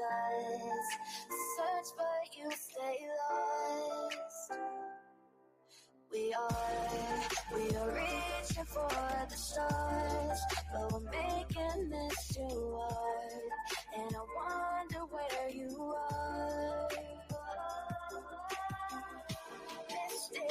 does. Search but you stay lost. We are reaching for the stars, but we're making this too hard. And I wonder where you are. Mysterious,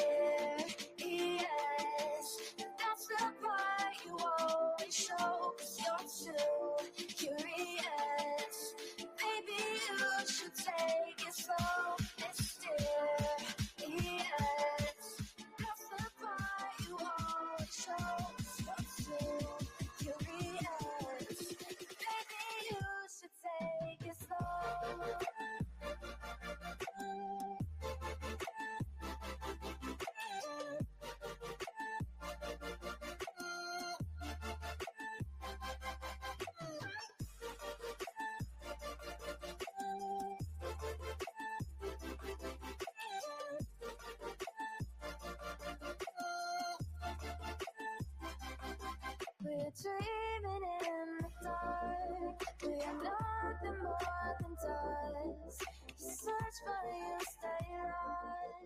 that's the part you always show, 'cause you're too curious. Maybe you should take it slow. Mysterious, that's the part you always show, 'cause you're too curious. Maybe you should take it slow. We're dreaming in the dark. We're nothing more than dust. You search but you stay lost.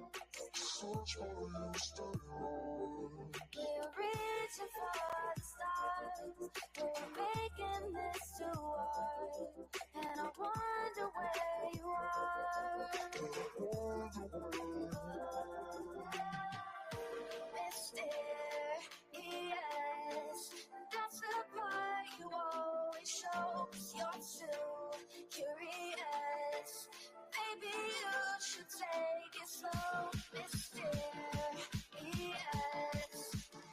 We're reaching for the stars. We're making this too hard. And I wonder where you are. Mysterious, that's the part you always show, 'cause you're too curious. Maybe you should take it slow. Mysterious,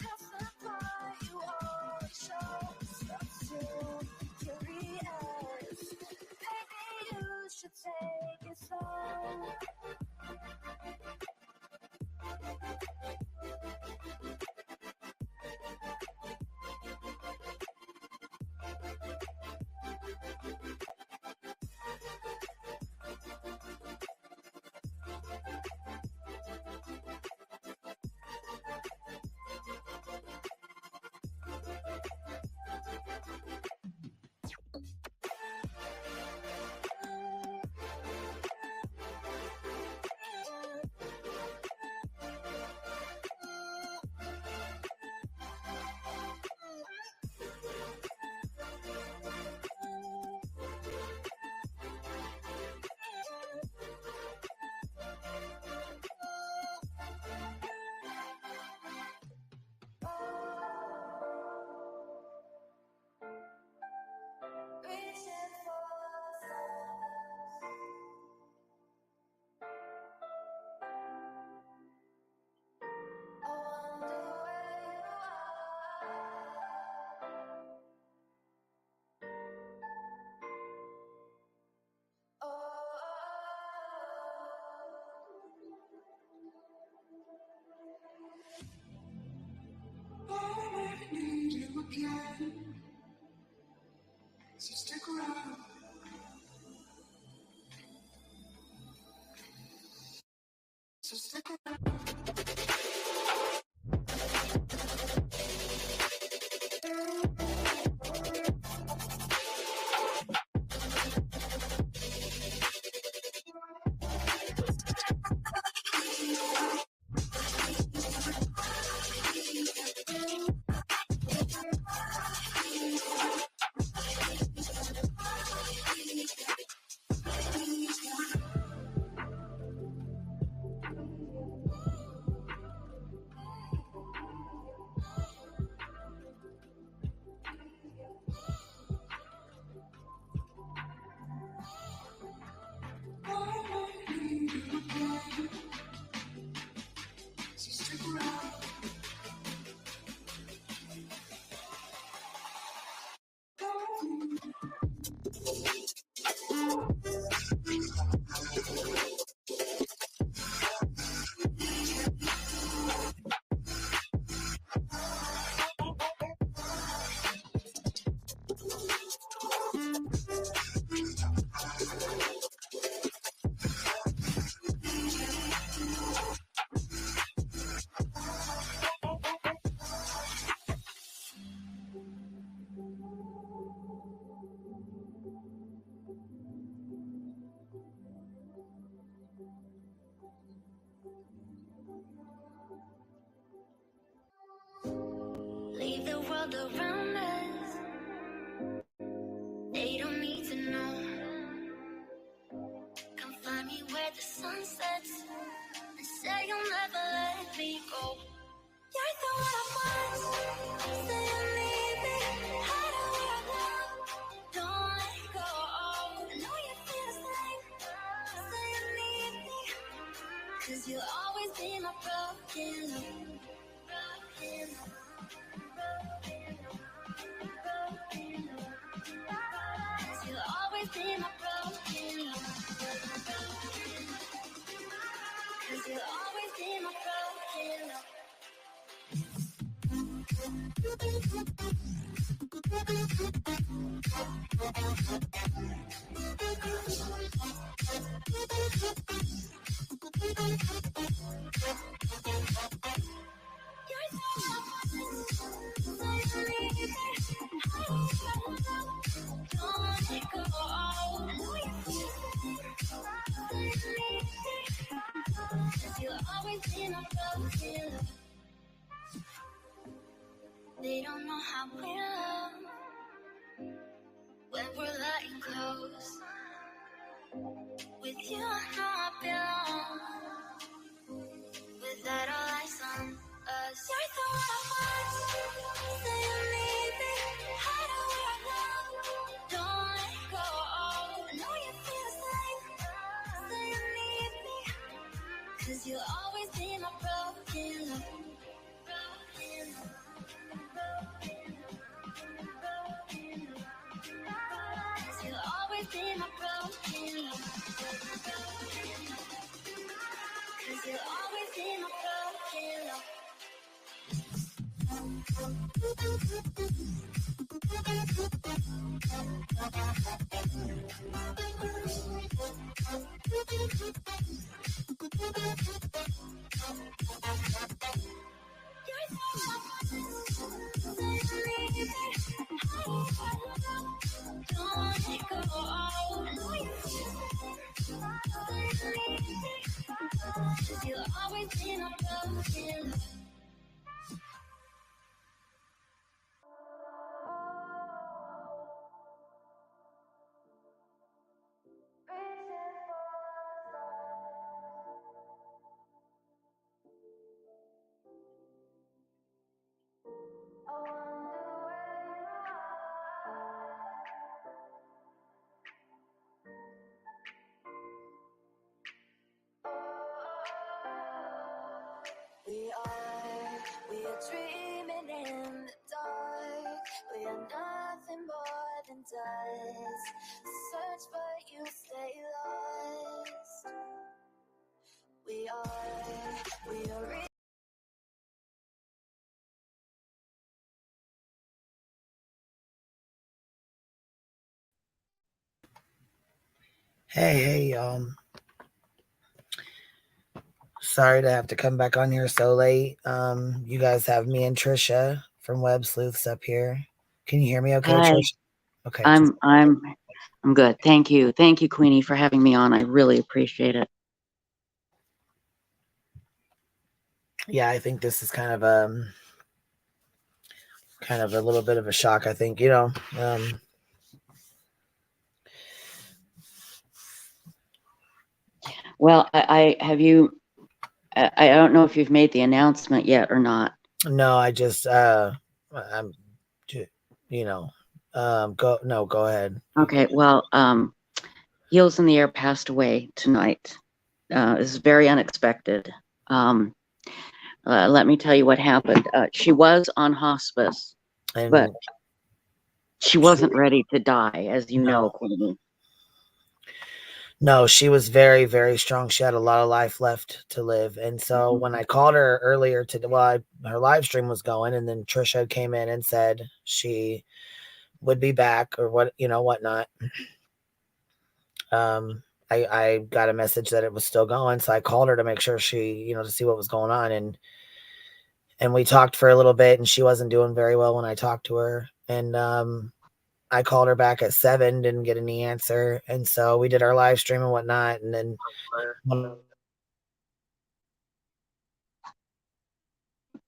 that's the part you always show, 'cause you're too curious. Maybe you should take it slow. world around us. They don't need to know. Come find me where the sun sets and say you'll never let me go. You're the one I want. Say you need me. Hide away now. Don't let go. I know you feel the same. Say you need me. 'Cause you'll always be my broken love. Broken love. Broken love. Broken love. 'Cause you'll always be my broken love. Cause you'll always be my broken love. You're so so you need me. Don't let it go. I know you feel so you need me. 'Cause you'll always be my broken love. They don't know how we love when we're lying close. With you, I know I belong. Without all eyes on us, you're the one I want. Say you need me. Hide away now. Don't let go. I know you feel the same. Say you need me. 'Cause you'll always be my broken love. Broken love. Broken love. Broken love. 'Cause you'll always be my broken love. Cause you'll always be my broken love. You're so say you need me. Don't let it go. I know you feel say you need me. 'Cause you'll always be my broken love. We are dreaming in the dark. We are nothing more than dust. Search but you stay lost. We are Hey, sorry to have to come back on here so late. You guys have me and Trisha from Web Sleuths up here. Can you hear me okay, Hi, Trisha? Okay, just I'm good. Thank you. Thank you, Queenie, for having me on. I really appreciate it. yeah, I think this is kind of a little bit of a shock, I think, Well, I have you. I don't know if you've made the announcement yet or not. no, I just I'm you know, go ahead. Okay. Well, Heels in the Air passed away tonight. This is very unexpected. Let me tell you what happened. She was on hospice, but And she wasn't ready to die, as you no, know, Queenie. no, she was very, very strong. She had a lot of life left to live. And so when I called her earlier today, her live stream was going, and then Trisha came in and said she would be back or whatnot. I got a message that it was still going. So I called her to make sure to see what was going on. And we talked for a little bit, and she wasn't doing very well when I talked to her. And, I called her back at 7, didn't get any answer. And so we did our live stream and whatnot. And then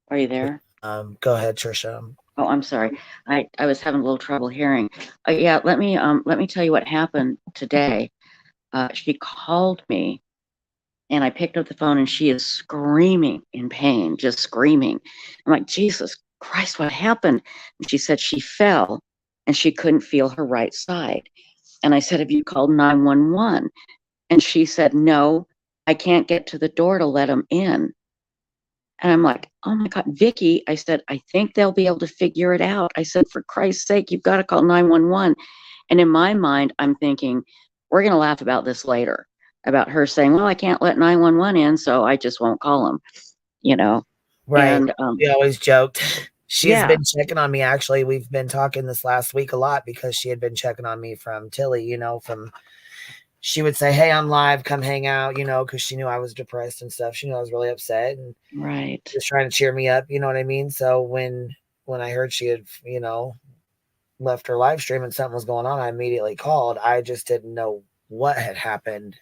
Are you there? go ahead, Trisha. Oh, I'm sorry. I was having a little trouble hearing. Yeah, let me tell you what happened today. She called me and I picked up the phone and she is screaming in pain, just screaming. I'm like, Jesus Christ, what happened? And she said she fell and she couldn't feel her right side. And I said, have you called 911? And she said, no, I can't get to the door to let them in. And I'm like, oh my God, Vicky, I said, I think they'll be able to figure it out. I said, for Christ's sake, you've got to call 911. And in my mind, I'm thinking, we're going to laugh about this later, about her saying, well, I can't let 911 in, so I just won't call them, you know? Right. And We always joked. She has yeah, been checking on me. Actually, we've been talking this last week a lot because she had been checking on me from Tilly, from she would say, hey, I'm live, come hang out, because she knew I was depressed and stuff. She knew I was really upset and right. just trying to cheer me up, you know what I mean? So when I heard she had, left her live stream and something was going on, I immediately called. I just didn't know what had happened.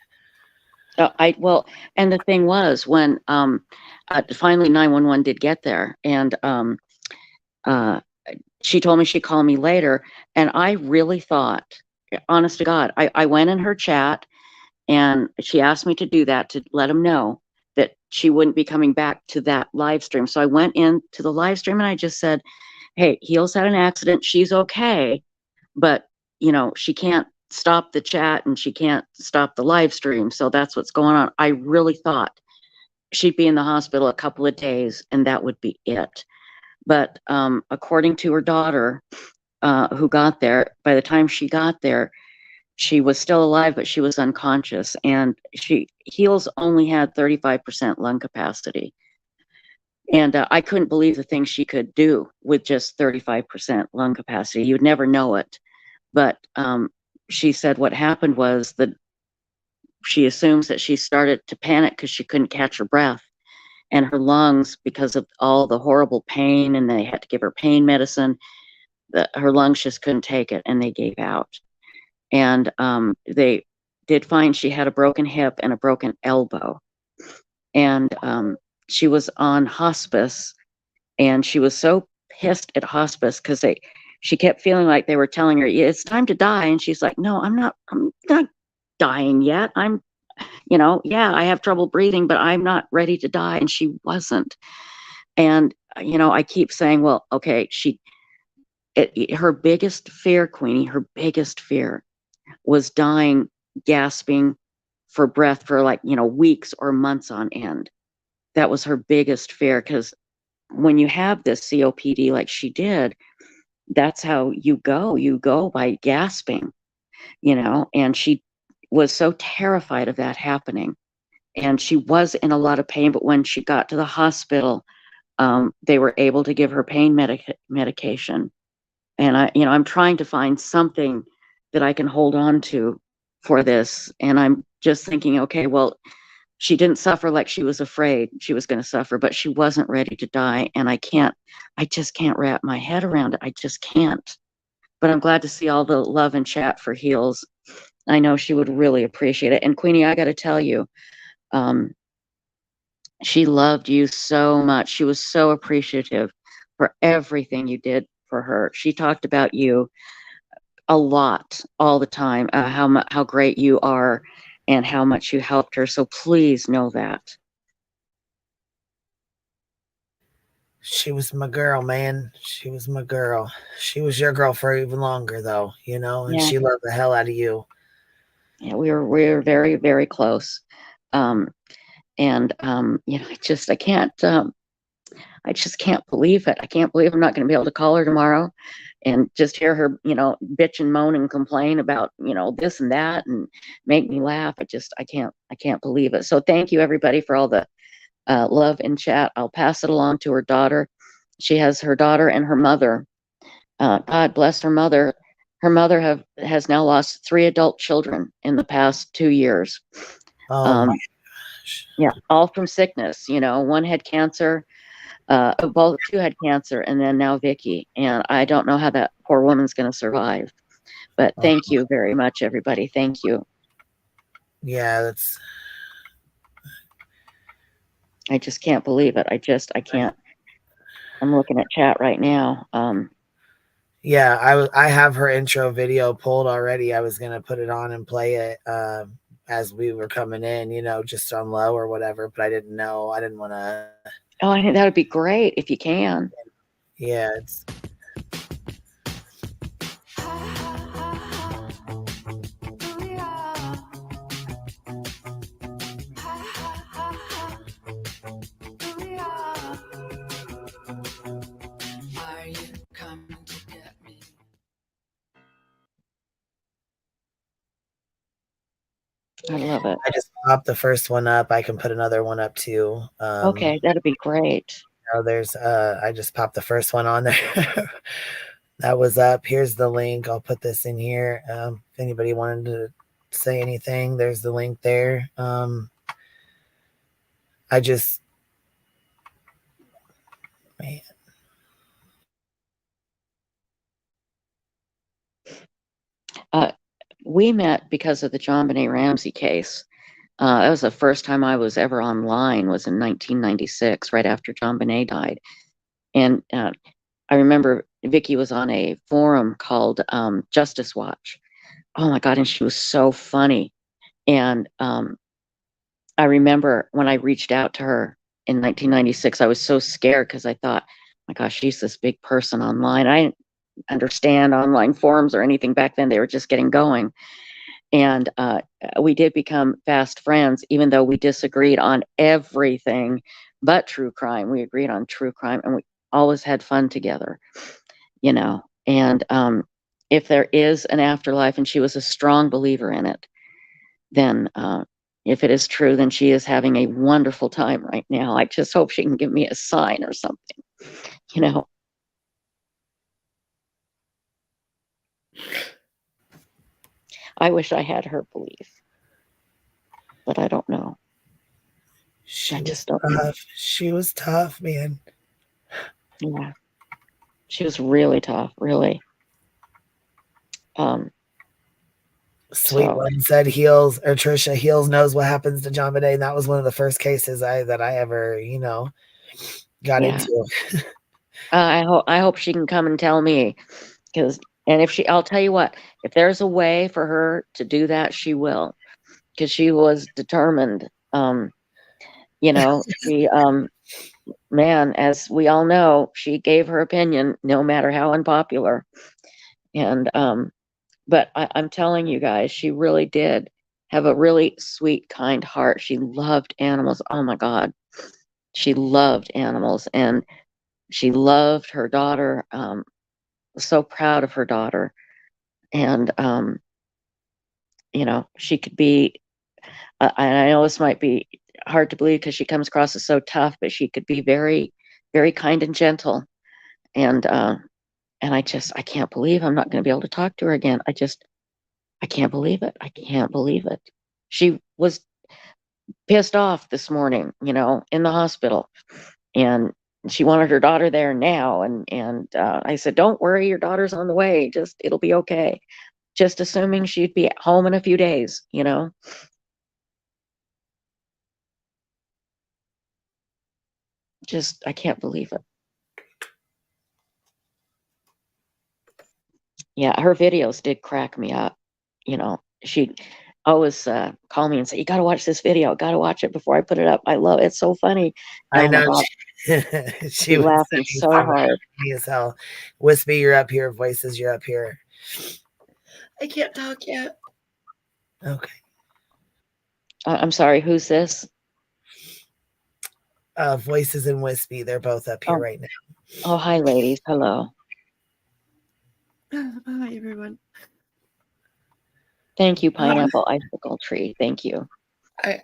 Well, and the thing was when finally 911 did get there, and uh, she told me she'd call me later, and I really thought, honest to God, I went in her chat and she asked me to do that to let them know that she wouldn't be coming back to that live stream. So I went into the live stream and I just said, hey, Heels had an accident. She's okay, but she can't stop the chat and she can't stop the live stream. So that's what's going on. I really thought she'd be in the hospital a couple of days and that would be it. But according to her daughter, who got there, by the time she got there, she was still alive, but she was unconscious. And Heels only had 35% lung capacity. And I couldn't believe the things she could do with just 35% lung capacity. You'd never know it. But she said what happened was that she assumes that she started to panic because she couldn't catch her breath. And her lungs, because of all the horrible pain, and they had to give her pain medicine, her lungs just couldn't take it and they gave out. And they did find she had a broken hip and a broken elbow. And she was on hospice, and she was so pissed at hospice because she kept feeling like they were telling her, yeah, it's time to die. And she's like, no, I'm not dying yet. Yeah, I have trouble breathing, but I'm not ready to die. And she wasn't. And, I keep saying, well, okay, her biggest fear, Queenie, her biggest fear was dying, gasping for breath for weeks or months on end. That was her biggest fear, because when you have this COPD like she did, that's how you go. You go by gasping, and she was so terrified of that happening. And she was in a lot of pain, but when she got to the hospital, they were able to give her pain medication. And I'm trying to find something that I can hold on to for this. And I'm just thinking, okay, well, she didn't suffer like she was afraid she was going to suffer, but she wasn't ready to die. And I just can't wrap my head around it. I just can't. But I'm glad to see all the love and chat for Heels. I know she would really appreciate it. And Queenie, I got to tell you, she loved you so much. She was so appreciative for everything you did for her. She talked about you a lot, all the time, how great you are and how much you helped her. So please know that. She was my girl, man. She was my girl. She was your girl for even longer, though, and Yeah, she loved the hell out of you. yeah, we were very, very close. And I just can't believe it. I can't believe I'm not going to be able to call her tomorrow and just hear her, bitch and moan and complain about, this and that and make me laugh. I can't believe it. So thank you everybody for all the love in chat. I'll pass it along to her daughter. She has her daughter and her mother. God bless her mother. Her mother has now lost 3 adult children in the past 2 years. Oh my gosh. Yeah, all from sickness. One had cancer. Both 2 had cancer, and then now Vicky. And I don't know how that poor woman's going to survive. But Oh, thank you very much, everybody. Thank you. yeah, that's. I just can't believe it. I can't. I'm looking at chat right now. Yeah, I have her intro video pulled already. I was gonna put it on and play it as we were coming in, just on low or whatever. But I didn't know. I didn't want to. Oh, I think that would be great if you can. Yeah, it's. Are you coming to get me? I love it. I just popped the first one up. I can put another one up too. Okay, that'd be great. There's I just popped the first one on there. That was up. Here's the link. I'll put this in here. If anybody wanted to say anything, there's the link there. I just man. We met because of the JonBenet Ramsey case. That was the first time I was ever online, was in 1996, right after JonBenet died. And I remember Vicky was on a forum called Justice Watch. Oh my God, and she was so funny. And I remember when I reached out to her in 1996, I was so scared because I thought, my gosh, she's this big person online. I didn't understand online forums or anything back then. They were just getting going. And we did become fast friends, even though we disagreed on everything but true crime. We agreed on true crime, and we always had fun together, And if there is an afterlife, and she was a strong believer in it, then if it is true, then she is having a wonderful time right now. I just hope she can give me a sign or something. I wish I had her belief, but I don't know. I just don't know. She was tough, man. Yeah. She was really tough, really. Sweet one said Heels or Trisha Heels knows what happens to JonBenet, and that was one of the first cases that I ever got into. I hope she can come and tell me, and I'll tell you what, if there's a way for her to do that, she will, because she was determined. She man, as we all know, she gave her opinion no matter how unpopular, and but I'm telling you guys, she really did have a really sweet, kind heart. She loved animals. Oh my God. She loved animals, and she loved her daughter. Was so proud of her daughter. And, she could be, I know this might be hard to believe because she comes across as so tough, but she could be very, very kind and gentle. And I can't believe I'm not going to be able to talk to her again. I can't believe it. I can't believe it. She was pissed off this morning, in the hospital, and she wanted her daughter there now. And I said, don't worry, your daughter's on the way. It'll be okay. Just assuming she'd be at home in a few days, I can't believe it. Yeah, her videos did crack me up. She'd always call me and say, you got to watch this video. Got to watch it before I put it up. I love it. It's so funny. I know. She was laughing so hard. As hell. Wispy, you're up here. Voices, you're up here. I can't talk yet. Okay. I'm sorry. Who's this? Voices and Wispy. They're both up here right now. Oh, hi, ladies. Hello. Hi, everyone. Thank you, Pineapple Icicle Tree. Thank you.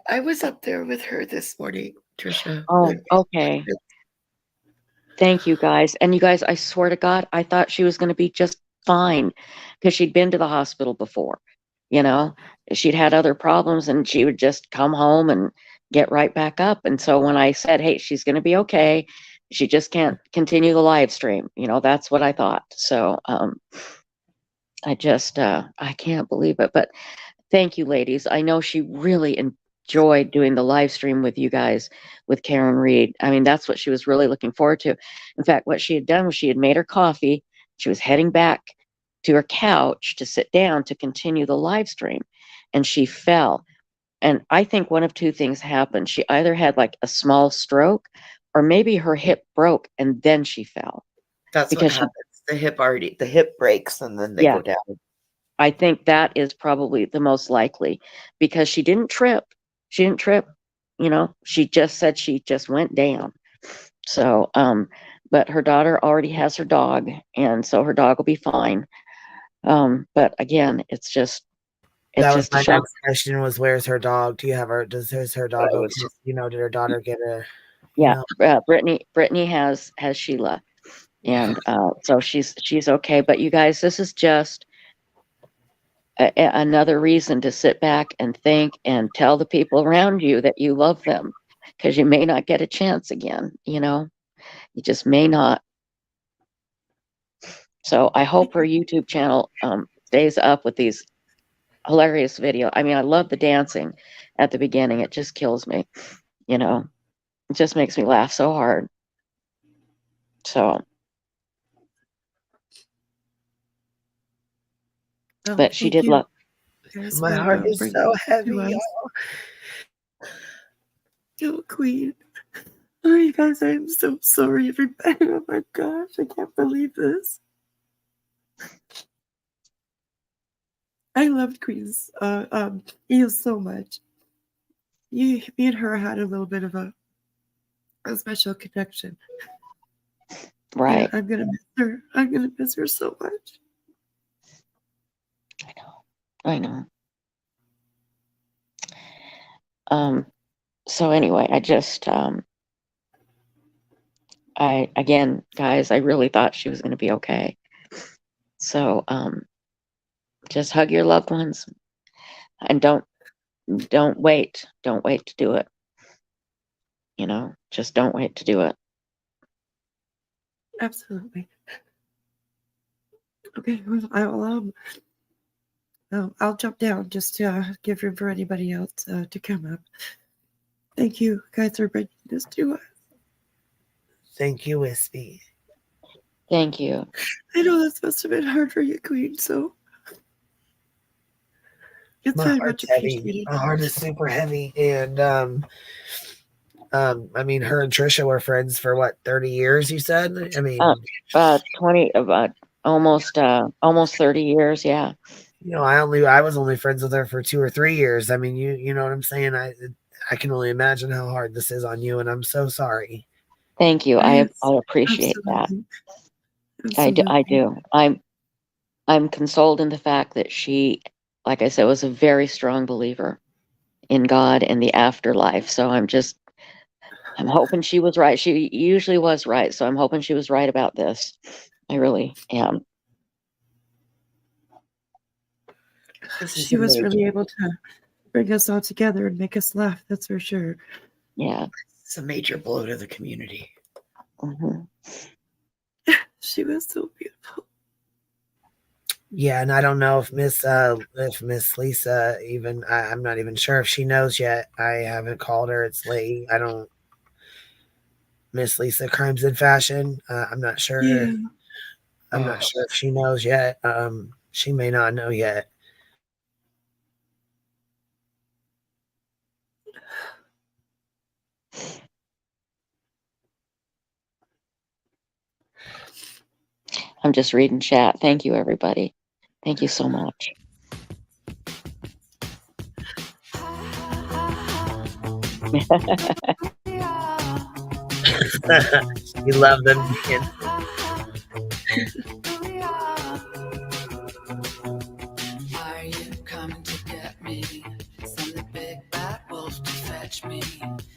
I was up there with her this morning, Trisha. Oh, okay. Thank you, guys. And you guys, I swear to God, I thought she was going to be just fine because she'd been to the hospital before. She'd had other problems, and she would just come home and get right back up. And so when I said, hey, she's going to be okay, she just can't continue the live stream. That's what I thought. So I can't believe it. But thank you, ladies. I know she really enjoyed doing the live stream with you guys, with Karen Reed. I mean, that's what she was really looking forward to. In fact, what she had done was she had made her coffee. She was heading back to her couch to sit down to continue the live stream, and she fell. And I think one of two things happened. She either had like a small stroke, or maybe her hip broke and then she fell. That's what happens. The hip breaks and then they go down. I think that is probably the most likely, because she didn't trip. She didn't trip, she just said she just went down. So, but her daughter already has her dog, and so her dog will be fine. But again, it's just That was just my a shock. next question was, where's her dog? Do you have her? Is her dog okay? Did her daughter get a? Yeah, Brittany has Sheila, and so she's okay. But you guys, this is just another reason to sit back and think and tell the people around you that you love them, because you may not get a chance again. You just may not. So I hope her YouTube channel stays up with these hilarious video. I mean, I love the dancing at the beginning. It just kills me. It just makes me laugh so hard. So, but she did love. My heart is so heavy, y'all. Oh, Queen. Oh, you guys, I'm so sorry, everybody. Oh my gosh, I can't believe this. I loved Queen's Eel so much. Me and her had a little bit of a special connection. Right. Yeah, I'm gonna miss her. I'm gonna miss her so much. I know. So anyway, I just again, guys, I really thought she was going to be okay. So just hug your loved ones, and don't wait to do it. Just don't wait to do it. Absolutely. Okay, well, I'll jump down just to give room for anybody else to come up. Thank you guys for bringing this to us. Thank you, Wispy. Thank you. I know this must have been hard for you, Queen, so it's My very heart's much appreciated. heavy. My heart is super heavy. And I mean, her and Trisha were friends for what, 30 years, you said? I mean 20 almost 30 years, yeah. I was only friends with her for 2 or 3 years. I mean, you know what I'm saying? I can only imagine how hard this is on you, and I'm so sorry. Thank you. I appreciate that. I do. I'm consoled in the fact that she, like I said, was a very strong believer in God and the afterlife. So I'm hoping she was right. She usually was right. So I'm hoping she was right about this. I really am. She was really able to bring us all together and make us laugh. That's for sure. Yeah. It's a major blow to the community. Mm-hmm. She was so beautiful. Yeah, and I don't know if Miss Lisa even, I'm not even sure if she knows yet. I haven't called her. It's late. I don't. Miss Lisa Crimes in Fashion. I'm not sure. Yeah. I'm not sure if she knows yet. She may not know yet. I'm just reading chat. Thank you, everybody. Thank you so much. You love them. Are you coming to get me? Send the big bad wolf to fetch me.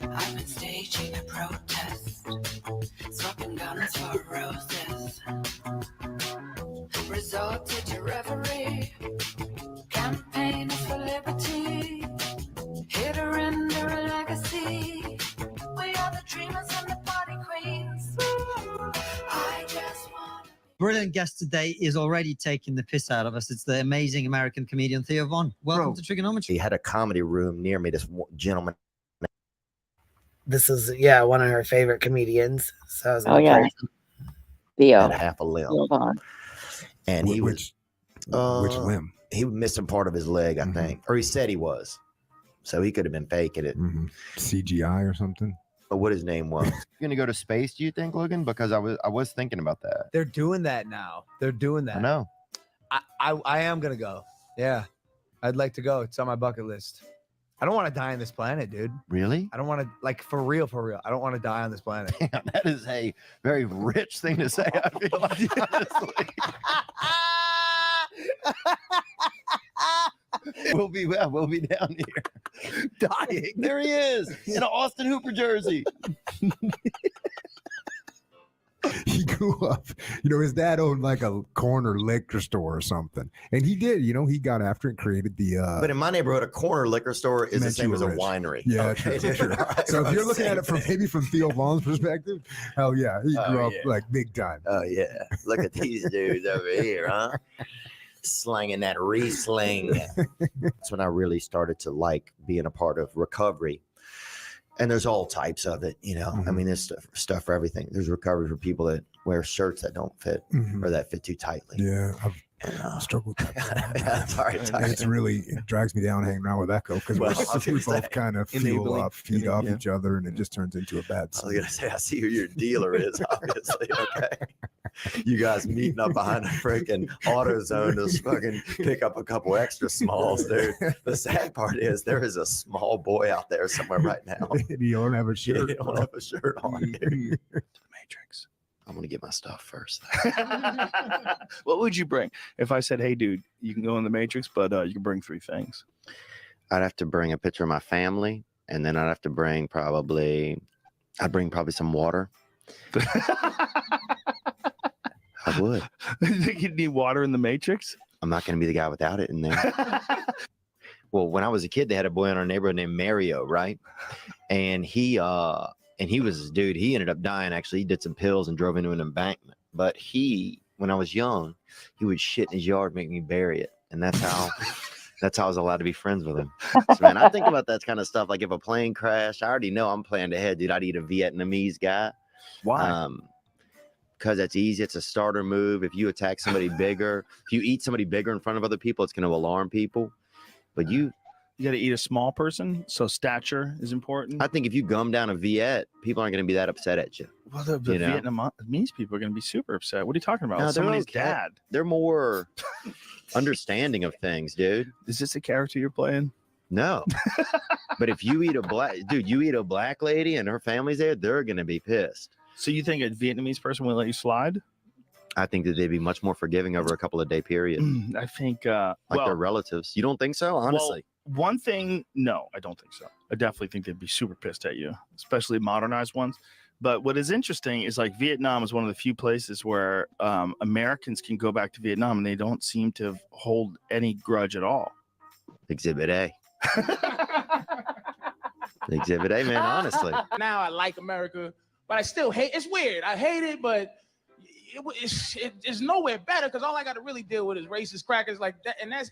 I've been staging a protest, swapping guns for roses. Resorted to reverie, campaigners for liberty. Here to render a legacy. We are the dreamers and the party queens. I just want brilliant guest today is already taking the piss out of us. It's the amazing American comedian Theo Von. Welcome to Trigonometry. He had a comedy room near me. This gentleman. This is one of her favorite comedians. So I was Theo. Had half a limb, Theo Von. and he which limb? He was missing part of his leg, I think, or he said he was. So he could have been faking it. CGI or something. But what his name was? You're gonna go to space, do you think, Logan? Because I was thinking about that. They're doing that now. They're doing that. I know. I am gonna go. Yeah, I'd like to go. It's on my bucket list. I don't want to die on this planet, dude. Really? I don't want to, like, for real. I don't want to die on this planet. Damn, that is a very rich thing to say. I feel like, honestly. We'll be down here dying. There he is in an Austin Hooper jersey. He grew up, his dad owned like a corner liquor store or something. And he did, he got after it and created the But in my neighborhood, a corner liquor store is the same as a winery. Yeah, okay? true. Right, so if you're looking at it from Theo Vaughn's perspective, hell yeah, he grew up like big time. Oh yeah. Look at these dudes over here, huh? Slanging that Riesling. That's when I really started to like being a part of recovery. And there's all types of it, I mean, there's stuff for everything. There's recovery for people that wear shirts that don't fit or that fit too tightly. Yeah, I've struggled with that. Yeah, sorry, it drags me down hanging around with Echo because we both kind of feed off each other, and it just turns into a bad scene. I was gonna say, I see who your dealer is, obviously. Okay, you guys meeting up behind a freaking AutoZone to fucking pick up a couple extra smalls, dude. The sad part is there is a small boy out there somewhere right now. You don't have a shirt. You don't have a shirt on. Dude. The Matrix. I'm gonna get my stuff first. What would you bring if I said, "Hey, dude, you can go in the Matrix, but you can bring 3 things"? I'd have to bring a picture of my family, and then I'd have to bring probably some water. I would. You think you'd need water in the Matrix? I'm not going to be the guy without it in there. Well, when I was a kid, they had a boy in our neighborhood named Mario, right? And he was, dude, he ended up dying. Actually, he did some pills and drove into an embankment. But when I was young, he would shit in his yard, make me bury it. And that's how I was allowed to be friends with him. So, man, I think about that kind of stuff. Like if a plane crashed, I already know I'm planning ahead, dude. I'd eat a Vietnamese guy. Why? Because that's easy. It's a starter move. If you attack somebody bigger, if you eat somebody bigger in front of other people, it's going to alarm people. But you got to eat a small person, so stature is important. I think if you gum down a Viet, people aren't going to be that upset at you. Well, the Vietnamese people are going to be super upset. What are you talking about? No, Somebody's dad. They're more understanding of things, dude. Is this a character you're playing? No. But if you eat a black lady and her family's there, they're going to be pissed. So you think a Vietnamese person will let you slide? I think that they'd be much more forgiving over a couple of day period. I think their relatives. You don't think so? Honestly. Well, one thing, no, I don't think so. I definitely think they'd be super pissed at you, especially modernized ones. But what is interesting is like Vietnam is one of the few places where Americans can go back to Vietnam and they don't seem to hold any grudge at all. Exhibit A. Exhibit A, man, honestly. Now I like America, but I still hate. It's weird. I hate it, but it's nowhere better because all I got to really deal with is racist crackers like that, and that's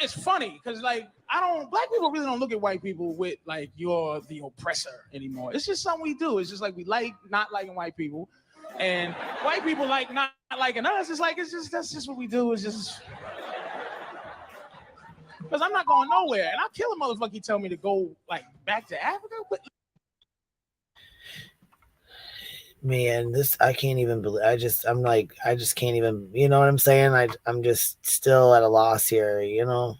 it's funny because like black people really don't look at white people with like you're the oppressor anymore. It's just something we do. It's just like we like not liking white people, and white people like not liking us. It's like that's just what we do. It's just because I'm not going nowhere, and I'll kill a motherfucker. He tell me to go like back to Africa, but. Man, I can't even believe. I just can't even. You know what I'm saying? I'm just still at a loss here. I know.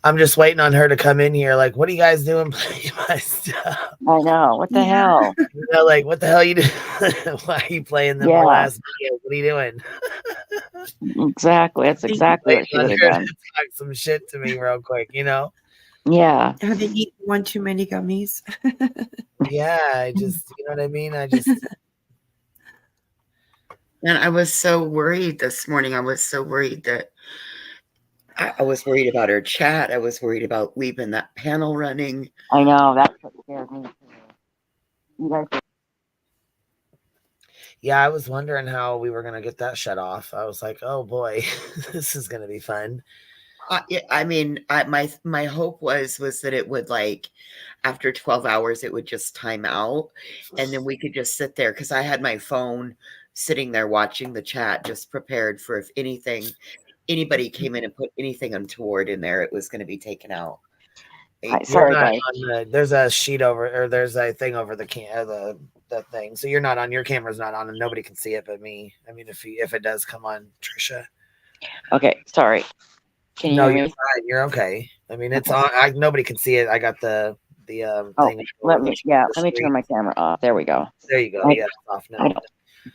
I'm just waiting on her to come in here. Like, what are you guys doing? Playing my stuff. I know. What the hell? Like, what the hell are you doing? Why are you playing the last video? What are you doing? Exactly. That's exactly what she would have done. Talk some shit to me real quick, Yeah. Have they eaten one too many gummies? Yeah, I just, you know what I mean? And I was so worried this morning. I was so worried that I was worried about her chat. I was worried about leaving that panel running. I know. That's what scared me too. You guys. Yeah, I was wondering how we were gonna get that shut off. I was like, oh boy, this is gonna be fun. I mean, my hope was that it would, like, after 12 hours, it would just time out, and then we could just sit there, because I had my phone sitting there watching the chat, just prepared for if anybody came in and put anything untoward in there, it was going to be taken out. You're Sorry, not guys. on there's a sheet over, or there's a thing over the thing, so you're not on. Your camera's not on, and nobody can see it but me. I mean, if it does come on, Trisha. Okay, sorry. Can you No, hear you're me? fine. You're okay. I mean, it's on. Nobody can see it. I got the Oh, thing. let me turn my camera off. There we go. There you go. Yeah, it's off I now. don't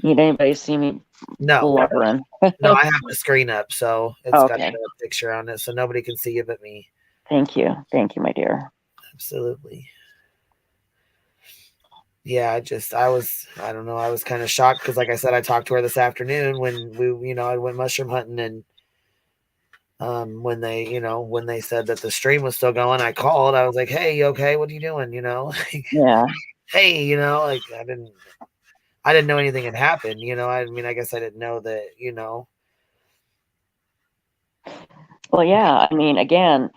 need anybody to see me No, blubbering. no, I have the screen up, so it's got Okay. the picture on it, so nobody can see you but me. Thank you, my dear. Absolutely. Yeah, I don't know, I was kind of shocked because, like I said, I talked to her this afternoon when I went mushroom hunting, and when they said that the stream was still going, I called. I was like, hey, you okay? What are you doing? Yeah. Hey, like I didn't know anything had happened. I mean, I guess I didn't know that. Well, yeah. I mean, again,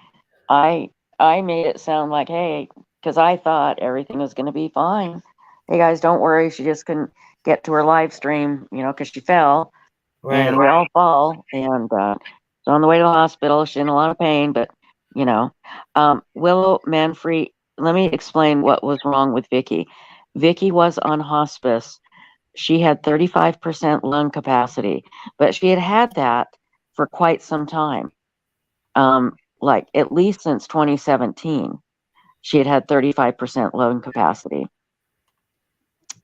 I made it sound like, hey, because I thought everything was going to be fine. Hey guys, don't worry. She just couldn't get to her live stream, because she fell, Right. and we all fall, and she's on the way to the hospital. She's in a lot of pain, but Willow Manfrey. Let me explain what was wrong with Vicky. Vicky was on hospice. She had 35% lung capacity, but she had that for quite some time. Like at least since 2017, she had 35% lung capacity.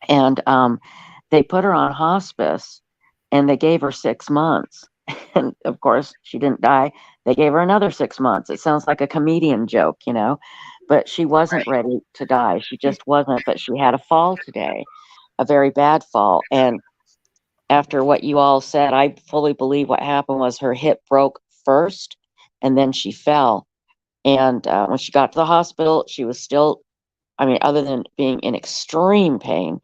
And they put her on hospice, and they gave her 6 months. And of course, she didn't die. They gave her another 6 months. It sounds like a comedian joke, but she wasn't ready to die. She just wasn't. But she had a fall today, a very bad fall. And after what you all said, I fully believe what happened was her hip broke first, and then she fell. And when she got to the hospital, she was still, other than being in extreme pain,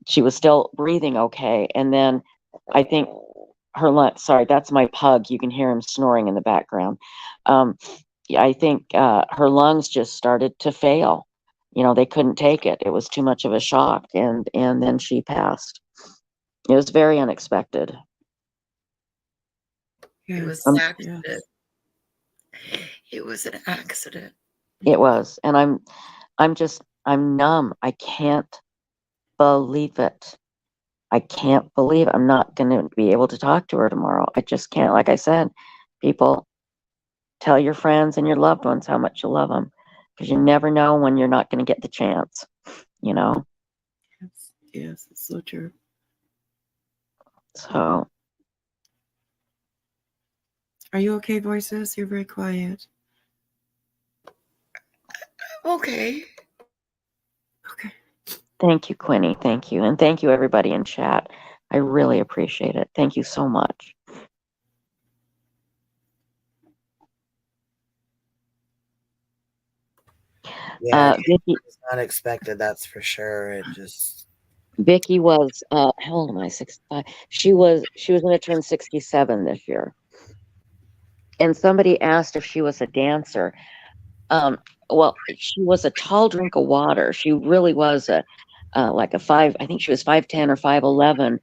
she was still breathing okay. And then I think her lungs, sorry, that's my pug. You can hear him snoring in the background. I think her lungs just started to fail. They couldn't take it. It was too much of a shock. And then she passed. It was very unexpected. It was an accident. It was an accident. It was. And I'm numb. I can't believe it. I can't believe I'm not going to be able to talk to her tomorrow. I just can't. Like I said, people, tell your friends and your loved ones how much you love them, because you never know when you're not going to get the chance, Yes, it's so true. So. Are you okay, Voices? You're very quiet. Okay. Okay. Thank you, Quinny. Thank you. And thank you, everybody in chat. I really appreciate it. Thank you so much. Yeah, Vicky, it was not expected, that's for sure. It just. Vicky was, how old am I? 65. She was going to turn 67 this year. And somebody asked if she was a dancer. Well, she was a tall drink of water. She really was like a 5, I think she was 5'10" or 5'11",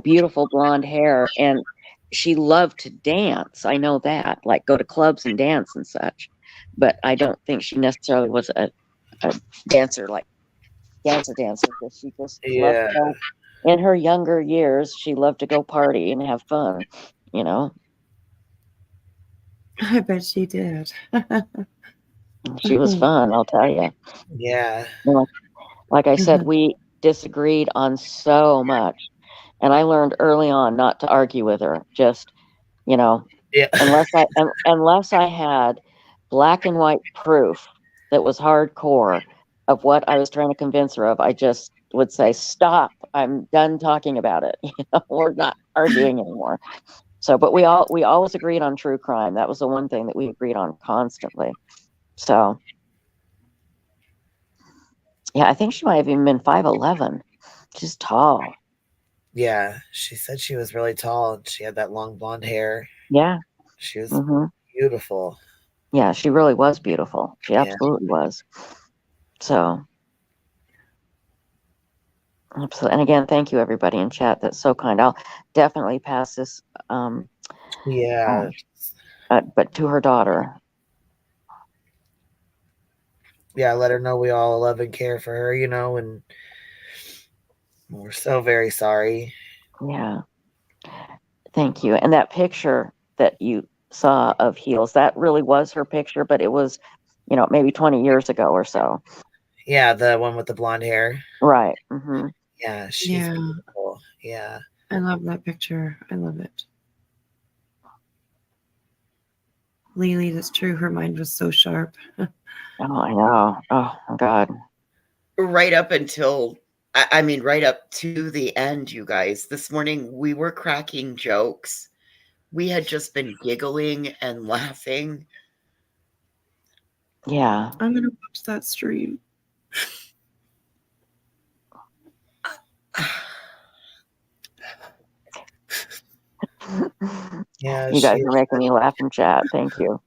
beautiful blonde hair. And she loved to dance. I know that, like go to clubs and dance and such. But I don't think she necessarily was a dancer, like dancer. But she just loved to go. In her younger years, she loved to go party and have fun, I bet she did. She was fun, I'll tell you. Yeah. Like I said, we disagreed on so much. And I learned early on not to argue with her. Just, yeah. unless I had black and white proof that was hardcore of what I was trying to convince her of, I just would say, stop, I'm done talking about it. We're not arguing anymore. So, but we always agreed on true crime. That was the one thing that we agreed on constantly. So, Yeah, I think she might have even been 5'11". She's tall. Yeah, she said she was really tall and she had that long blonde hair. Yeah. She was hmm beautiful. Yeah, she really was beautiful. She Yeah. absolutely was. So, absolutely. And again, thank you everybody in chat. That's so kind. I'll definitely pass this, Yeah. but to her daughter. Yeah, let her know we all love and care for her, and we're so very sorry. Yeah. Thank you. And that picture that you saw of Heels, that really was her picture, but it was, maybe 20 years ago or so. Yeah, the one with the blonde hair. Right. Mm-hmm. Yeah, she's beautiful. Yeah. I love that picture. I love it. Lily, that's true. Her mind was so sharp. Oh, I know. Oh, my God. Right up until, I mean, right up to the end, you guys. This morning we were cracking jokes. We had just been giggling and laughing. Yeah. I'm going to watch that stream. Yeah, You guys are making me laugh in chat. Thank you.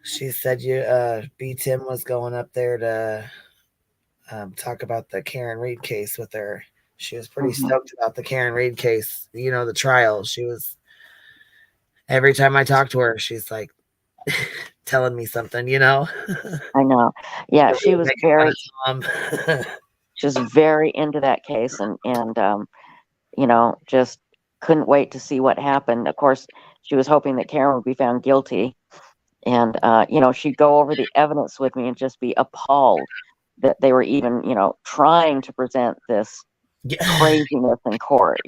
She said B. Tim was going up there to talk about the Karen Reed case with her. She was pretty stoked about the Karen Reed case, the trial. She was, every time I talk to her, she's like telling me something, I know. Yeah, she was very, she was very into that case and just couldn't wait to see what happened. Of course, she was hoping that Karen would be found guilty. And, she'd go over the evidence with me and just be appalled that they were even, trying to present this craziness in court,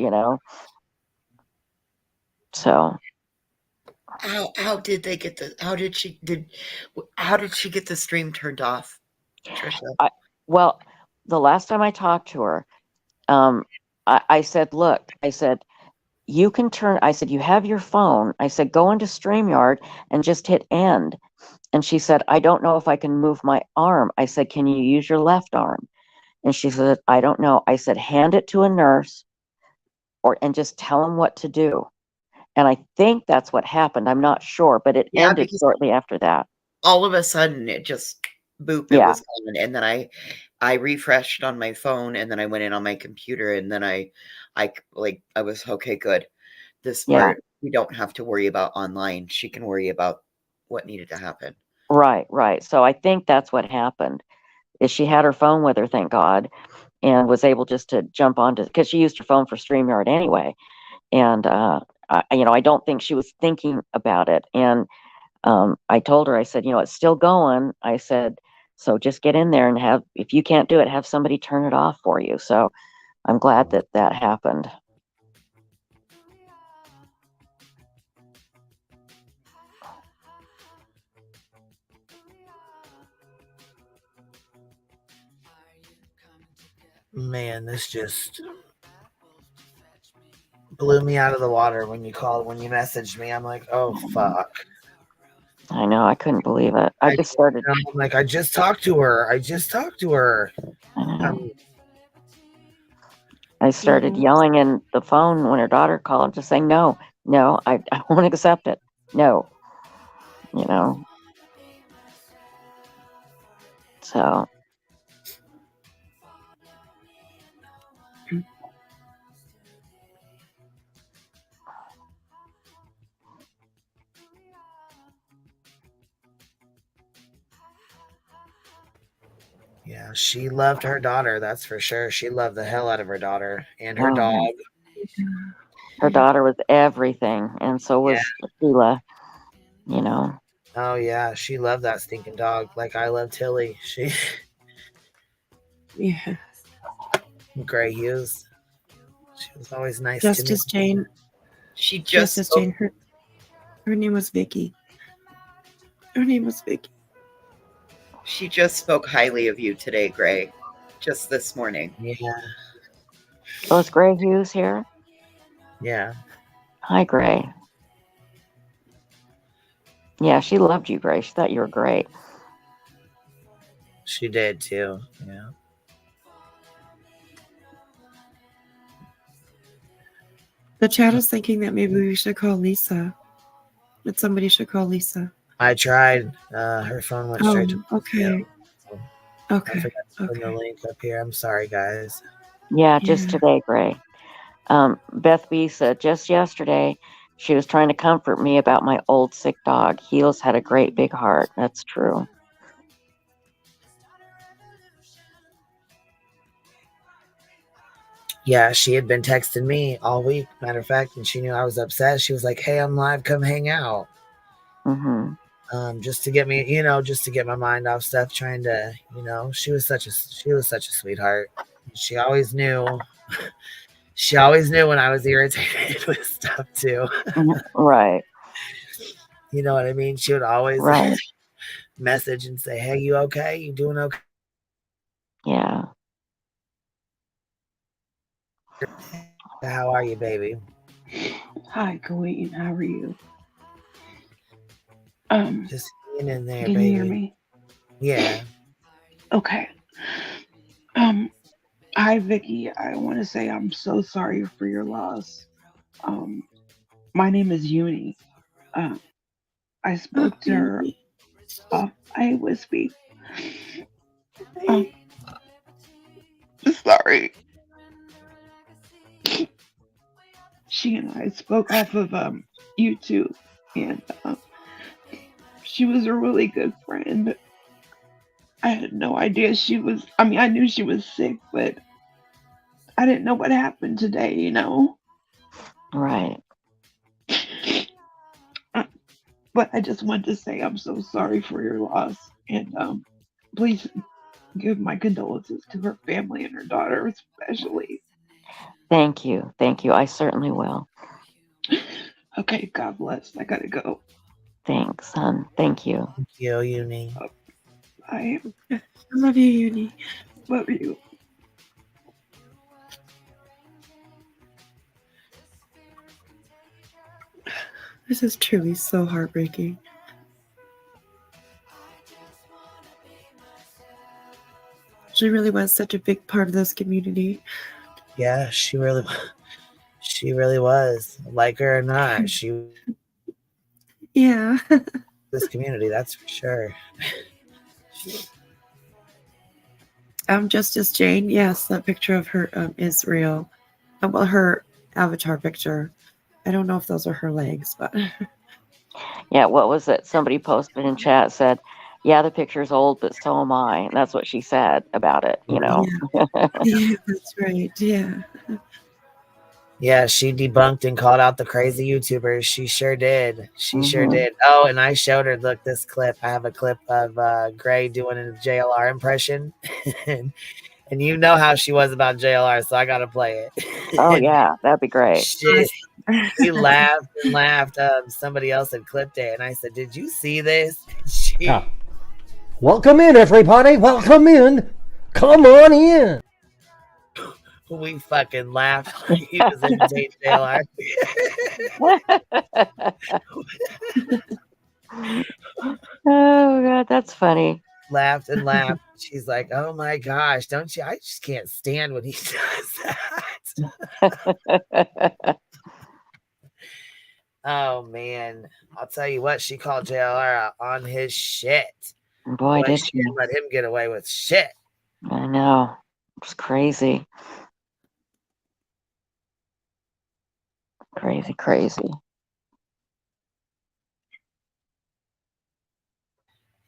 So. How did they get how did she get the stream turned off, Trisha? Well, the last time I talked to her, I said, look, I said, you can turn, I said, you have your phone. I said, go into StreamYard and just hit end. And she said, I don't know if I can move my arm. I said, can you use your left arm? And she said, I don't know. I said, hand it to a nurse and just tell them what to do. And I think that's what happened. I'm not sure, but it ended shortly after that. All of a sudden it just boop, it was gone. And then I refreshed on my phone and then I went in on my computer and then I was okay, good. This part we don't have to worry about online. She can worry about what needed to happen. Right. So I think that's what happened. Is she had her phone with her, thank God, and was able just to jump onto, because she used her phone for StreamYard anyway. And I don't think she was thinking about it. And I told her, I said, it's still going. I said, so just get in there and if you can't do it, have somebody turn it off for you. So I'm glad that happened. Man, this just blew me out of the water when you messaged me. I'm like, oh, fuck. I know. I couldn't believe it. I just started. I'm like, I just talked to her. I started yelling in the phone when her daughter called, just saying, no, I won't accept it. No, So. Yeah, she loved her daughter. That's for sure. She loved the hell out of her daughter and her dog. Her daughter was everything, and so was Sheila. Oh yeah, she loved that stinking dog, like I love Tilly. Yeah. Gray Hughes. She was always nice Justice to me. Jane. Justice Jane. Her name was Vicky. She just spoke highly of you today, Gray. Just this morning. Yeah. Oh, is Gray Hughes here? Yeah. Hi, Gray. Yeah, she loved you, Gray. She thought you were great. She did too. Yeah. The chat is thinking that maybe we should call Lisa. That somebody should call Lisa. I tried. Her phone went straight to okay. So Okay. I forgot to put the link up here. I'm sorry, guys. Yeah, just today, Gray. Beth B said just yesterday she was trying to comfort me about my old sick dog. Heels had a great big heart. That's true. Yeah, she had been texting me all week, matter of fact, and she knew I was upset. She was like, "Hey, I'm live. Come hang out." Just to get me, just to get my mind off stuff. Trying to, she was such a sweetheart. She always knew. She always knew when I was irritated with stuff too. Right. You know what I mean? She would always message and say, "Hey, you okay? You doing okay?" Yeah. How are you, baby? Hi, Queen. How are you? Just hanging in there, can baby. You hear me? Yeah. Okay. Hi, Vicky. I want to say I'm so sorry for your loss. My name is Uni. I spoke to her. I Wispy. Sorry. She and I spoke off of YouTube, and she was a really good friend. I had no idea she was. I mean, I knew she was sick, but I didn't know what happened today. You know. Right. But I just wanted to say I'm so sorry for your loss, and please give my condolences to her family and her daughter especially. Thank you. Thank you. I certainly will. Okay, God bless. I gotta go. Thanks, hon. Thank you. Thank you, Uni. I love you, Uni. Love you. This is truly so heartbreaking. She really was such a big part of this community. Yeah, she really was. Like her or not, she. Yeah. This community, that's for sure. Justice Jane. Yes, that picture of her is real. Well, her avatar picture. I don't know if those are her legs, but. Yeah, what was it? Somebody posted in chat, said, "Yeah, the picture's old, but so am I." And that's what she said about it, you know. Yeah, that's right. Yeah. Yeah, she debunked and called out the crazy YouTubers. She sure did. She sure did. Oh, and I showed her, look, this clip. I have a clip of Gray doing a JLR impression. and you know how she was about JLR, so I got to play it. Oh, yeah, that'd be great. Shit. She laughed and laughed. Somebody else had clipped it, and I said, "Did you see this?" Welcome in, everybody. Welcome in. Come on in. We fucking laughed like he was imitating JLR. Oh, God, that's funny. Laughed and laughed. She's like, "Oh my gosh, don't you? I just can't stand when he does that." Oh man, I'll tell you what, she called JLR out on his shit. Boy, did she didn't let him get away with shit. I know. It's crazy. Crazy.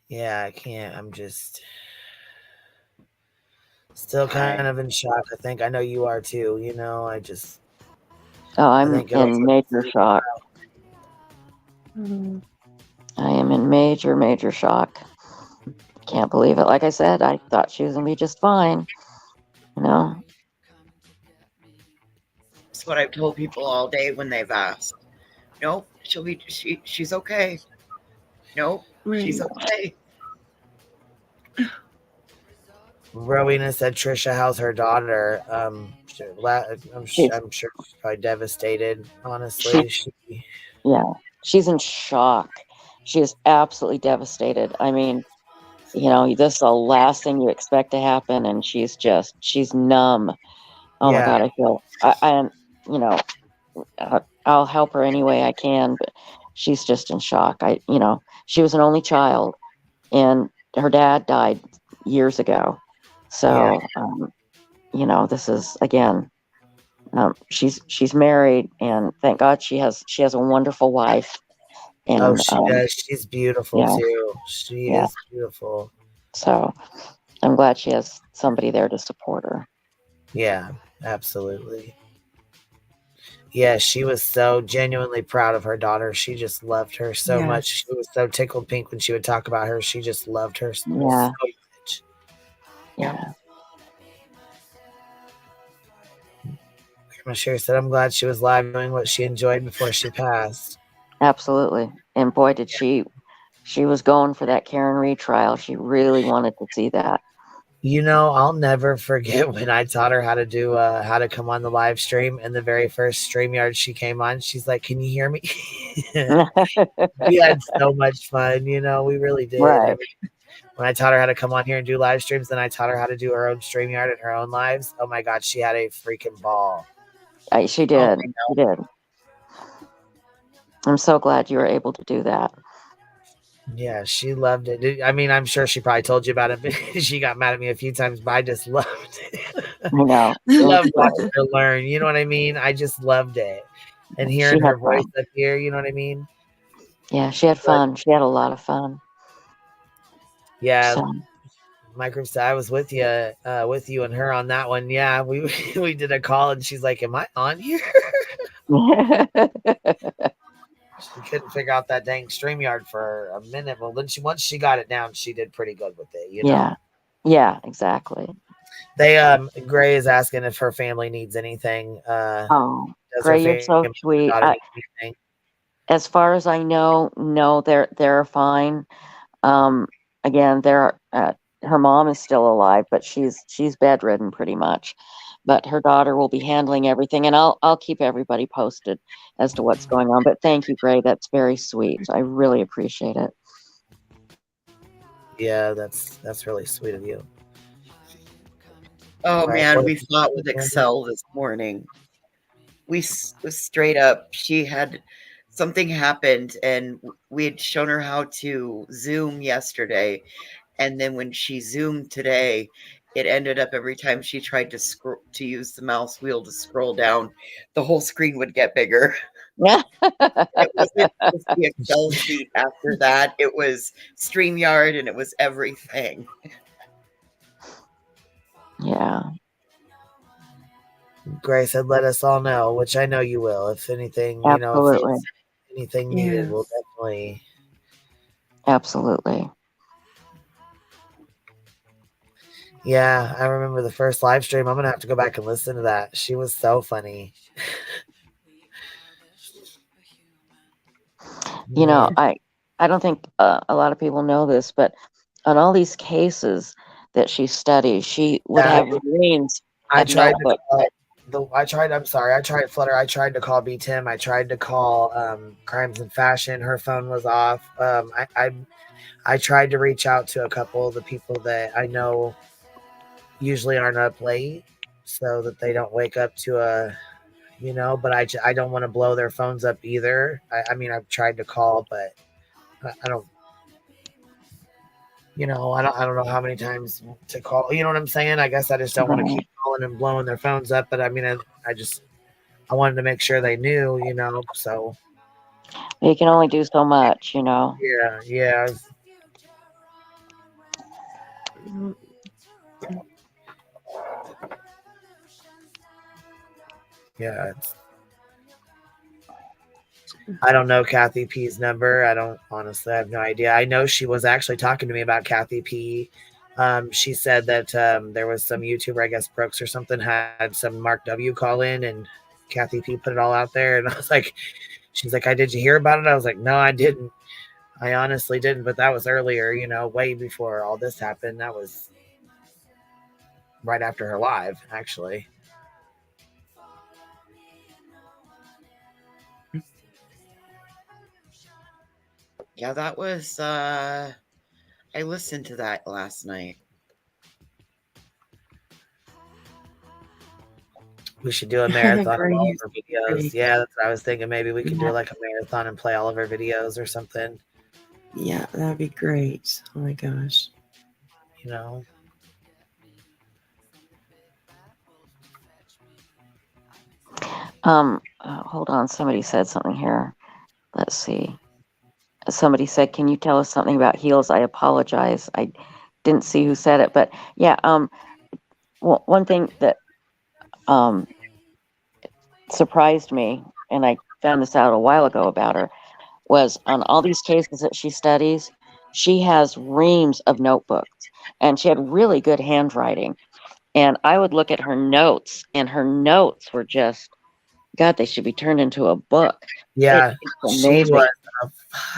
Yeah, I can't. I'm just still kind of in shock. I think I know you are too. You know, I just. Oh, I'm in major shock. I am in major shock. Can't believe it. Like I said, I thought she was gonna be just fine. You know. That's what I've told people all day when they've asked. Nope, she's okay. Nope, she's okay. Rowena said, "Trisha, how's her daughter?" I'm sure she's probably devastated. Honestly, yeah, she's in shock. She is absolutely devastated. I mean, this is the last thing you expect to happen, and she's numb. Oh my Yeah. God, I'll help her any way I can, but she's just in shock. She was an only child, and her dad died years ago. Yeah. So, this is again. She's married, and thank God she has a wonderful wife. Oh, And she does. She's beautiful yeah, too. She yeah. is beautiful. So I'm glad she has somebody there to support her. Yeah, absolutely. Yeah, she was so genuinely proud of her daughter. She just loved her so much. Yes. She was so tickled pink when she would talk about her. She just loved her so Yeah, much. yeah, Grandma Sherry said, I'm glad she was live doing what she enjoyed before she passed. absolutely. And boy, did she was going for that Karen Reed trial. She really wanted to see that. I'll never forget when I taught her how to do how to come on the live stream, and the very first StreamYard she came on, she's like, "Can you hear me?" We had so much fun, we really did. Right. When I taught her how to come on here and do live streams, then I taught her how to do her own StreamYard and her own lives. Oh my God, she had a freaking ball. She did. She did. I'm so glad you were able to do that. Yeah, she loved it. I mean, I'm sure she probably told you about it, but she got mad at me a few times, but I just loved it. I know. I loved watching her learn. You know what I mean? I just loved it. And hearing her voice up here, you know what I mean? Yeah, she had fun. She had a lot of fun. Yeah. So. Micro said I was with you and her on that one. Yeah, we did a call, and she's like, "Am I on here?" She couldn't figure out that dang StreamYard for a minute. Well, then once she got it down, she did pretty good with it. Yeah. Yeah, exactly. They Gray is asking if her family needs anything. Oh, Gray, you're so sweet. As far as I know, no, they're fine. Again, her mom is still alive, but she's bedridden pretty much. But her daughter will be handling everything, and I'll keep everybody posted as to what's going on. But thank you, Gray. That's very sweet. I really appreciate it. Yeah, that's really sweet of you. Oh man, we fought with Excel this morning. We straight up, she had something happened, and we had shown her how to Zoom yesterday, and then when she Zoomed today, it ended up every time she tried to use the mouse wheel to scroll down, the whole screen would get bigger. Yeah. It wasn't just the Excel sheet after that. It was StreamYard, and it was everything. Yeah. Gray said, "Let us all know," which I know you will. If anything, Absolutely. if anything needed, we'll definitely. Absolutely. Yeah, I remember the first live stream. I'm gonna have to go back and listen to that. She was so funny. I don't think a lot of people know this, but on all these cases that she studies, she would have dreams. I'm sorry. I tried Flutter. I tried to call B Tim. I tried to call Crimes and Fashion. Her phone was off. I tried to reach out to a couple of the people that I know usually aren't up late, so that they don't wake up to but I don't want to blow their phones up either. I mean, I've tried to call, but I don't. I don't know how many times to call. You know what I'm saying? I guess I just don't want to keep calling and blowing their phones up. But I mean, I wanted to make sure they knew, so. You can only do so much, Yeah. Yeah. I don't know Kathy P's number. I have no idea. I know she was actually talking to me about Kathy P. She said that there was some YouTuber, I guess Brooks or something, had some Mark W call in, and Kathy P put it all out there. And I was like, she's like, did you hear about it? I was like, no, I didn't. I honestly didn't, but that was earlier, way before all this happened. That was right after her live, actually. Yeah, that was I listened to that last night. We should do a marathon of Great, all of her videos. great. Yeah, that's what I was thinking. Maybe we could do Yeah. like a marathon and play all of her videos or something. Yeah, that'd be great. Oh my gosh. You know. Hold on. Somebody said something here. Let's see. Somebody said, "Can you tell us something about heels?" I apologize. I didn't see who said it, but yeah. Well, one thing that surprised me, and I found this out a while ago about her, was on all these cases that she studies, she has reams of notebooks, and she had really good handwriting. And I would look at her notes, and her notes were just, God, they should be turned into a book. Yeah, It's she amazing. was.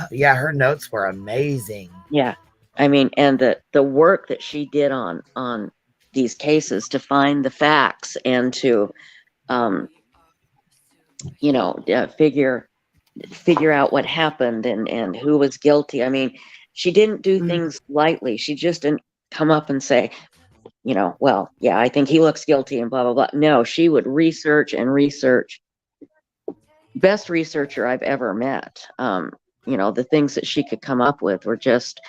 Yeah, her notes were amazing. Yeah, I mean, and the work that she did on these cases to find the facts and to, you know, figure out what happened and who was guilty. I mean, she didn't do things lightly. She just didn't come up and say, you know, well, yeah, I think he looks guilty and blah, blah, blah. No, she would research and research. Best researcher I've ever met. You know, the things that she could come up with were just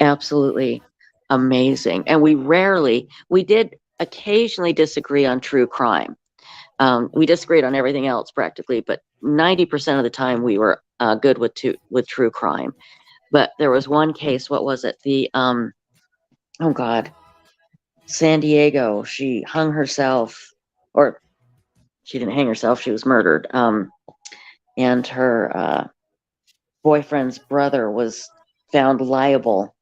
absolutely amazing. And we did occasionally disagree on true crime. We disagreed on everything else practically, but 90% of the time we were good with true crime. But there was one case, what was it? The, oh God, San Diego, she hung herself, or she didn't hang herself, she was murdered. And her boyfriend's brother was found liable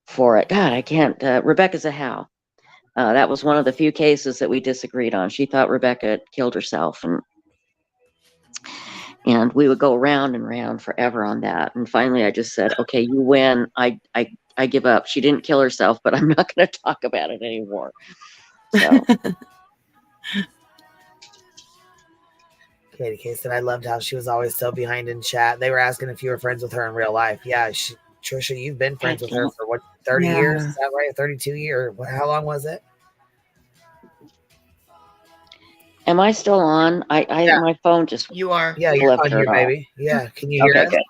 for it. God, I can't, Rebecca Zahow. That was one of the few cases that we disagreed on. She thought Rebecca killed herself, and we would go round and round forever on that. And finally, I just said, "Okay, you win. I give up. She didn't kill herself, but I'm not going to talk about it anymore." So. Katie K said, I loved how she was always so behind in chat. They were asking if you were friends with her in real life. Yeah, Trisha, you've been friends with her for what, 30 years? Is that right? 32 years? How long was it? Am I still on? My phone just you are. Yeah, you're on here, baby. Yeah, can you hear us? Good.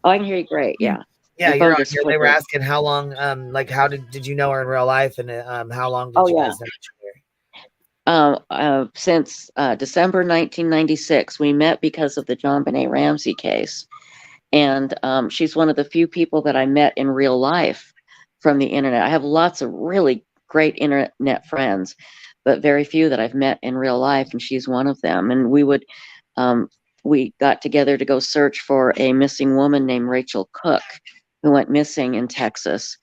Oh, I can hear you great. Yeah. Yeah, you're on here. They were asking how long, like, how did you know her in real life, and how long did you guys know each other? Since December 1996, we met because of the John Benet Ramsey case, and she's one of the few people that I met in real life from the internet. I have lots of really great internet friends, but very few that I've met in real life, and she's one of them. And we got together to go search for a missing woman named Rachel Cook, who went missing in Texas.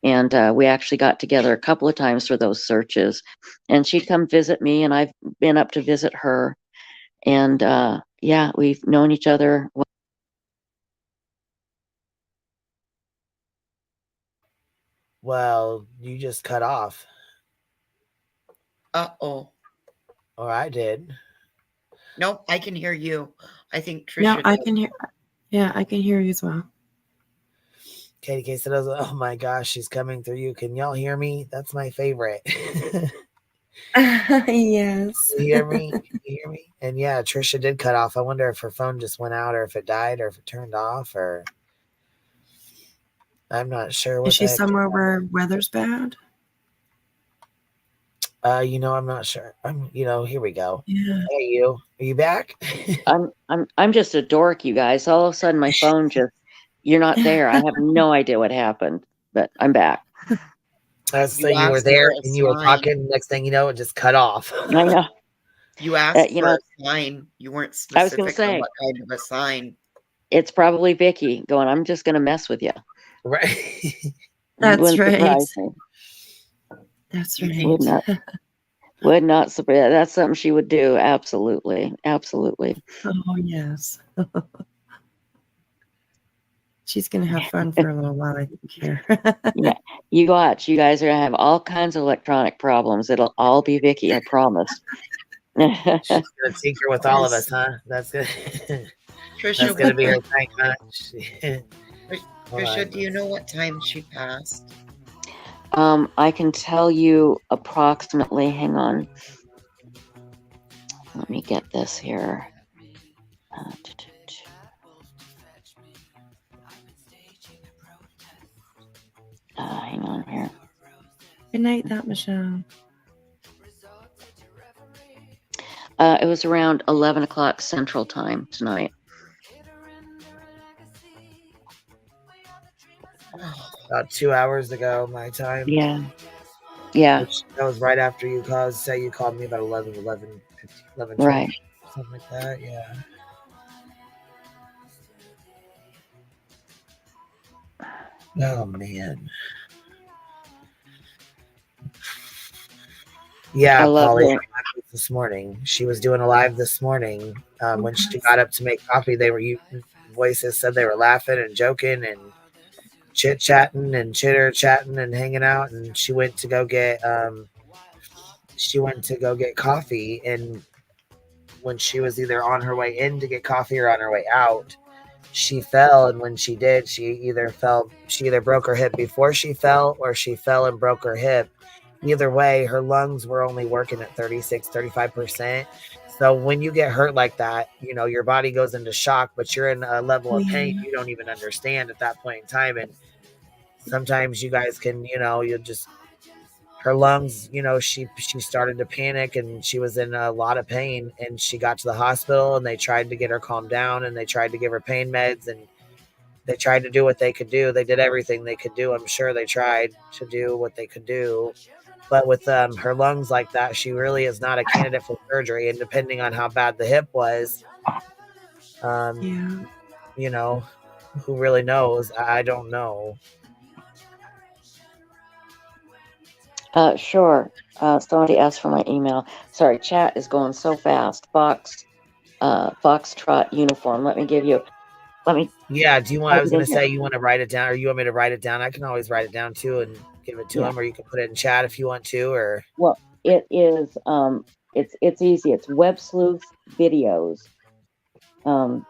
And we actually got together a couple of times for those searches. And she'd come visit me, and I've been up to visit her. And yeah, we've known each other. Well, you just cut off. Uh-oh. Or I did. Nope, I can hear you. I think Trisha. No, I can hear. Yeah, I can hear you as well. Katie K said, oh my gosh, she's coming through you. Can y'all hear me? That's my favorite. Yes. Can you hear me? Can you hear me? And yeah, Trisha did cut off. I wonder if her phone just went out, or if it died, or if it turned off, or I'm not sure what. Is she somewhere where weather's bad? You know, I'm not sure. Here we go. Yeah. Hey, are you back? I'm just a dork, you guys. All of a sudden my phone just, you're not there. I have no idea what happened, but I'm back. So you were there and you were talking. Next thing you know, it just cut off. I know. You asked for a sign. You weren't specific I was going to say, on what kind of a sign. It's probably Vicky going, I'm just going to mess with you. Right. That's right. That's right. Would not surprise. That's something she would do. Absolutely. Absolutely. Oh, yes. She's going to have fun for a little while, I think, here. Yeah. You watch. You guys are going to have all kinds of electronic problems. It'll all be Vicky, I promise. She's going to tinker with all of us, huh? That's good. Trisha, that's going to be her thing, huh? Hold Trisha, on. do you know what time she passed? I can tell you approximately. Hang on. Let me get this here. Hang on here. Good night, that Michelle. It was around 11 o'clock Central Time tonight. About 2 hours ago, my time. Yeah. Yeah. That was right after you called. Say you called me about 11, 15, 11, 20, Right. something like that. Yeah. Oh man. Yeah, I love Polly her. this morning. She was doing a live this morning. When she got up to make coffee, voices said they were laughing and joking and chit chatting and chitter chatting and hanging out. And she went to go get coffee. And when she was either on her way in to get coffee or on her way out, she fell. And when she did, she either broke her hip before she fell, or she fell and broke her hip. Either way, her lungs were only working at 35%. So when you get hurt like that, your body goes into shock, but you're in a level of pain you don't even understand at that point in time. And sometimes you guys can, her lungs, she started to panic and she was in a lot of pain, and she got to the hospital and they tried to get her calmed down and they tried to give her pain meds and they tried to do what they could do. They did everything they could do. I'm sure they tried to do what they could do. But with her lungs like that, she really is not a candidate for surgery. And depending on how bad the hip was, who really knows? I don't know. Sure. Somebody asked for my email. Sorry, chat is going so fast. Foxtrot uniform. Let me. Yeah. Do you want? I was going to say you want to write it down, or you want me to write it down? I can always write it down too and give it to him, or you can put it in chat if you want to. Or it is. It's easy. It's Web Sleuth Videos. At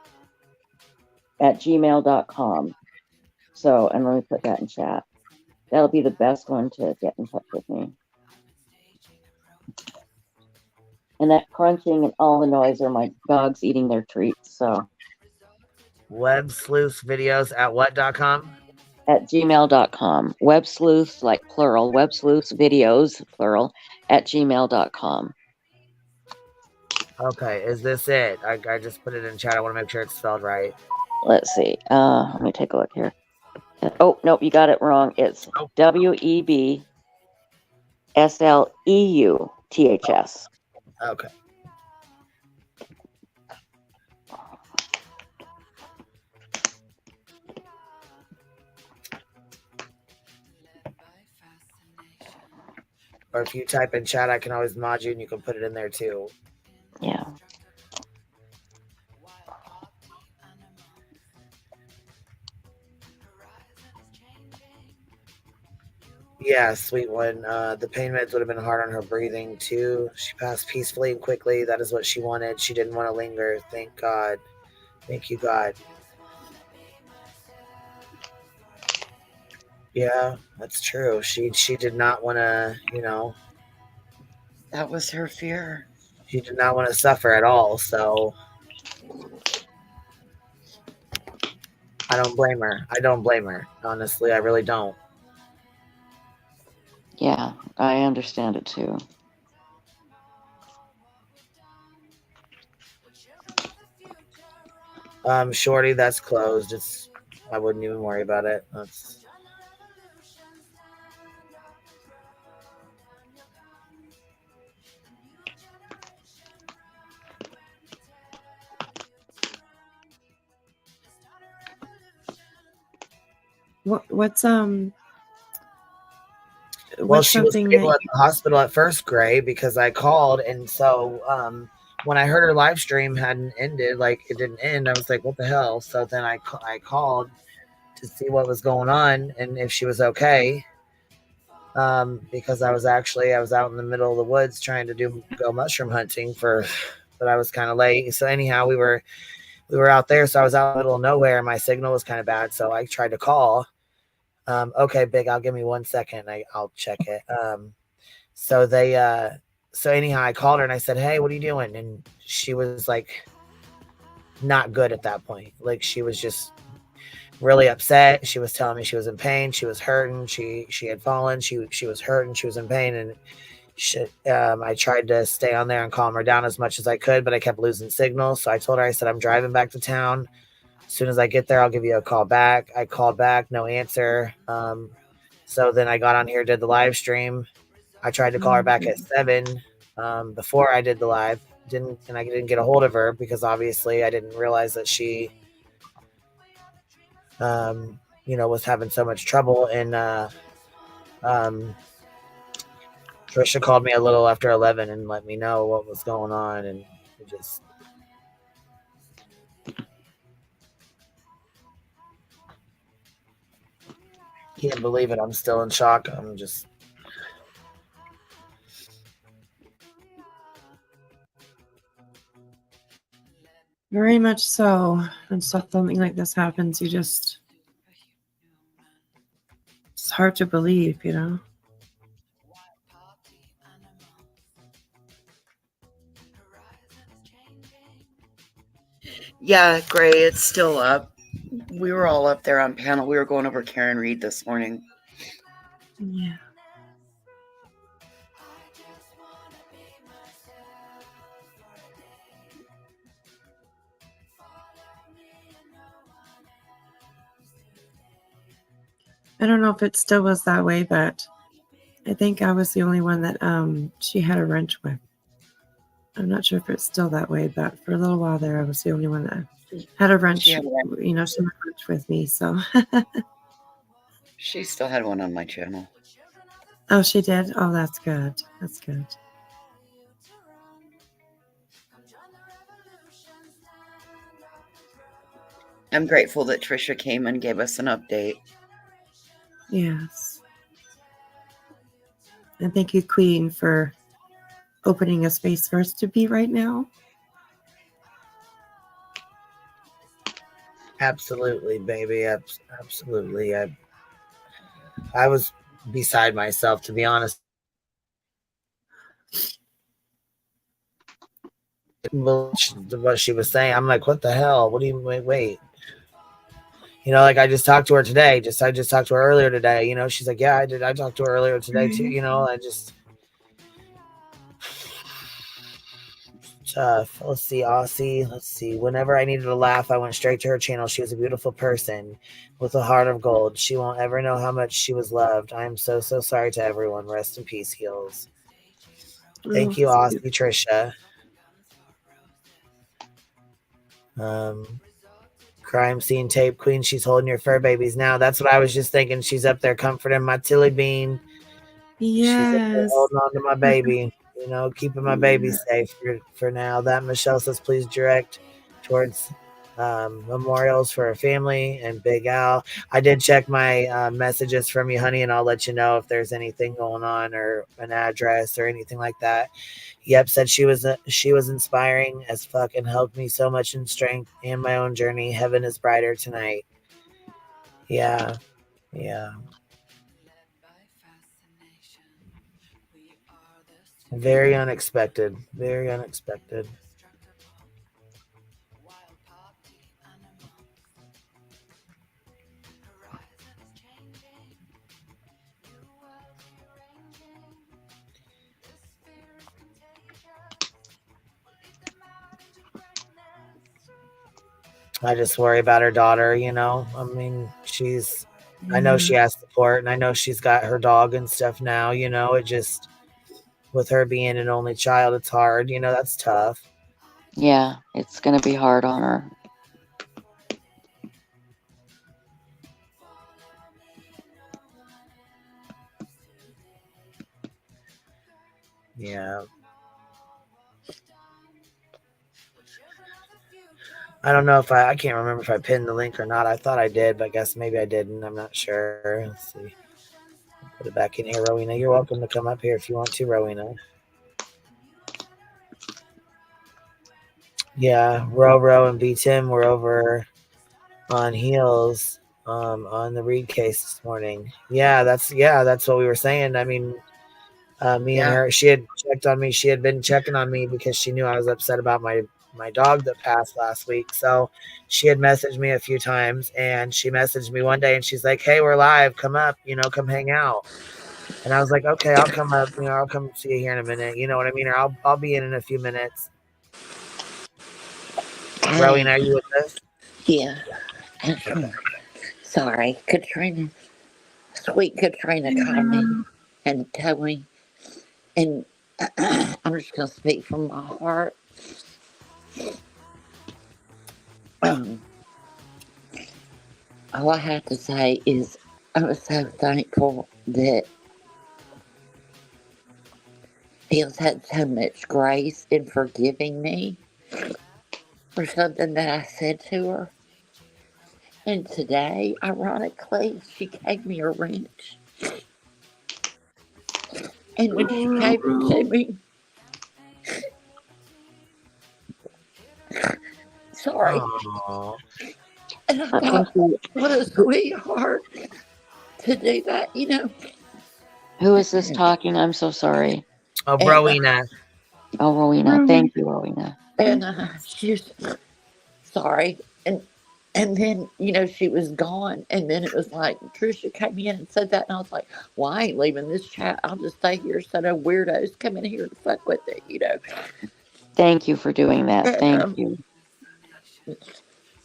gmail.com. So, and let me put that in chat. That'll be the best one to get in touch with me. And that crunching and all the noise are my dogs eating their treats. So, Web Sleuth Videos at what.com? At gmail.com. Web Sleuths, like plural. Web Sleuths Videos, plural, at gmail.com. Okay, is this it? I just put it in chat. I want to make sure it's spelled right. Let's see. Let me take a look here. Oh, nope, you got it wrong. It's WEBSLEUTHS. Okay. Or if you type in chat, I can always mod you and you can put it in there too. Yeah. Yeah, sweet one. The pain meds would have been hard on her breathing too. She passed peacefully and quickly. That is what she wanted. She didn't want to linger. Thank God. Thank you, God. Yeah, that's true. She did not want to, That was her fear. She did not want to suffer at all. So I don't blame her. Honestly, I really don't. Yeah, I understand it too. Shorty, that's closed. I wouldn't even worry about it. What's Well, she was stable at the hospital at first, Gray, because I called, and so when I heard her live stream hadn't ended, like it didn't end, I was like, "What the hell?" So then I called to see what was going on and if she was okay, because I was out in the middle of the woods trying to go mushroom hunting but I was kind of late. So anyhow, we we were out there, so I was out in the middle of nowhere, and my signal was kind of bad, so I tried to call. Okay, Big, I'll give me 1 second. I'll check it. So anyhow, I called her and I said, hey, what are you doing? And she was like, not good at that point. Like, she was just really upset. She was telling me she was in pain. She was hurting. She had fallen. She was hurting. She was in pain. And I tried to stay on there and calm her down as much as I could, but I kept losing signal. So I told her, I said, I'm driving back to town. As soon as I get there, I'll give you a call back. I called back, no answer. So then I got on here, did the live stream. I tried to call her back at 7 before I did the live. I didn't get a hold of her because obviously I didn't realize that she, was having so much trouble. And Trisha called me a little after 11 and let me know what was going on, and it just. Can't believe it. I'm still in shock. I'm just. Very much so. When something like this happens, it's hard to believe, Yeah, Gray, it's still up. We were all up there on panel. We were going over Karen Reed this morning. Yeah. I don't know if it still was that way, but I think I was the only one that she had a wrench with. I'm not sure if it's still that way, but for a little while there, I was the only one that had a wrench. She had a wrench with me, so. She still had one on my channel. Oh, she did? Oh, that's good. That's good. I'm grateful that Trisha came and gave us an update. Yes. And thank you, Queen, for opening a space for us to be right now. Absolutely, baby. Absolutely. I was beside myself, to be honest. What she was saying, I'm like, what the hell? What do you wait? Like, I just talked to her today. I just talked to her earlier today. She's like, yeah, I did. I talked to her earlier today too. I just. Tough. Let's see, Aussie. Let's see. Whenever I needed to laugh, I went straight to her channel. She was a beautiful person with a heart of gold. She won't ever know how much she was loved. I am so, so sorry to everyone. Rest in peace, Heels. Thank you, Aussie, Trisha. Crime scene tape queen. She's holding your fur babies now. That's what I was just thinking. She's up there comforting my Tilly Bean. Yes. She's up there holding on to my baby. Keeping my baby safe for now. That Michelle says, please direct towards memorials for her family and Big Al. I did check my messages from you, honey, and I'll let you know if there's anything going on or an address or anything like that. Yep, said she was inspiring as fuck and helped me so much in strength and my own journey. Heaven is brighter tonight. Yeah. Very unexpected. Very unexpected. I just worry about her daughter, I mean, I know she has support and I know she's got her dog and stuff now, it just, with her being an only child, it's hard, that's tough. Yeah, it's going to be hard on her. Yeah. I don't know if I can't remember if I pinned the link or not. I thought I did, but I guess maybe I didn't. I'm not sure. Let's see. Put it back in here, Rowena. You're welcome to come up here if you want to, Rowena. Yeah, Ro and B Tim were over on Heels on the Reed case this morning. Yeah, that's what we were saying. I mean, me and Yeah. her, she had checked on me. She had been checking on me because she knew I was upset about my dog that passed last week. So she had messaged me a few times, and she messaged me one day and she's like, "Hey, we're live. Come up, come hang out." And I was like, "Okay, I'll come up. I'll come see you here in a minute. You know what I mean? Or I'll be in a few minutes." Rowena, are you with us? Yeah. Okay. Sorry, Katrina. Sweet Katrina called me and told me, and I'm just going to speak from my heart. All I have to say is I was so thankful that Bill's had so much grace in forgiving me for something that I said to her. And today, ironically, she gave me a wrench. And when she gave it to me, sorry. Aww. And I thought, what a sweetheart to do that, Who is this talking? I'm so sorry. Oh, And, Rowena. Oh, Rowena. Thank you, Rowena. And she's sorry. And then, she was gone. And then it was like, Trisha came in and said that. And I was like, well, I ain't leaving this chat. I'll just stay here so no weirdos come in here to fuck with it, Thank you for doing that. And, Thank you.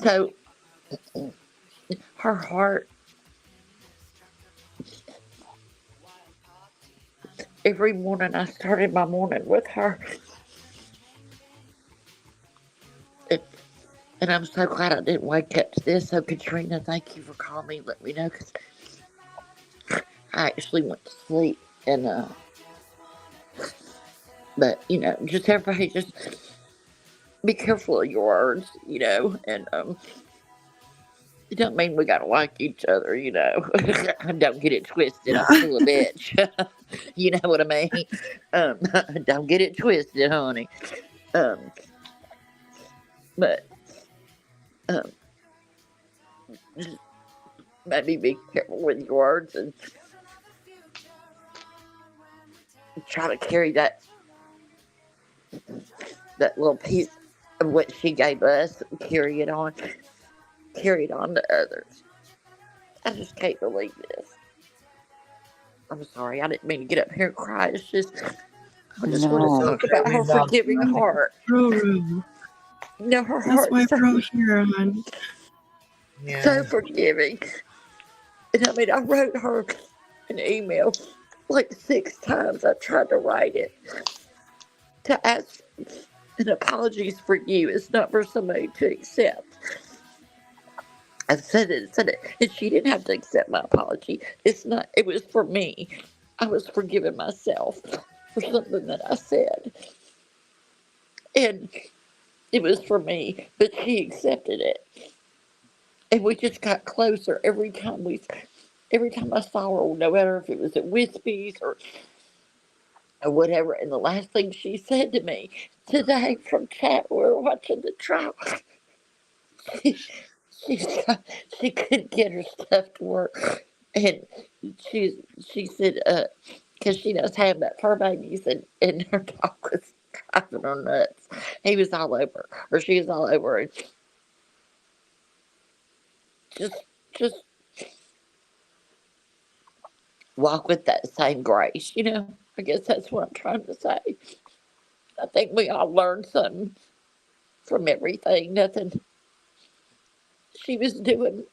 So her heart, every morning I started my morning with her. And I'm so glad I didn't wake up to this. So, Katrina, thank you for calling me. Let me know, because I actually went to sleep. And, but, just everybody just be careful of your words, and, it don't mean we gotta like each other, Don't get it twisted. I'm still a bitch. You know what I mean? Don't get it twisted, honey. But, just maybe be careful with your words and try to carry that little piece of what she gave us, carry it on to others. I just can't believe this. I'm sorry, I didn't mean to get up here and cry. It's just, I just want to talk about her forgiving heart. Her That's heart why we're here, hon. So forgiving. And I mean, I wrote her an email like 6 times. I tried to write it to ask an apologies for you. It's not for somebody to accept. I said it, and she didn't have to accept my apology. It was for me. I was forgiving myself for something that I said. And it was for me, but she accepted it. And we just got closer every time I saw her, no matter if it was at Wispy's or whatever. And the last thing she said to me today from chat, we were watching the trial. She couldn't get her stuff to work, and she said, because she knows how about fur babies, and her dog was driving her nuts. He was all over, or she was all over, and just walk with that same grace, I guess that's what I'm trying to say. I think we all learned something from everything. Nothing. She was doing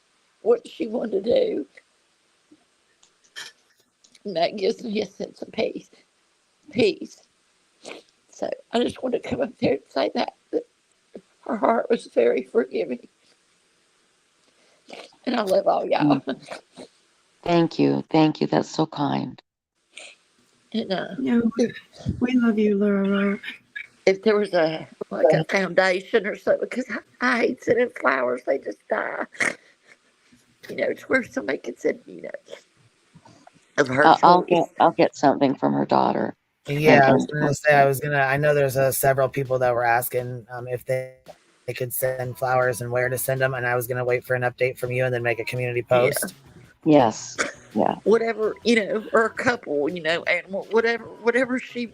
what she wanted to do. And that gives me a sense of peace. So I just want to come up there and say that her heart was very forgiving. And I love all y'all. Thank you. Thank you. That's so kind. And, Yeah, we love you, Laura. If there was a foundation or something, because I hate sending flowers, they just die. To where somebody could send, of her choice. I'll get something from her daughter. Yeah, I was gonna say I know there's several people that were asking if they could send flowers and where to send them, and I was gonna wait for an update from you and then make a community post. Yes. Yeah. Whatever, or a couple, animal, whatever she,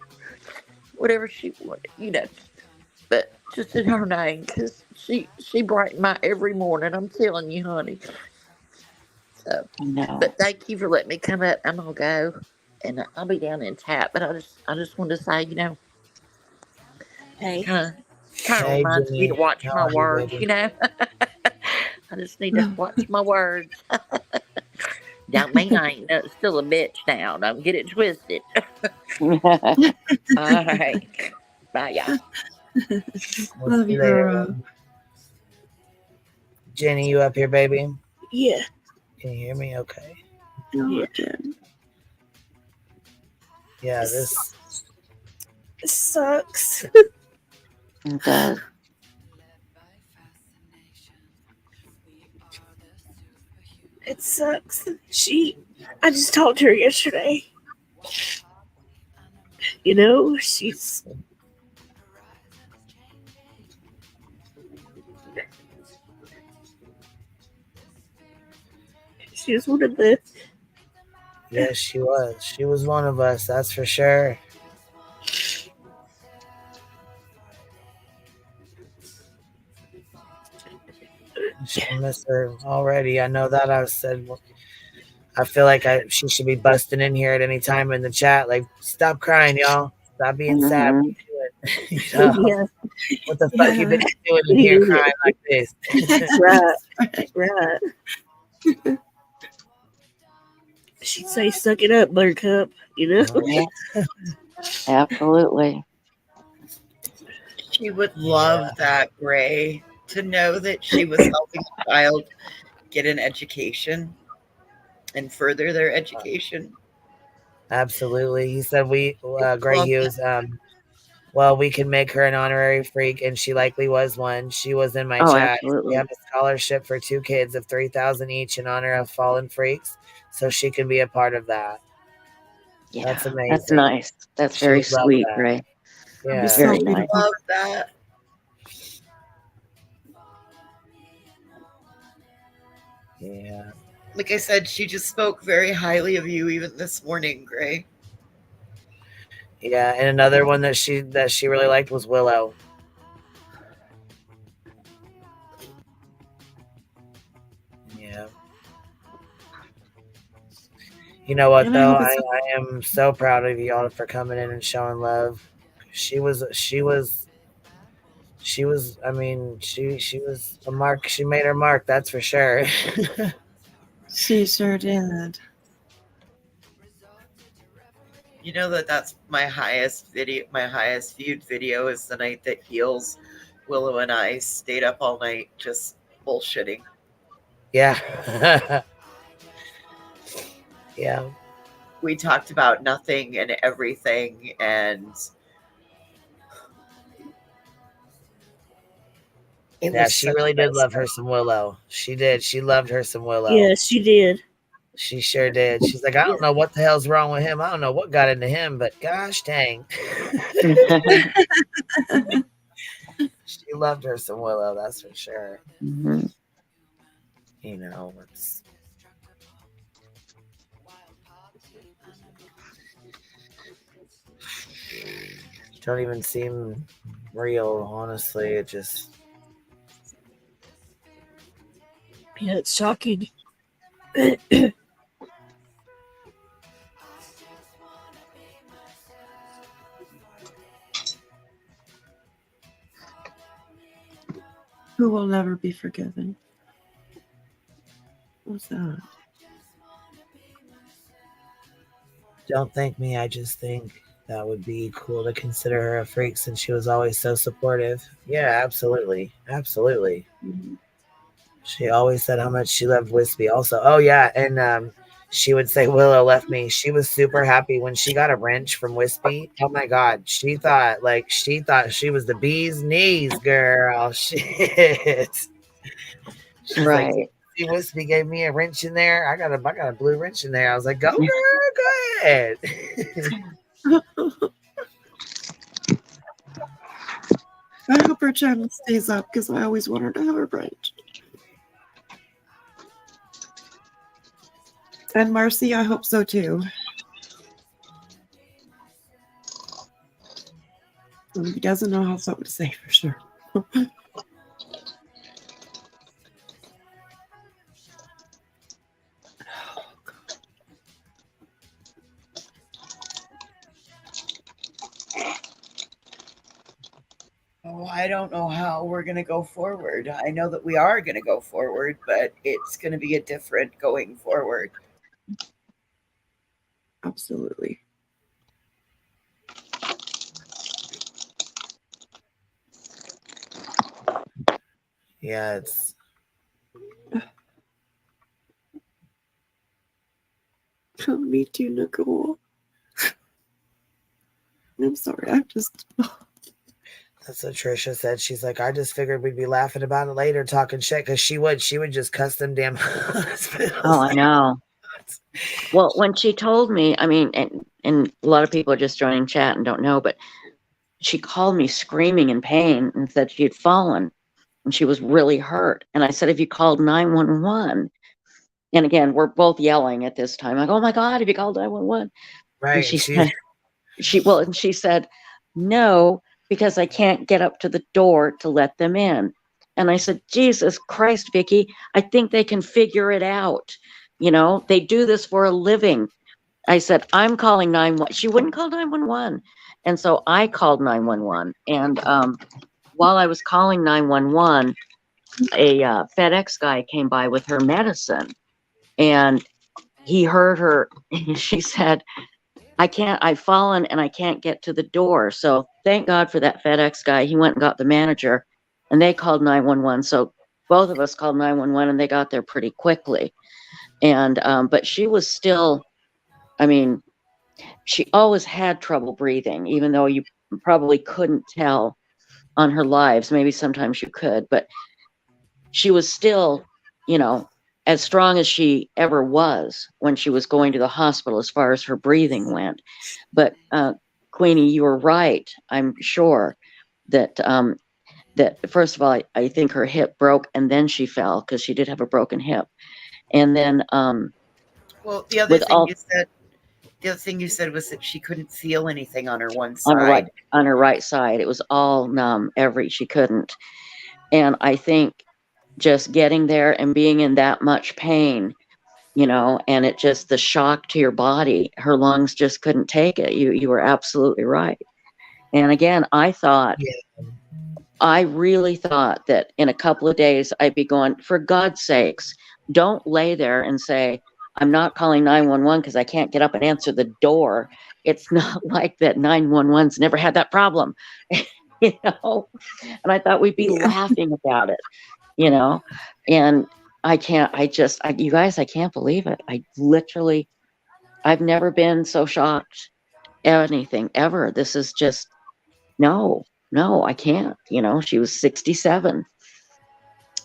but just in her name, because she brightened my every morning. I'm telling you, honey. So, No. but thank you for letting me come up. I'm gonna go, and I'll be down in tap. But I just wanted to say, Hey. kind of Hey, reminds me to Jimmy. watch How my are you, words. baby? I just need to watch my words. Don't mean I ain't still a bitch now. Don't get it twisted. All right. Bye, y'all. We'll Love see you, later. girl. Jenny, you up here, baby? Yeah. Can you hear me? Okay. Yeah. Yeah, this sucks. It does. It sucks. I just talked to her yesterday. She was one of the. Yes, she was. She was one of us, that's for sure. She'll miss her already. I know that. I said, I feel like she should be busting in here at any time in the chat. Like, stop crying, y'all. Stop being sad. What you doing? Yeah. What the fuck you been doing in here crying like this? Right. She'd say, "Suck it up, Buttercup." Yeah. Absolutely. She would love that, Gray, to know that she was helping a child get an education and further their education. Absolutely. He said Gray Hughes, well, we can make her an honorary freak, and she likely was one. She was in my chat. Absolutely. We have a scholarship for 2 kids of $3,000 each in honor of fallen freaks, so she can be a part of that. Yeah, that's amazing. That's nice. That's She very would love sweet, that. Ray. Yeah, Very nice. Love that. Yeah. Like I said, she just spoke very highly of you even this morning, Gray. Yeah, and another one that she really liked was Willow. Yeah. You know what though? I am so proud of y'all for coming in and showing love. She was I mean, she was a mark. She made her mark, that's for sure. She sure did. You know that's my highest viewed video is the night that Heels, Willow, and I stayed up all night just bullshitting. Yeah. Yeah. We talked about nothing and everything, and she really did love her some Willow. She did. She loved her some Willow. Yeah, she did. She sure did. She's like, I don't know what the hell's wrong with him. I don't know what got into him, but gosh dang. She loved her some Willow, that's for sure. Mm-hmm. You know, it's don't even seem real, honestly. It just it's shocking. Who will never be forgiven? What's that? don't thank me. I just think that would be cool to consider her a freak since she was always so supportive. Yeah, absolutely. Absolutely. Mm-hmm. She always said how much she loved Wispy also. Oh yeah, and she would say Willow left me. She was super happy when she got a wrench from Wispy. Oh my god, she thought she was the bee's knees, girl. Shit. She's right. Like, see, Wispy gave me a wrench in there. I got a blue wrench in there. I was like, go girl, go ahead. our channel stays up because I always want her to have a break. And Marcy, I hope so too. He doesn't know how something to say for sure. Oh, I don't know how we're going to go forward. I know that we are going to go forward, but it's going to be a different going forward. Absolutely. Yeah, it's me too, Nicole. I'm sorry. I'm just. That's what Trisha said. She's like, I just figured we'd be laughing about it later, talking shit, because she would just cuss them damn hospitals. Oh, I know. Well, when she told me, I mean, and a lot of people are just joining chat and don't know, but she called me screaming in pain and said she had fallen and she was really hurt. And I said, have you called 911? And again, we're both yelling at this time. Like, oh my God, have you called 911? Right. And she said, no, because I can't get up to the door to let them in. And I said, Jesus Christ, Vicky, I think they can figure it out. You know, they do this for a living. I said, I'm calling 911. She wouldn't call 911. And so I called 911. And while I was calling 911, a FedEx guy came by with her medicine. And he heard her. She said, I've fallen and I can't get to the door. So thank God for that FedEx guy. He went and got the manager and they called 911. So both of us called 911 and they got there pretty quickly. And, but she was still, I mean, she always had trouble breathing, even though you probably couldn't tell on her lives. Maybe sometimes you could, but she was still, you know, as strong as she ever was when she was going to the hospital as far as her breathing went. But Queenie, you were right. I'm sure that that first of all, I think her hip broke and then she fell because she did have a broken hip. And then well, the other thing you said was that she couldn't feel anything on her one side. On her right side. It was all numb. She couldn't. And I think just getting there and being in that much pain, you know, and it just the shock to your body, her lungs just couldn't take it. You were absolutely right. And again, I really thought that in a couple of days I'd be going, for God's sakes, don't lay there and say, I'm not calling 911 because I can't get up and answer the door. It's not like that 911's never had that problem, you know? And I thought we'd be laughing about it, you know? And you guys, I can't believe it. I've never been so shocked at anything ever. This is just, no, I can't, you know? She was 67.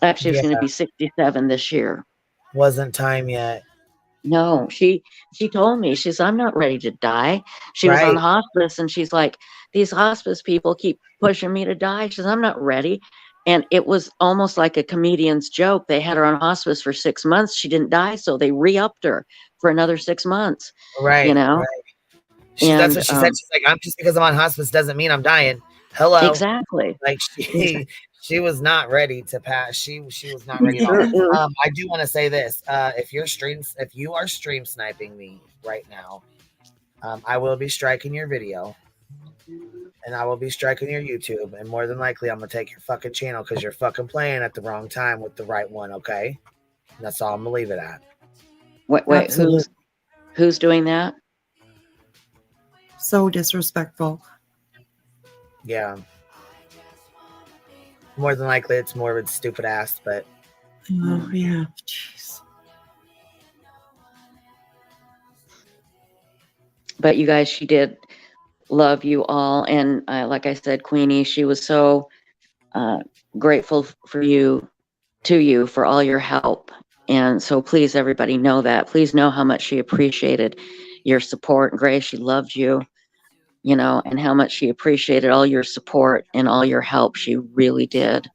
Actually, she was going to be 67 this year. Wasn't time yet. No, she told me, she says, I'm not ready to die. She was on hospice and she's like, these hospice people keep pushing me to die. She says, I'm not ready. And it was almost like a comedian's joke. They had her on hospice for 6 months. She didn't die. So they re-upped her for another 6 months. Right. You know? Right. That's what she said. She's like, I'm just because I'm on hospice doesn't mean I'm dying. Hello. Exactly. Like she was not ready to pass. She was not ready at all. I do want to say this. If you are stream sniping me right now, I will be striking your video. And I will be striking your YouTube. And more than likely I'm gonna take your fucking channel because you're fucking playing at the wrong time with the right one, okay? And that's all I'm gonna leave it at. Wait, who's doing that? So disrespectful. Yeah. More than likely it's Morbid's stupid ass, but oh yeah. Jeez. But you guys, she did love you all. And like I said, Queenie, she was so grateful to you for all your help. And so please, everybody know that. Please know how much she appreciated your support. Grace, she loved you. you know, and how much she appreciated all your support and all your help. She really did.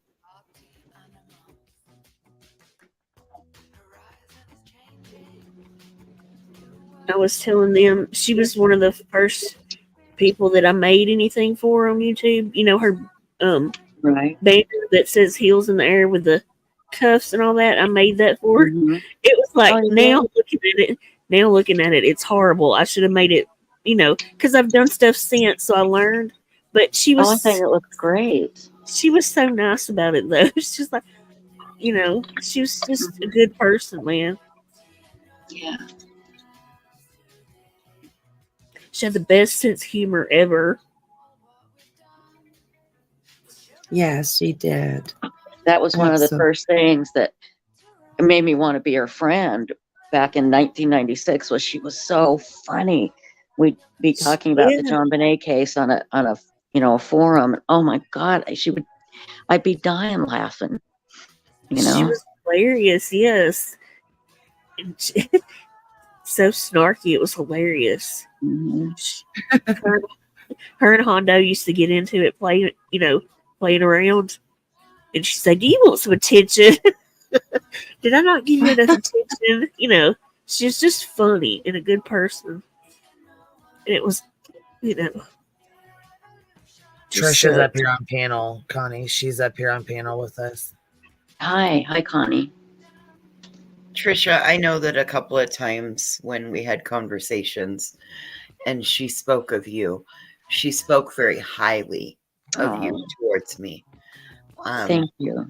I was telling them she was one of the first people that I made anything for on YouTube. You know, her Right. banner that says "Heels in the Air" with the cuffs and all that. I made that for her. Mm-hmm. It was like, Oh, you now did? looking at it, it's horrible. I should have made it, you know, because I've done stuff since, so I learned. But she Oh, I think was it looks great. she was so nice about it though. It's just like, you know, she was just a good person, man. Yeah. She had the best sense of humor ever. Yes, she did. That was one of the Absolutely. first things that made me want to be her friend back in 1996. Was she was so funny. We'd be talking about the Yeah. John Bonet case on a you know, a forum. Oh my God, I'd be dying laughing. You She know. was hilarious, yes. And so snarky, it was hilarious. Mm-hmm. Her and Hondo used to get into it, playing around. And she said, "Do you want some attention? Did I not give you enough attention?" You know, she's just funny and a good person. And it was, you know, Trisha's up here on panel, Connie. She's up here on panel with us. Hi, Connie. Trisha, I know that a couple of times when we had conversations and she spoke of you, she spoke very highly of you towards me. Thank you.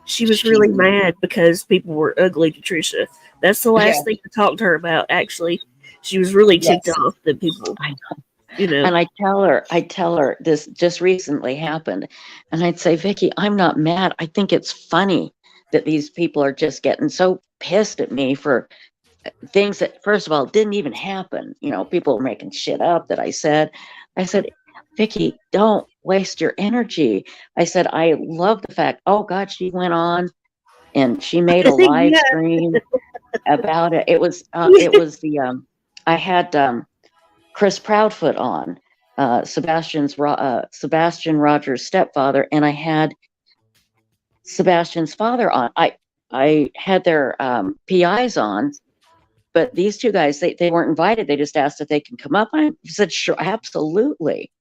She was really mad because people were ugly to Trisha. That's the last thing to talk to her about, actually. She was really ticked off that people, you know. And I tell her this just recently happened. And I'd say, Vicky, I'm not mad. I think it's funny that these people are just getting so pissed at me for things that, first of all, didn't even happen. You know, people were making shit up that I said. I said, Vicky, don't waste your energy. I said, I love the fact, oh God, she went on and she made a live stream about it. It was I had Chris Proudfoot on, Sebastian Rogers' stepfather, and I had Sebastian's father on. I had their PIs on, but these two guys, they weren't invited. They just asked if they can come up. I said, sure, absolutely.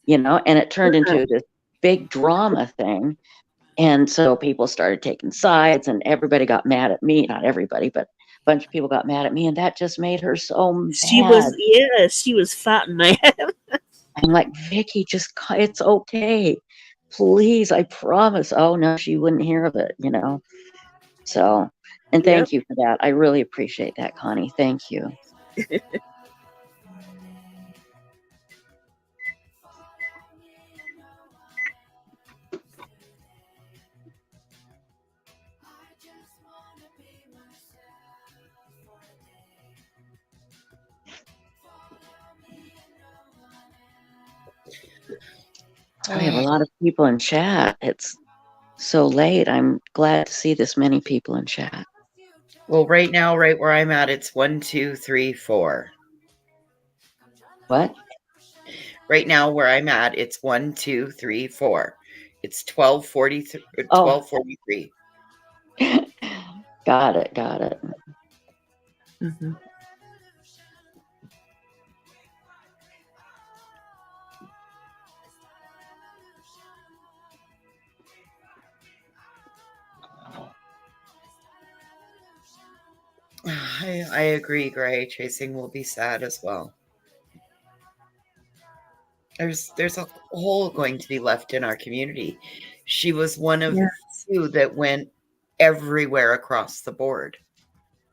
You know, and it turned into this big drama thing. And so people started taking sides and everybody got mad at me. Not everybody, but a bunch of people got mad at me. And that just made her so mad. She was fighting that. I'm like, Vicky, it's okay. Please, I promise. Oh, no, she wouldn't hear of it, you know. So, and thank you for that. I really appreciate that, Connie. Thank you. We have a lot of people in chat. It's so late. I'm glad to see this many people in chat. Well, right now, right where I'm at, it's 1, 2, 3, 4. What? Right now, where I'm at, it's 1, 2, 3, 4. It's 12:43. 12:43. Got it. Mm-hmm. I agree, Gray. Chasing will be sad as well. There's a hole going to be left in our community. She was one of the few that went everywhere across the board.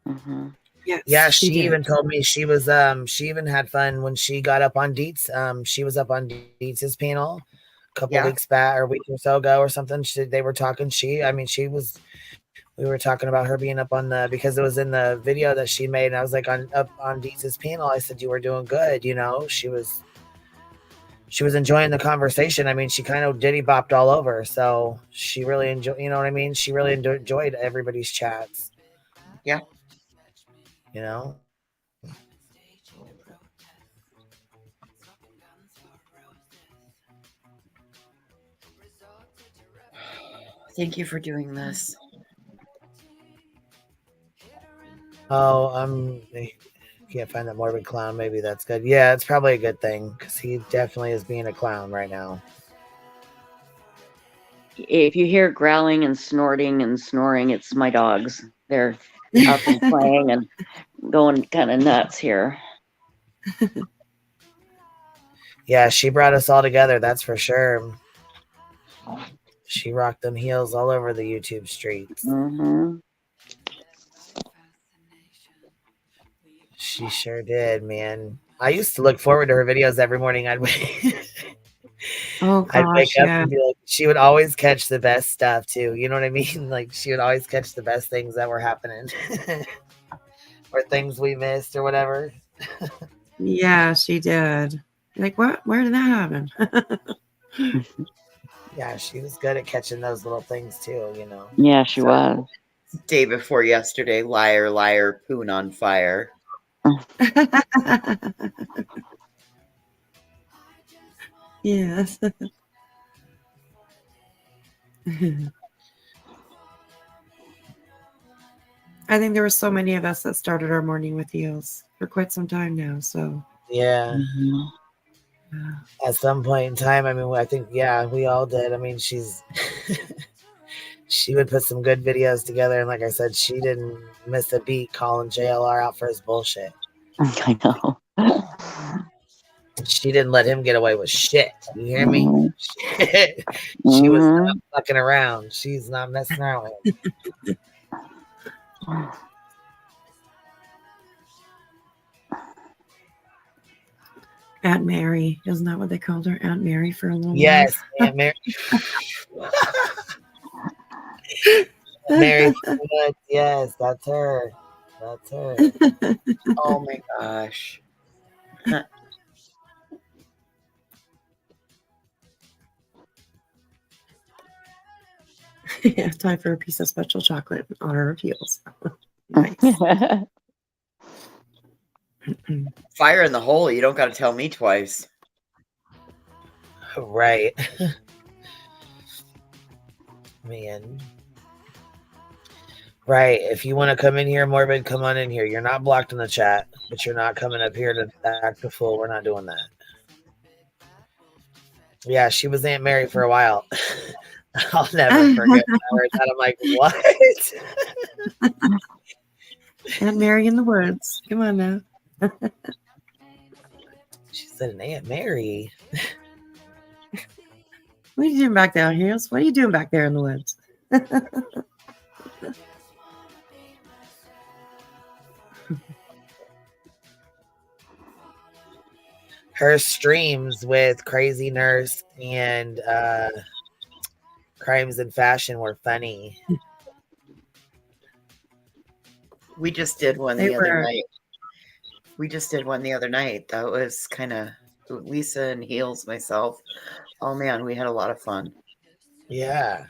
Mm-hmm. Yes, Yeah, she even told me she was she even had fun when she got up on Dietz. She was up on Dietz's panel a couple weeks back or a week or so ago or something. They were talking. We were talking about her being up on because it was in the video that she made, and I was like up on Dietz's panel. I said, you were doing good, you know. She was enjoying the conversation. I mean, she kind of diddy bopped all over, so she really enjoyed, you know what I mean? She really enjoyed everybody's chats. Yeah. You know? Thank you for doing this. Oh, I can't find that morbid clown. Maybe that's good. Yeah, it's probably a good thing because he definitely is being a clown right now. If you hear growling and snorting and snoring, it's my dogs. They're up and playing and going kind of nuts here. Yeah, she brought us all together. That's for sure. She rocked them heels all over the YouTube streets. Mm-hmm. She sure did, man. I used to look forward to her videos every morning. I'd Oh I'd wake gosh, up yeah. and be like, she would always catch the best stuff too. You know what I mean? Like she would always catch the best things that were happening, or things we missed, or whatever. Yeah, she did. Like, what? Where did that happen? Yeah, she was good at catching those little things too. You know. Yeah, she was. Day before yesterday, liar, liar, poon on fire. Yes. I think there were so many of us that started our morning with heels for quite some time now. So Yeah. At some point in time, I mean, I think, yeah, we all did. I mean, she would put some good videos together, and like I said, she didn't miss a beat calling JLR out for his bullshit. I know. She didn't let him get away with shit. You hear me? She was not fucking around. She's not messing around with him. Aunt Mary, isn't that what they called her? Aunt Mary for a little Yes, while. Aunt Mary. Mary, yes, that's her. That's her. Oh my gosh. Yeah, time for a piece of special chocolate in honor of heels. Nice. Fire in the hole. You don't got to tell me twice. Right. Man. Right. If you want to come in here, Morbid, come on in here. You're not blocked in the chat, but you're not coming up here to act a fool. We're not doing that. Yeah, she was Aunt Mary for a while. I'll never forget when I heard that. I'm like, what? Aunt Mary in the woods. Come on now. She said an Aunt Mary. What are you doing back there, Heels? What are you doing back there in the woods? Her streams with Crazy Nurse and Crimes and Fashion were funny. We just did one the other night. We just did one the other night. That was kind of Lisa and Heels, myself. Oh man, we had a lot of fun. Yeah.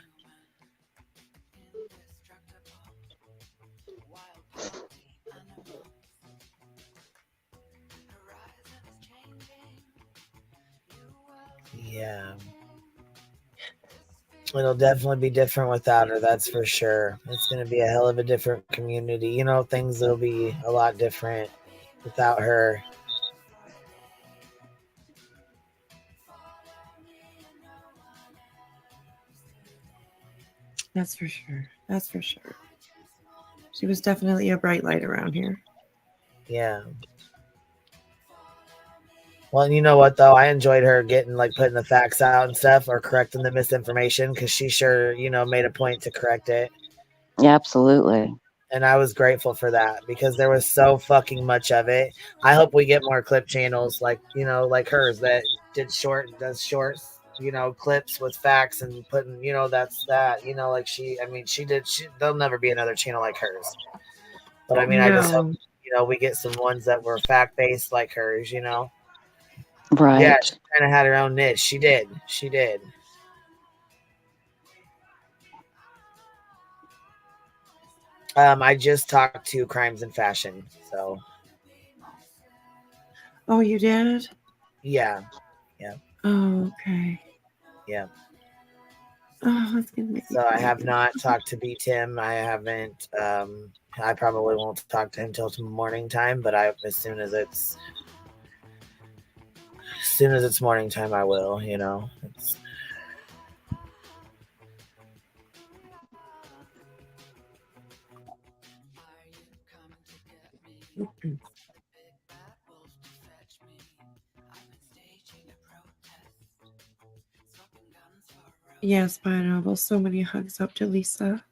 Yeah. It'll definitely be different without her, that's for sure. It's going to be a hell of a different community. You know, things will be a lot different without her. That's for sure. That's for sure. She was definitely a bright light around here. Yeah. Well, you know what, though? I enjoyed her getting, like, putting the facts out and stuff, or correcting the misinformation, because she sure, you know, made a point to correct it. Yeah, absolutely. And I was grateful for that, because there was so fucking much of it. I hope we get more clip channels like, you know, like hers that does shorts, you know, clips with facts and putting, you know, that's that, you know, like there'll never be another channel like hers. But I mean, I just hope, you know, we get some ones that were fact-based like hers, you know? Right. Yeah, she kind of had her own niche. She did. I just talked to Crimes and Fashion, so. Oh, you did? Yeah. Oh, okay. Yeah. Oh, that's gonna make me So I cry have again. not talked to B Tim. I haven't. I probably won't talk to him till morning time. But as soon as it's morning time, I will. You know. Yes, Pineapple. So many hugs up to Lisa.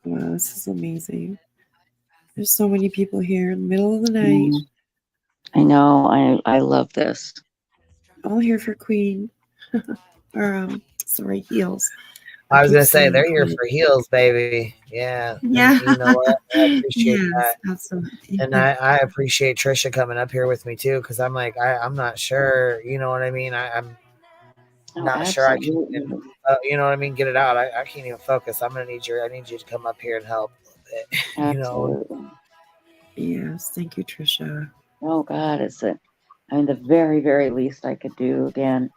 Wow, this is amazing. There's so many people here in the middle of the night. I know. I love this. All here for Queen. Or sorry, Heels. I was keep gonna say saying they're here Queen. for heels, baby. Yeah. Yeah. And you know what? I appreciate Yes, that. absolutely. And I appreciate Trisha coming up here with me too, because I'm like I'm not sure. You know what I mean? I'm not sure I can. You know what I mean? Get it out. I can't even focus. I need you to come up here and help a little bit. You know. Yes, thank you, Trisha. Oh God, the very, very least I could do. Again,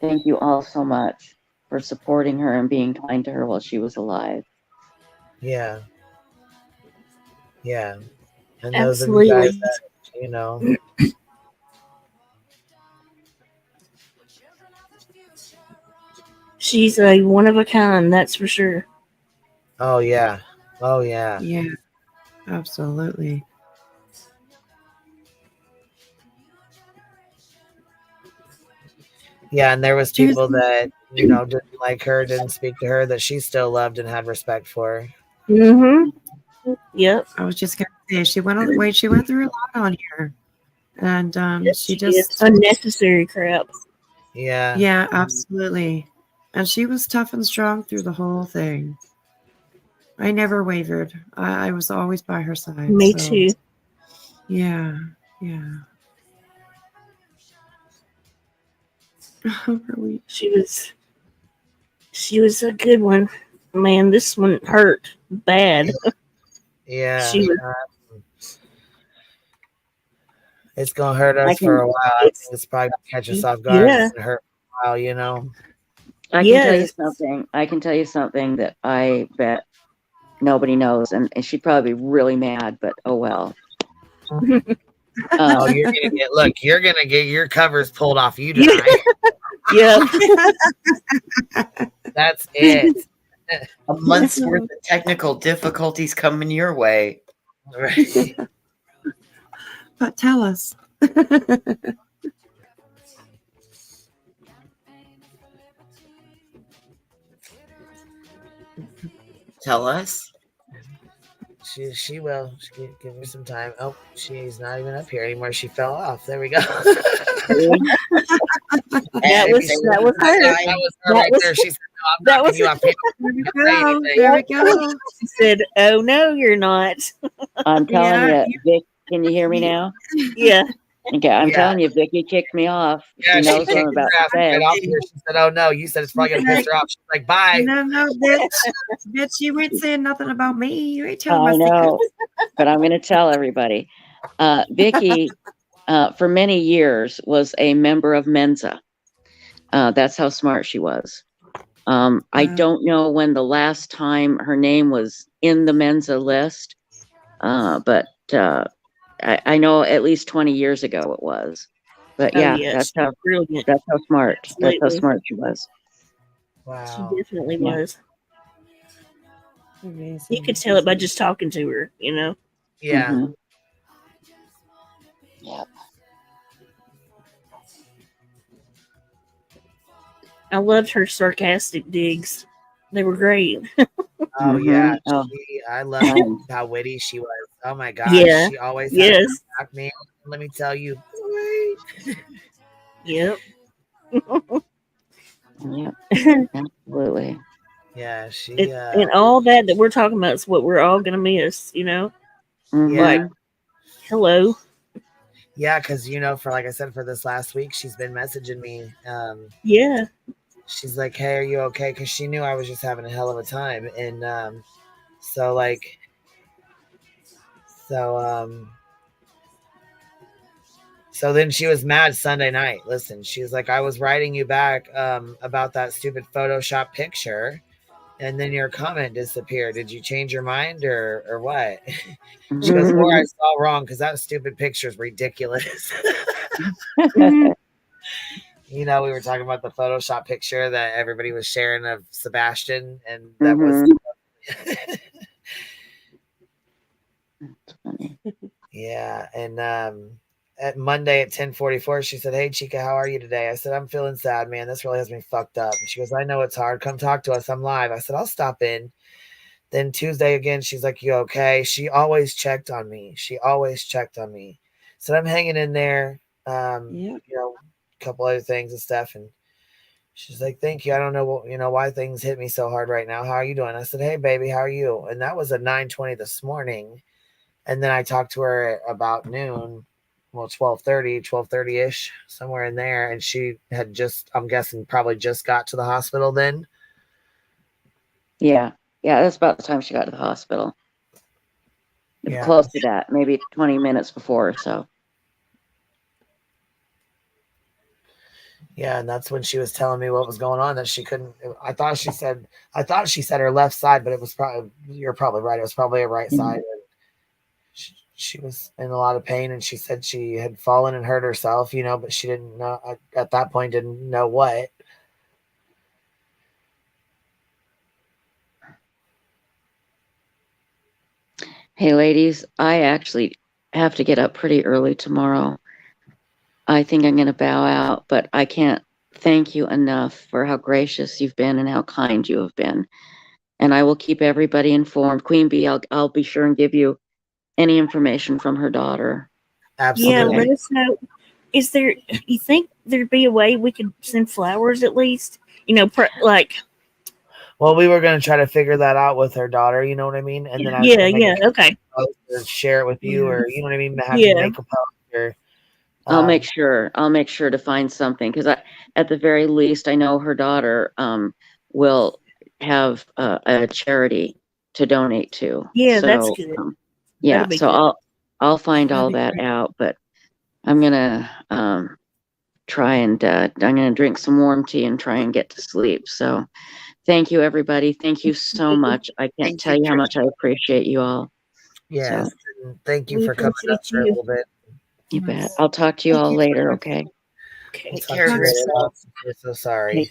thank you all so much for supporting her and being kind to her while she was alive. Yeah. Yeah. And Absolutely. those of you guys that, you know. She's a one of a kind, that's for sure. Oh yeah. Oh yeah. Yeah, absolutely. Yeah, and there was people that, you know, didn't like her, didn't speak to her, that she still loved and had respect for. Mm-hmm. Yep. I was just gonna say she went through a lot on here. And she just unnecessary crap. Yeah. Yeah, absolutely. And she was tough and strong through the whole thing. I never wavered. I was always by her side. Me so. too. Yeah, yeah. Really? She was a good one. Man, this one hurt bad. Yeah. She was, it's gonna hurt us for a while. I think it's probably gonna catch us off guard. Yeah. It's gonna hurt for a while, you know. I can tell you something. I can tell you something that I bet nobody knows, and she'd probably be really mad, but oh well. Oh, you're gonna get your covers pulled off you tonight. Yeah. That's it. A month's worth of technical difficulties coming your way. Right. But tell us. Tell us. She will. Give her some time. Oh, she's not even up here anymore. She fell off. There we go. That was her. That was her right there. She said, "No, I'm not you off here." There we go. She said, "Oh no, you're not." I'm telling you, Vic. Can you hear me now? Yeah. Okay, I'm telling you, Vicky kicked me off. Yeah, she knows what I'm kicked about her to ass say. right off here. She said, "Oh no, you said it's probably gonna piss her off." She's like, "Bye." No, bitch. Bitch, you ain't saying nothing about me. You ain't telling I my know, secrets. but I'm going to tell everybody. Vicky, for many years, was a member of Mensa. That's how smart she was. I don't know when the last time her name was in the Mensa list, but I know at least 20 years ago it was. But yeah, that's how brilliant. That's how smart. Absolutely. That's how smart she was. Wow. She definitely Yeah. was. Amazing. You could tell it by just talking to her, you know? Yeah. Mm-hmm. Yep. I loved her sarcastic digs. They were great. Oh yeah, Oh. I loved how witty she was. Oh my gosh, Yeah. she always Yes. had back, man. Let me tell you. Yep. Yep. Absolutely. Yeah, she And all that we're talking about is what we're all gonna miss. Mhm. Like, hello. Yeah, because for like I said, for this last week, she's been messaging me. Yeah. She's like, "Hey, are you okay?" Because she knew I was just having a hell of a time, and so like, so then she was mad Sunday night. Listen, she was like, "I was writing you back about that stupid Photoshop picture, and then your comment disappeared. Did you change your mind or what?" She goes, "Or I saw wrong because that stupid picture is ridiculous." We were talking about the Photoshop picture that everybody was sharing of Sebastian, and that was yeah. And at Monday at 10:44, she said, "Hey Chica, how are you today?" I said, "I'm feeling sad, man. This really has me fucked up." And she goes, "I know it's hard. Come talk to us. I'm live." I said, "I'll stop in." Then Tuesday again, she's like, "You okay?" She always checked on me. So I'm hanging in there. A couple other things and stuff, and she's like, "Thank you. I don't know why things hit me so hard right now. How are you doing?" I said, "Hey baby, how are you?" And that was at 9:20 this morning. And then I talked to her at about noon, well, 12:30-ish, somewhere in there. And she had I'm guessing, probably just got to the hospital then. Yeah. Yeah, that's about the time she got to the hospital. Yeah. Close to that, maybe 20 minutes before or so. Yeah, and that's when she was telling me what was going on, that she couldn't. I thought she said her left side, but it was probably, you're probably right. It was probably a right side. And she was in a lot of pain, and she said she had fallen and hurt herself, but she didn't know at that point, didn't know what. Hey, ladies, I actually have to get up pretty early tomorrow. I think I'm going to bow out, but I can't thank you enough for how gracious you've been and how kind you have been. And I will keep everybody informed. Queen Bee, I'll be sure and give you any information from her daughter. Absolutely. Yeah, let us know. You think there'd be a way we could send flowers at least? Well, we were going to try to figure that out with her daughter, you know what I mean? And then I was okay. to share it with you, or you know what I mean? Have Yeah. you make a post, or I'll make sure to find something, because at the very least, I know her daughter will have a charity to donate to. Yeah, so, that's good. Yeah, That'll be so good. I'll find That'll all be that great. out, but I'm gonna try and I'm gonna drink some warm tea and try and get to sleep. So thank you, everybody. Thank you so much. I can't tell you how much I appreciate you all. yes, So, and thank you We for coming up appreciate for a you. little bit. you bet. I'll talk to you all later, okay? We'll Take talk care to of you later. yourself. We're so sorry.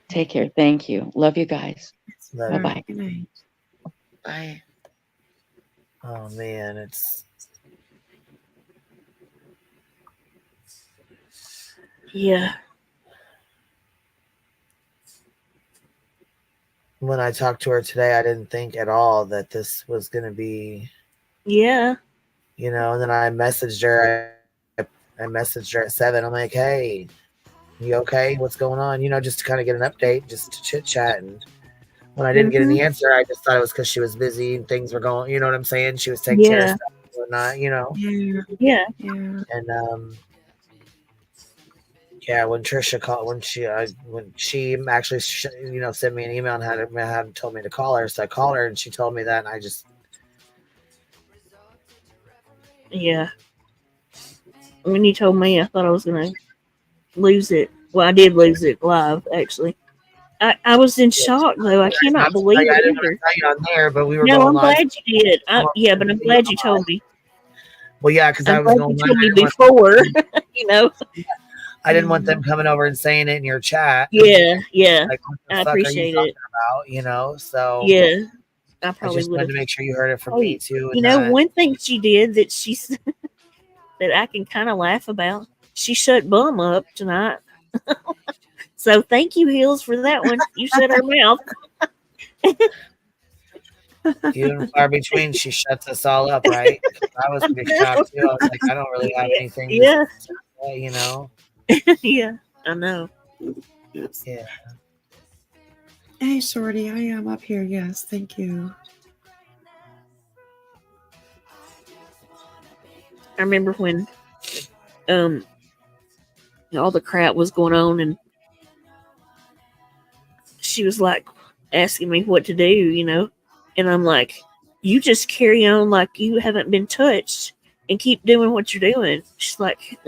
Take care. Thank you. Love you guys. Love you. Bye-bye. Good night. Bye. Oh man, it's Yeah. when I talked to her today, I didn't think at all that this was going to be, Yeah. And then I messaged her. I messaged her at 7. I'm like, "Hey, you okay? What's going on?" Just to kind of get an update, just to chit chat. And when I didn't get any answer, I just thought it was because she was busy and things were going, you know what I'm saying? She was taking care of stuff and whatnot, Yeah. And yeah, when Trisha called, when she actually sent me an email and had told me to call her, so I called her and she told me that, and I just Yeah. When you told me, I thought I was gonna lose it. Well, I did lose it live, actually. I was in shock though. I cannot believe I it didn't want either. to tell you on there, but we were No, going I'm live. glad you did. Yeah, but I'm glad you told me. Well, yeah, because I I'm was glad going you live. told me before. You know. I didn't want them coming over and saying it in your chat. Yeah, yeah. Like, what the I fuck are you appreciate talking it. about? So Yeah, I I probably just would wanted have. to make sure you heard it from Hey, me too. And one thing she did that that I can kind of laugh about. She shut Bum up tonight. So thank you, Hills, for that one. You shut her mouth. few and far between, she shuts us all up, right? 'Cause I was pretty shocked too. I was like, I don't really have anything to Yeah. say, Yeah, I know. Yes. Yeah. Hey, Shorty, I am up here. Yes, thank you. I remember when all the crap was going on, and she was like asking me what to do, you know, and I'm like, you just carry on like you haven't been touched and keep doing what you're doing. She's like,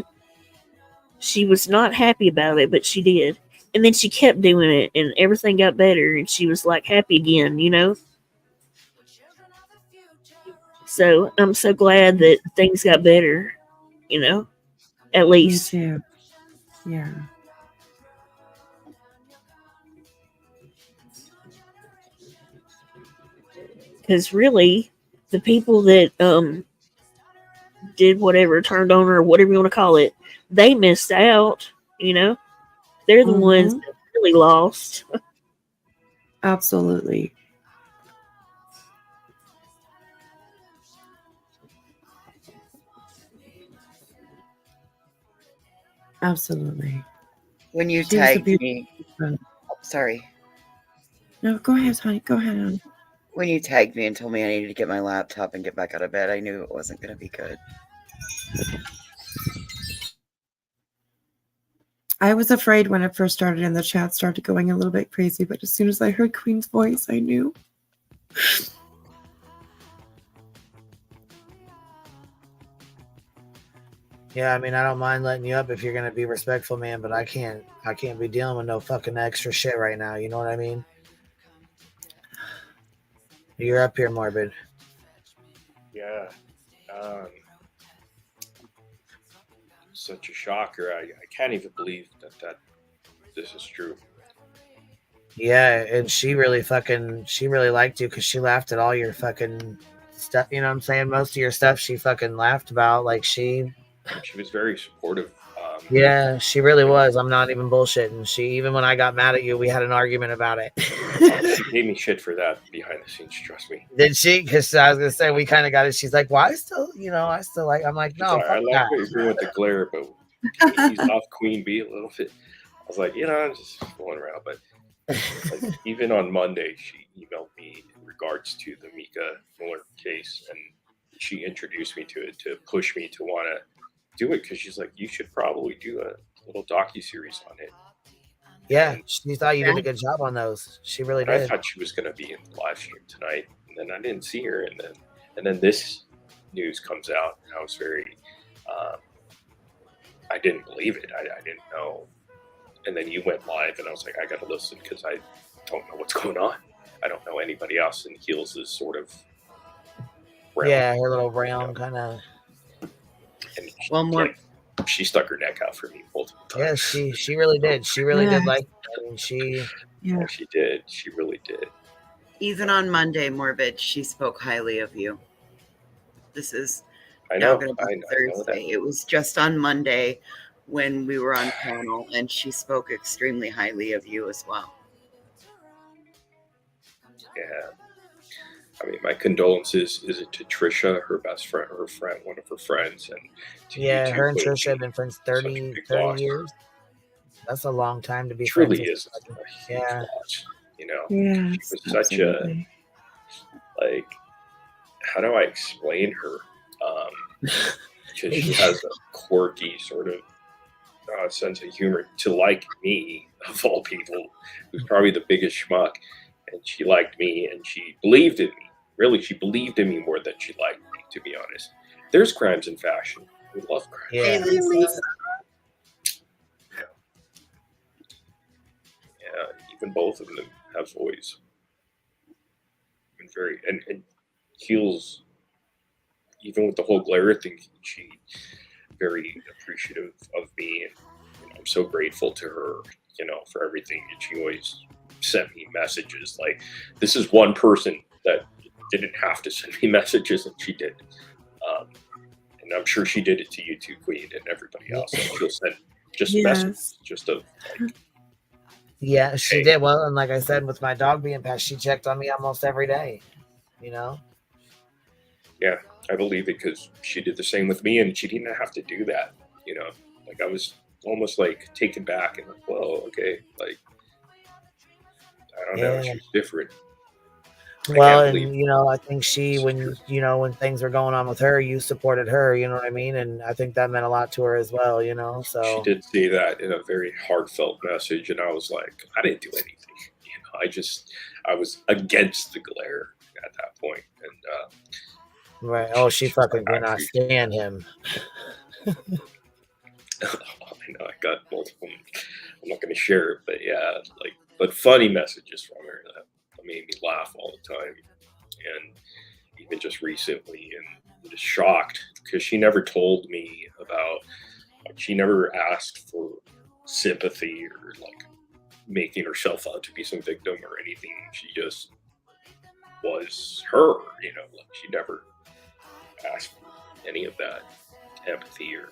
she was not happy about it, but she did. And then she kept doing it, and everything got better, and she was like happy again, you know? So I'm so glad that things got better, you know, at Me least. too. Yeah. Because really, the people that did whatever, turned on her, whatever you want to call it, they missed out, you know? They're the ones Mhm. that really lost. Absolutely. Absolutely. When you She was a tagged beautiful me, friend. sorry. No, go ahead, honey. Go ahead, honey. When you tagged me and told me I needed to get my laptop and get back out of bed, I knew it wasn't going to be good. I was afraid when it first started and the chat started going a little bit crazy, but as soon as I heard Queen's voice, I knew. Yeah, I mean, I don't mind letting you up if you're gonna be respectful, man, but I can't be dealing with no fucking extra shit right now. You know what I mean? You're up here, Morbid. Yeah. Such a shocker. I can't even believe that this is true. Yeah, and she really liked you because she laughed at all your fucking stuff. You know what I'm saying? Most of your stuff she fucking laughed about. Like She was very supportive. Yeah, she really was. I'm not even bullshitting. Even when I got mad at you, we had an argument about it. She gave me shit for that behind the scenes. Trust me. Did she? Because I was gonna say we kind of got it. She's like, "Why I still like." I'm like, She's "No, like, fuck I like that." what you're doing with the glare, but can you ease off Queen Bee a little bit? I was like, I'm just fooling around. But like, even on Monday, she emailed me in regards to the Mika Miller case, and she introduced me to it to push me to want to do it because she's like, you should probably do a little docuseries on it. Yeah, she thought you did a good job on those. She really And I did. thought she was going to be in the live stream tonight, and then I didn't see her, and then this news comes out, and I was very, I didn't believe it. I didn't know, and then you went live, and I was like, I got to listen because I don't know what's going on. I don't know anybody else in Heels' sort of realm. Yeah, her little realm kind of. And she stuck her neck out for me multiple times. Yeah, she really did. She really did like, and she. Yeah, she did. She really did. Even on Monday, Morbid, she spoke highly of you. This is I now know. going to I be know Thursday. It was just on Monday when we were on panel, and she spoke extremely highly of you as well. Yeah. I mean, my condolences is it to Trisha, her best friend, one of her friends, and to Yeah, you her and two, Trisha have been friends 30 years. That's a long time to be It friends. really with is somebody. a huge loss. You know, Yes, she was such a how do I explain her? Because she has a quirky sort of sense of humor. To like me, of all people, who's probably the biggest schmuck, and she liked me, and she believed in me. Really, she believed in me more than she liked me, to be honest. There's crimes in fashion. We love crimes. Yeah. Hey, Lisa. Yeah, even both of them have always been very and Heels, even with the whole glare thing, she very appreciative of me, and I'm so grateful to her, for everything. And she always sent me messages. Like, this is one person that didn't have to send me messages, and she did. And I'm sure she did it to you too, Queen, and everybody else. She'll send just messages, just of like, Yeah, she did. Well, and like I said, with my dog being passed, she checked on me almost every day. You know. Yeah, I believe it because she did the same with me, and she didn't have to do that. Like, I was almost like taken back and like, whoa, okay, like I don't know, Yeah. she's different. Well, can't and believe you know, I think she, when you know, when things were going on with her, you supported her. You know what I mean? And I think that meant a lot to her as well. You know, she so did say that in a very heartfelt message, and I was like, I didn't do anything. You know, I was against the glare at that point, and right. Oh, she she's like, fucking I cannot appreciate stand him. I know I got multiple. I'm not going to share it, but yeah, like, but funny messages from her that made me laugh all the time, and even just recently, and I'm just shocked because she never told me about. Like, she never asked for sympathy or like making herself out to be some victim or anything. She just was her, you know. Like she never asked for any of that empathy or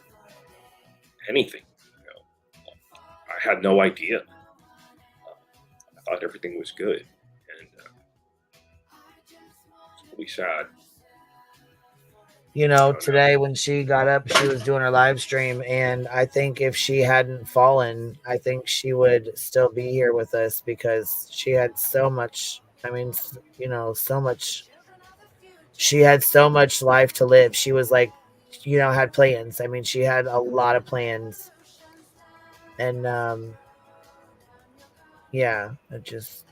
anything. You know, I had no idea. I thought everything was good, and it's really sad. You know, today when she got up, she was doing her live stream, and I think if she hadn't fallen, I think she would still be here with us because she had so much. I mean, you know, so much. She had so much life to live. She was like, you know, had plans. I mean, she had a lot of plans, and yeah, it just.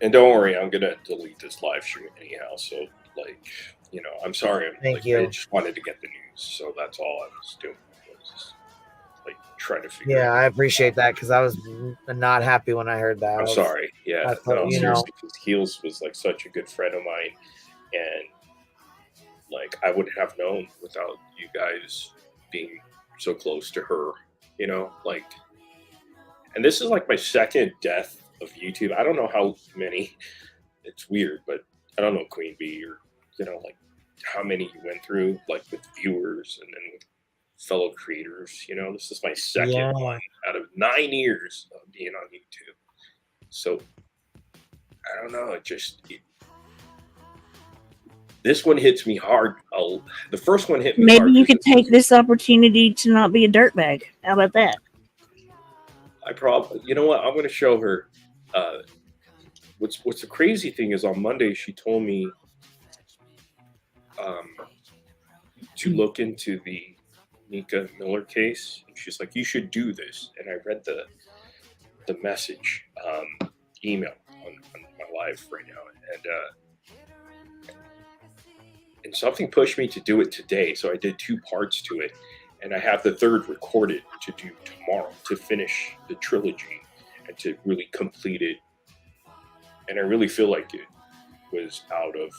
And don't worry, I'm gonna delete this live stream anyhow. So, like, you know, I'm sorry. Thank I you. just wanted to get the news, so that's all I was doing. Was just, like trying to figure Yeah, out. I appreciate that because I was not happy when I heard that. I'm sorry. Yeah, I thought, no, you know, seriously, because Heels was like such a good friend of mine, and like I wouldn't have known without you guys being so close to her. You know, like, and this is like my second death of YouTube. I don't know how many. It's weird, but I don't know, Queen Bee, or you know, like how many you went through, like with viewers and then with fellow creators. You know, this is my second Yeah. one out of 9 years of being on YouTube. So I don't know. This one hits me hard. The first one hit me Maybe hard. you could take this opportunity to not be a dirtbag. How about that? I probably, you know what? I'm going to show her. What's the crazy thing is on Monday she told me to look into the Nika Miller case. And she's like, you should do this. And I read the message email on my live right now, and something pushed me to do it today. So I did 2 parts to it, and I have the third recorded to do tomorrow to finish the trilogy and to really complete it. And I really feel like it was out of,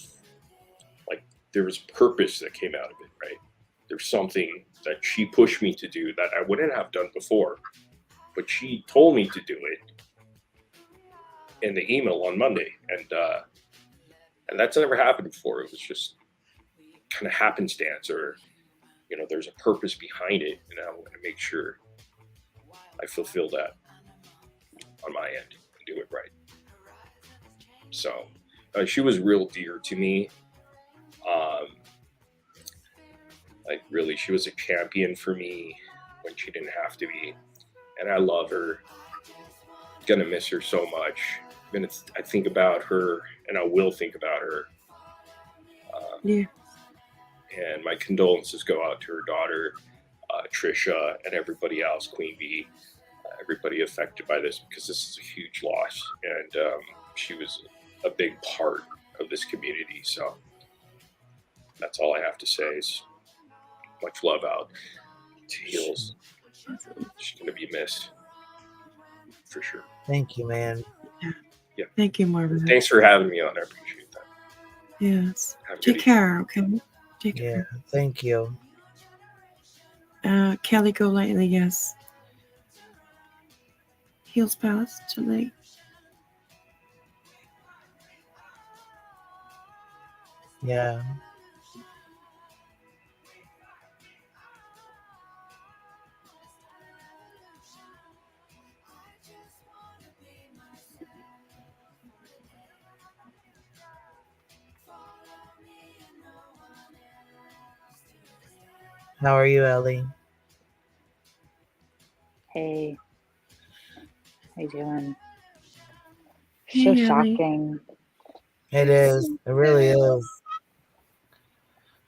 like, there was purpose that came out of it, right? There's something that she pushed me to do that I wouldn't have done before, but she told me to do it in the email on Monday, and that's never happened before. It was just kind of happenstance, or you know, there's a purpose behind it, and I want to make sure I fulfill that on my end and do it right. So she was real dear to me. Like really, she was a champion for me when she didn't have to be, and I love her. Gonna miss her so much. I think about her, and I will think about her. Yeah. And my condolences go out to her daughter, Trisha, and everybody else, Queen Bee, everybody affected by this, because this is a huge loss, and she was a big part of this community. So that's all I have to say is much love out to Heels. She's going to be missed for sure. Thank you, man. Yeah. Thank you, Marvin. Thanks for having me on. I appreciate that. Yes. Have a good Take evening. care, okay? Take Yeah, care. thank you. Kelly Golightly, yes. Heels passed tonight. Yeah. How are you, Ellie? Hey. How you doing? Hey, So Haley. shocking. It is. It really is.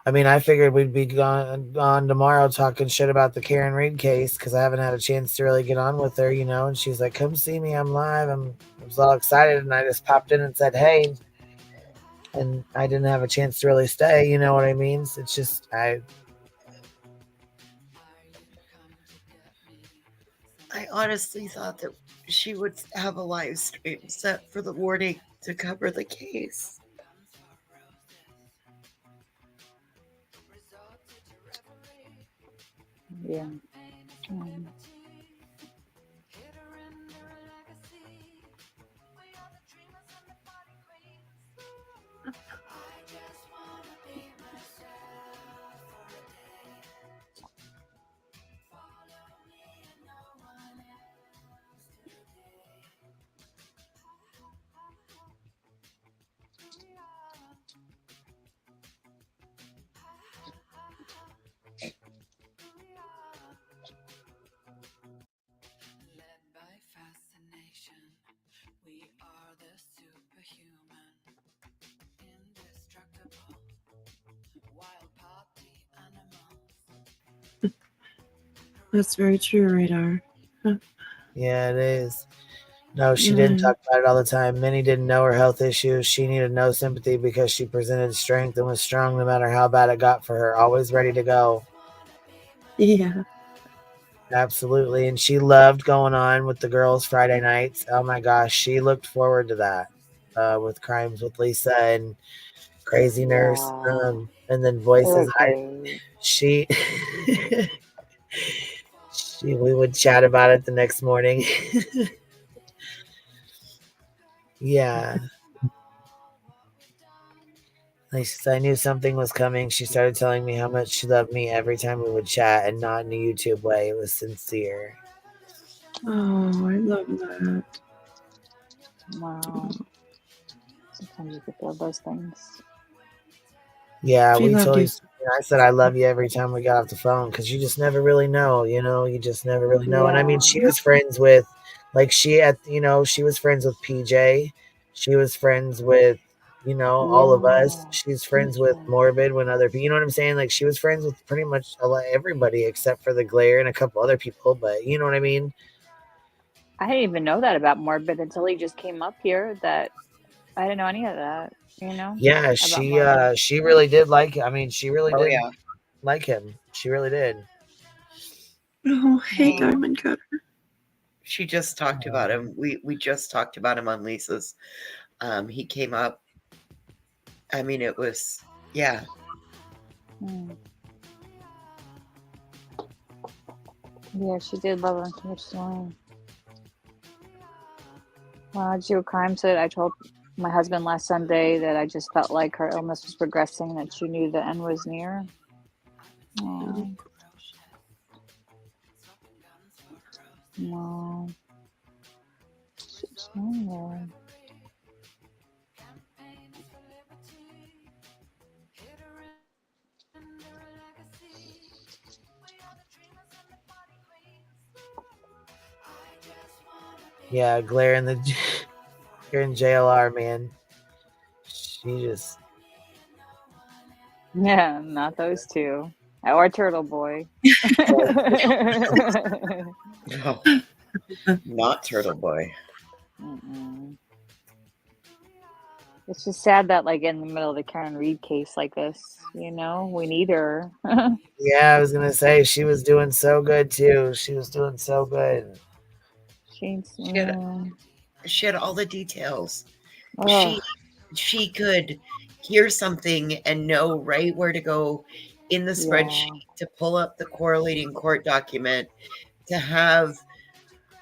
I mean, I figured we'd be on tomorrow talking shit about the Karen Reed case because I haven't had a chance to really get on with her, you know. And she's like, "Come see me, I'm live." I was all excited, and I just popped in and said, "Hey," and I didn't have a chance to really stay. You know what I mean? It's just I honestly thought that she would have a live stream set for the morning to cover the case. Yeah. That's very true, Radar. Huh. yeah, it is. No, she didn't talk about it all the time. Minnie didn't know her health issues. She needed no sympathy because she presented strength and was strong no matter how bad it got for her, always ready to go. Yeah. Absolutely. And she loved going on with the girls Friday nights. Oh my gosh, she looked forward to that with Crimes with Lisa and Crazy Nurse. And then Voices. Okay. We would chat about it the next morning. Yeah. Like she said, I knew something was coming. She started telling me how much she loved me every time we would chat, and not in a YouTube way. It was sincere. Oh, I love that. Wow. Sometimes you could feel those things. Yeah, She we loved totally. you. I said I love you every time we got off the phone because you just never really know, you know. You just never really know. And I mean, she Yeah. was friends with, like, she was friends with PJ. She was friends with, all of us. She's friends with Morbid when other people, you know what I'm saying? Like, she was friends with pretty much everybody except for the Glare and a couple other people. But you know what I mean? I didn't even know that about Morbid until he just came up here. That I didn't know any of that. You know? Yeah, About Morbid. she really did like. I mean, she really Oh, did yeah. like him. She really did. Oh, hey, Hey. Diamond Cutter. She just talked about him. We just talked about him on Lisa's. He came up. I mean, it was, yeah. Yeah, she did love him unconditionally. Jill Crime said, I told my husband last Sunday that I just felt like her illness was progressing and that she knew the end was near. Aww. No. She's there. Yeah, Glare in the you're in JLR, man. She just Yeah, not those two. Or Turtle Boy. No, not Turtle Boy. Mm-mm. It's just sad that, like, in the middle of the Karen Reed case like this, we need her. Yeah, I was gonna say she was doing so good too. She was doing so good. She had all the details. Oh. She could hear something and know right where to go in the spreadsheet to pull up the correlating court document, to have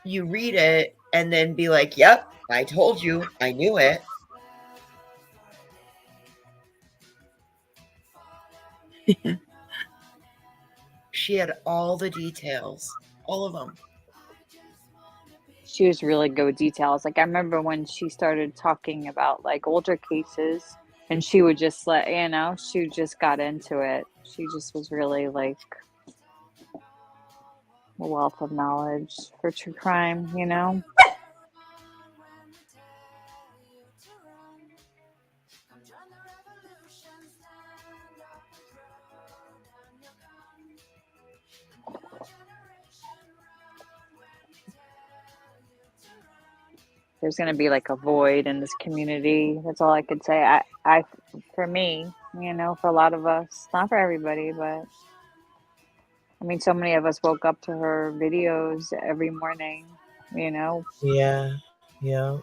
you read it and then be like, yep, I told you, I knew it. She had all the details, all of them. She was really good with details. Like, I remember when she started talking about, like, older cases, and she would just she just got into it. She just was really, like, a wealth of knowledge for true crime, you know? There's going to be like a void in this community. That's all I could say. For me, you know, for a lot of us, not for everybody, but I mean, so many of us woke up to her videos every morning, you know. Yeah, yeah.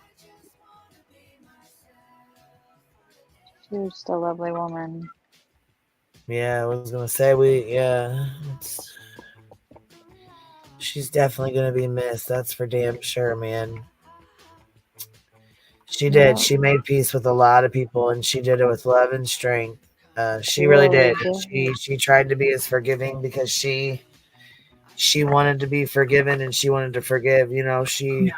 She was just a lovely woman. Yeah, I was gonna say she's definitely gonna be missed. That's for damn sure, man. She did. Yeah. She made peace with a lot of people, and she did it with love and strength. She really Really did. She tried to be as forgiving because she wanted to be forgiven and she wanted to forgive. You know, she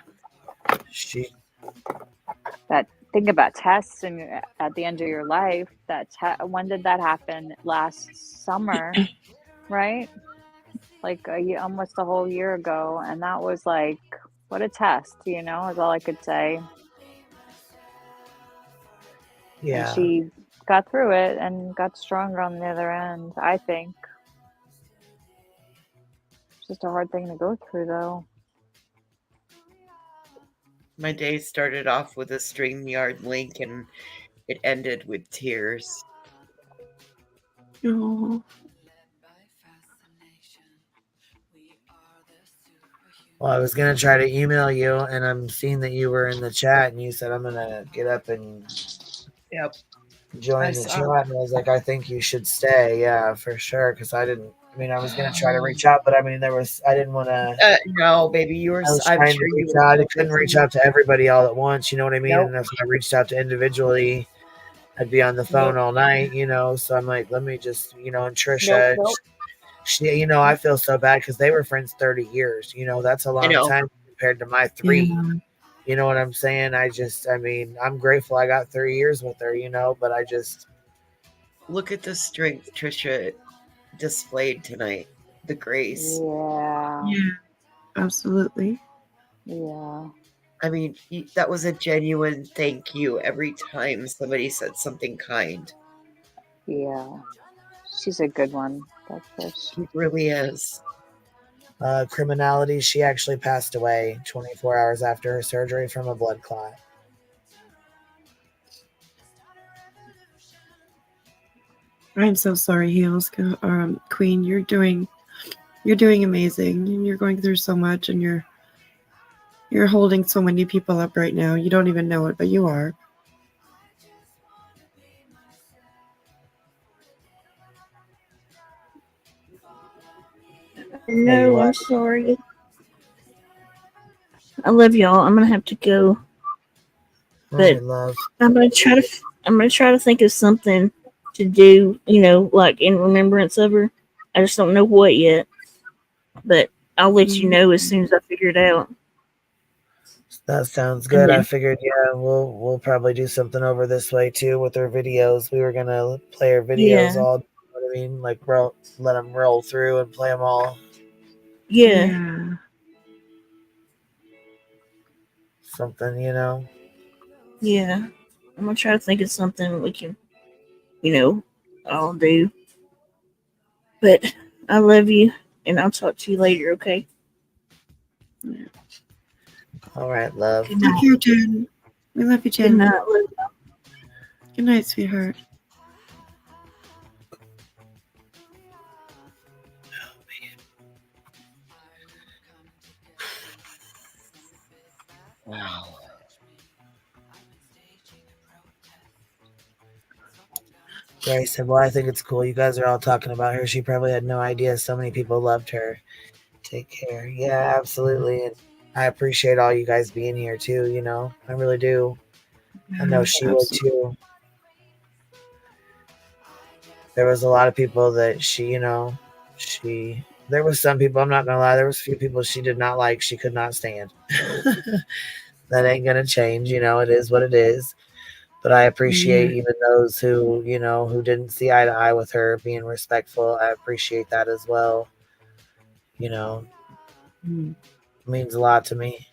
That think about tests and at the end of your life. When did that happen? Last summer, right? Like almost a whole year ago, and that was like, what a test, you know, is all I could say. And yeah. she got through it and got stronger on the other end, I think. It's just a hard thing to go through, though. My day started off with a StreamYard link and it ended with tears. Oh. Well, I was gonna try to email you, and I'm seeing that you were in the chat, and you said I'm gonna get up and Yep. join I the saw. chat, and I was like, I think you should stay, yeah, for sure, because I didn't. I mean, I was gonna try to reach out, but I mean, I didn't want to. No, baby, I was I'm trying sure to you reach were out. I so couldn't reach busy. out to everybody all at once. You know what I mean? Nope. And if I reached out to individually, I'd be on the phone all night. You know, so I'm like, let me just, and Trisha. Nope. She, I feel so bad because they were friends 30 years. That's a long time compared to my 3. Yeah. You know what I'm saying? I'm grateful I got 3 years with her, but I just. Look at the strength Trisha displayed tonight. The grace. Yeah. Yeah, absolutely. Yeah. I mean, that was a genuine thank you every time somebody said something kind. Yeah. She's a good one, that Trish. She really is. Criminality, she actually passed away 24 hours after her surgery from a blood clot. I'm so sorry, Heels. Queen, you're doing amazing, and you're going through so much, and you're holding so many people up right now. You don't even know it, but you are. No, I'm sorry. I love y'all. I'm gonna have to go, but love. I'm gonna try to think of something to do. Like in remembrance of her. I just don't know what yet, but I'll let you know as soon as I figure it out. That sounds good. I figured, yeah, we'll probably do something over this way too with our videos. We were gonna play our videos Yeah. all. You know what I mean? Like let them roll through and play them all. Yeah. Something, Yeah. I'm gonna try to think of something we can, all do. But I love you, and I'll talk to you later. Okay. All right, love. Good night. You, Jen. We love you, Jen. Good night, love. Good night, sweetheart. Wow. Grace said, well, I think it's cool. You guys are all talking about her. She probably had no idea so many people loved her. Take care. Yeah, absolutely. And I appreciate all you guys being here too, I really do. I know she would too. There was a lot of people that there was some people, I'm not gonna lie, there was a few people she did not like, she could not stand. That ain't gonna change, it is what it is. But I appreciate even those who, who didn't see eye to eye with her being respectful. I appreciate that as well. means a lot to me.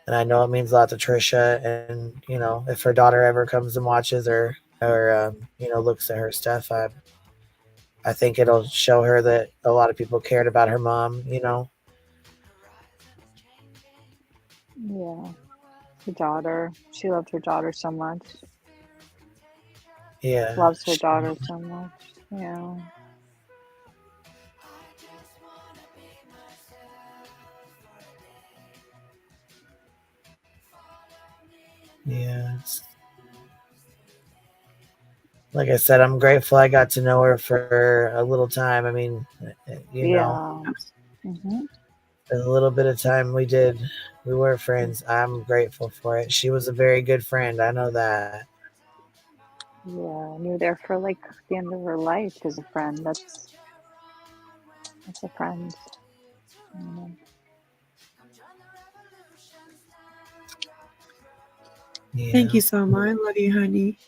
And I know it means a lot to Trisha. And, you know, if her daughter ever comes and watches or you know, looks at her stuff, I think it'll show her that a lot of people cared about her mom, you know. Yeah. Her daughter. She loved her daughter so much. Yeah. Loves her daughter so much. Yeah. Yeah. Like I said, I'm grateful I got to know her for a little time. I mean, you know, Mm-hmm. a little bit of time we were friends. I'm grateful for it. She was a very good friend. I know that. Yeah. And you're there for like the end of her life as a friend. That's a friend. Yeah. Thank you so much. I love you, honey.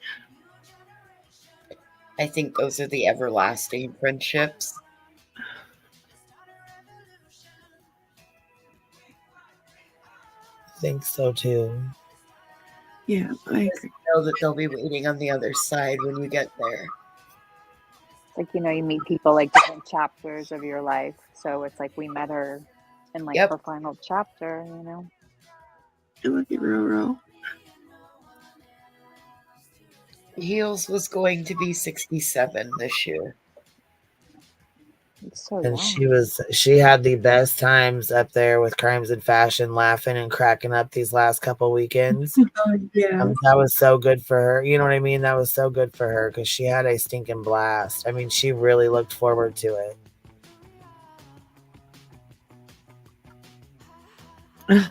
I think those are the everlasting friendships. I think so too. Yeah, I agree. Know that they'll be waiting on the other side when you get there. It's like, you know, you meet people like different chapters of your life. So it's like we met her in like her final chapter, you know. I love you, Roro. Heels was going to be 67 this year. It's so And young. she had the best times up there with Crimes and Fashion, laughing and cracking up these last couple weekends. Yeah. That was so good for her. You know what I mean? That was so good for her because she had a stinking blast. I mean, she really looked forward to it.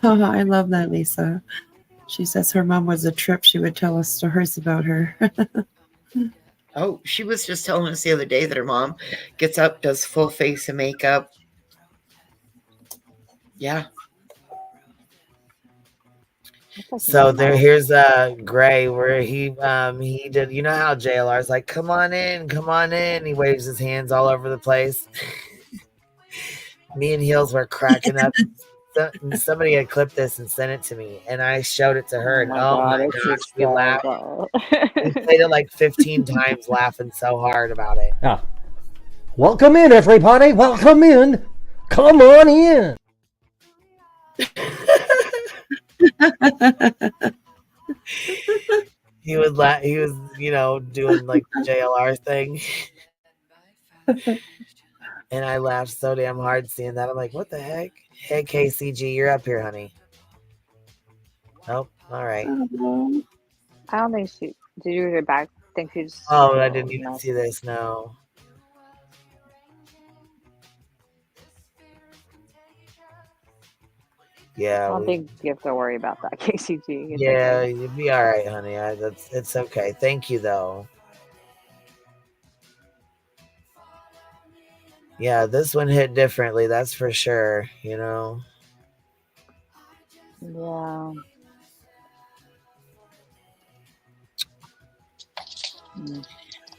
Oh, I love that, Lisa. She says her mom was a trip. She would tell us stories about her. Oh, she was just telling us the other day that her mom gets up, does full face of makeup. Yeah. So here's Gray where he did, you know how JLR's like, come on in. He waves his hands all over the place. Me and Heels were cracking up. Somebody had clipped this and sent it to me, and I showed it to her, and oh my gosh, we laughed. We played it like 15 times, laughing so hard about it. Yeah. Welcome in, everybody. Welcome in. Come on in. He was, you know, doing like the JLR thing. And I laughed so damn hard seeing that. I'm like, what the heck? Hey, KCG, you're up here, honey. Nope. All right. I don't think she did. You hear back? I think she just. Oh, I didn't even see this. No. Yeah. I don't think you have to worry about that, KCG. It's yeah, okay. you'd be all right, honey. It's okay. Thank you, though. Yeah, this one hit differently. That's for sure. You know. Yeah.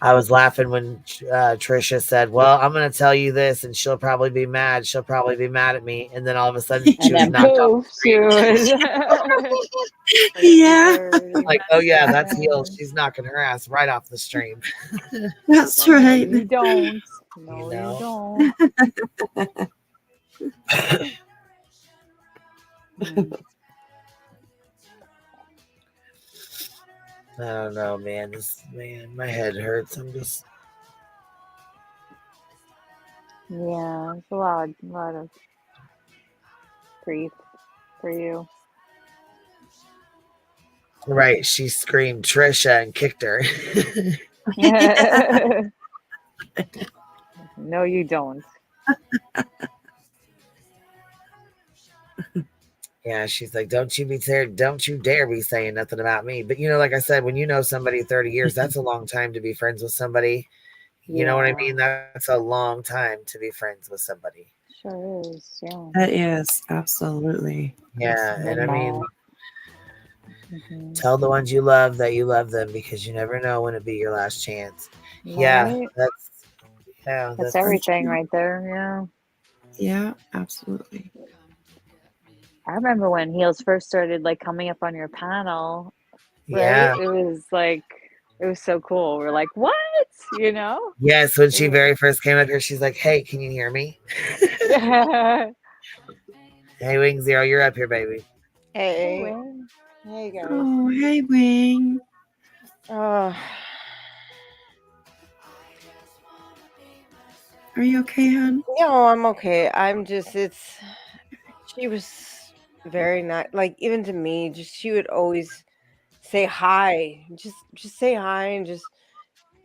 I was laughing when Trisha said, "Well, I'm going to tell you this, and she'll probably be mad. She'll probably be mad at me." And then all of a sudden, she was knocked off. Yeah. Like, oh yeah, that's Heels. She's knocking her ass right off the stream. That's right. You don't. No, you don't. I don't know, man. My head hurts. I'm just. Yeah, it's a lot of grief for you. Right. She screamed Trisha and kicked her. No, you don't. Yeah, she's like, don't you dare be saying nothing about me. But you know, like I said, when you know somebody 30 years, that's a long time to be friends with somebody. You know what I mean? That's a long time to be friends with somebody. Sure is, yeah. That is, absolutely. Yeah, and I mean, Mm-hmm. tell the ones you love that you love them because you never know when it'll be your last chance. Yeah, Right? that's everything right there, yeah. Yeah, absolutely. I remember when Heels first started like coming up on your panel, right? Yeah. It was so cool. We're like, what? You know? Yes, when she very first came up here, she's like, "Hey, can you hear me?" Yeah. Hey, Wing Zero, you're up here, baby. Hey. Hey, guys. Oh, hey, Wing. Uh, Are you okay, hon? no, I'm okay. She was very nice. Like, even to me, she would always say hi. Just say hi and just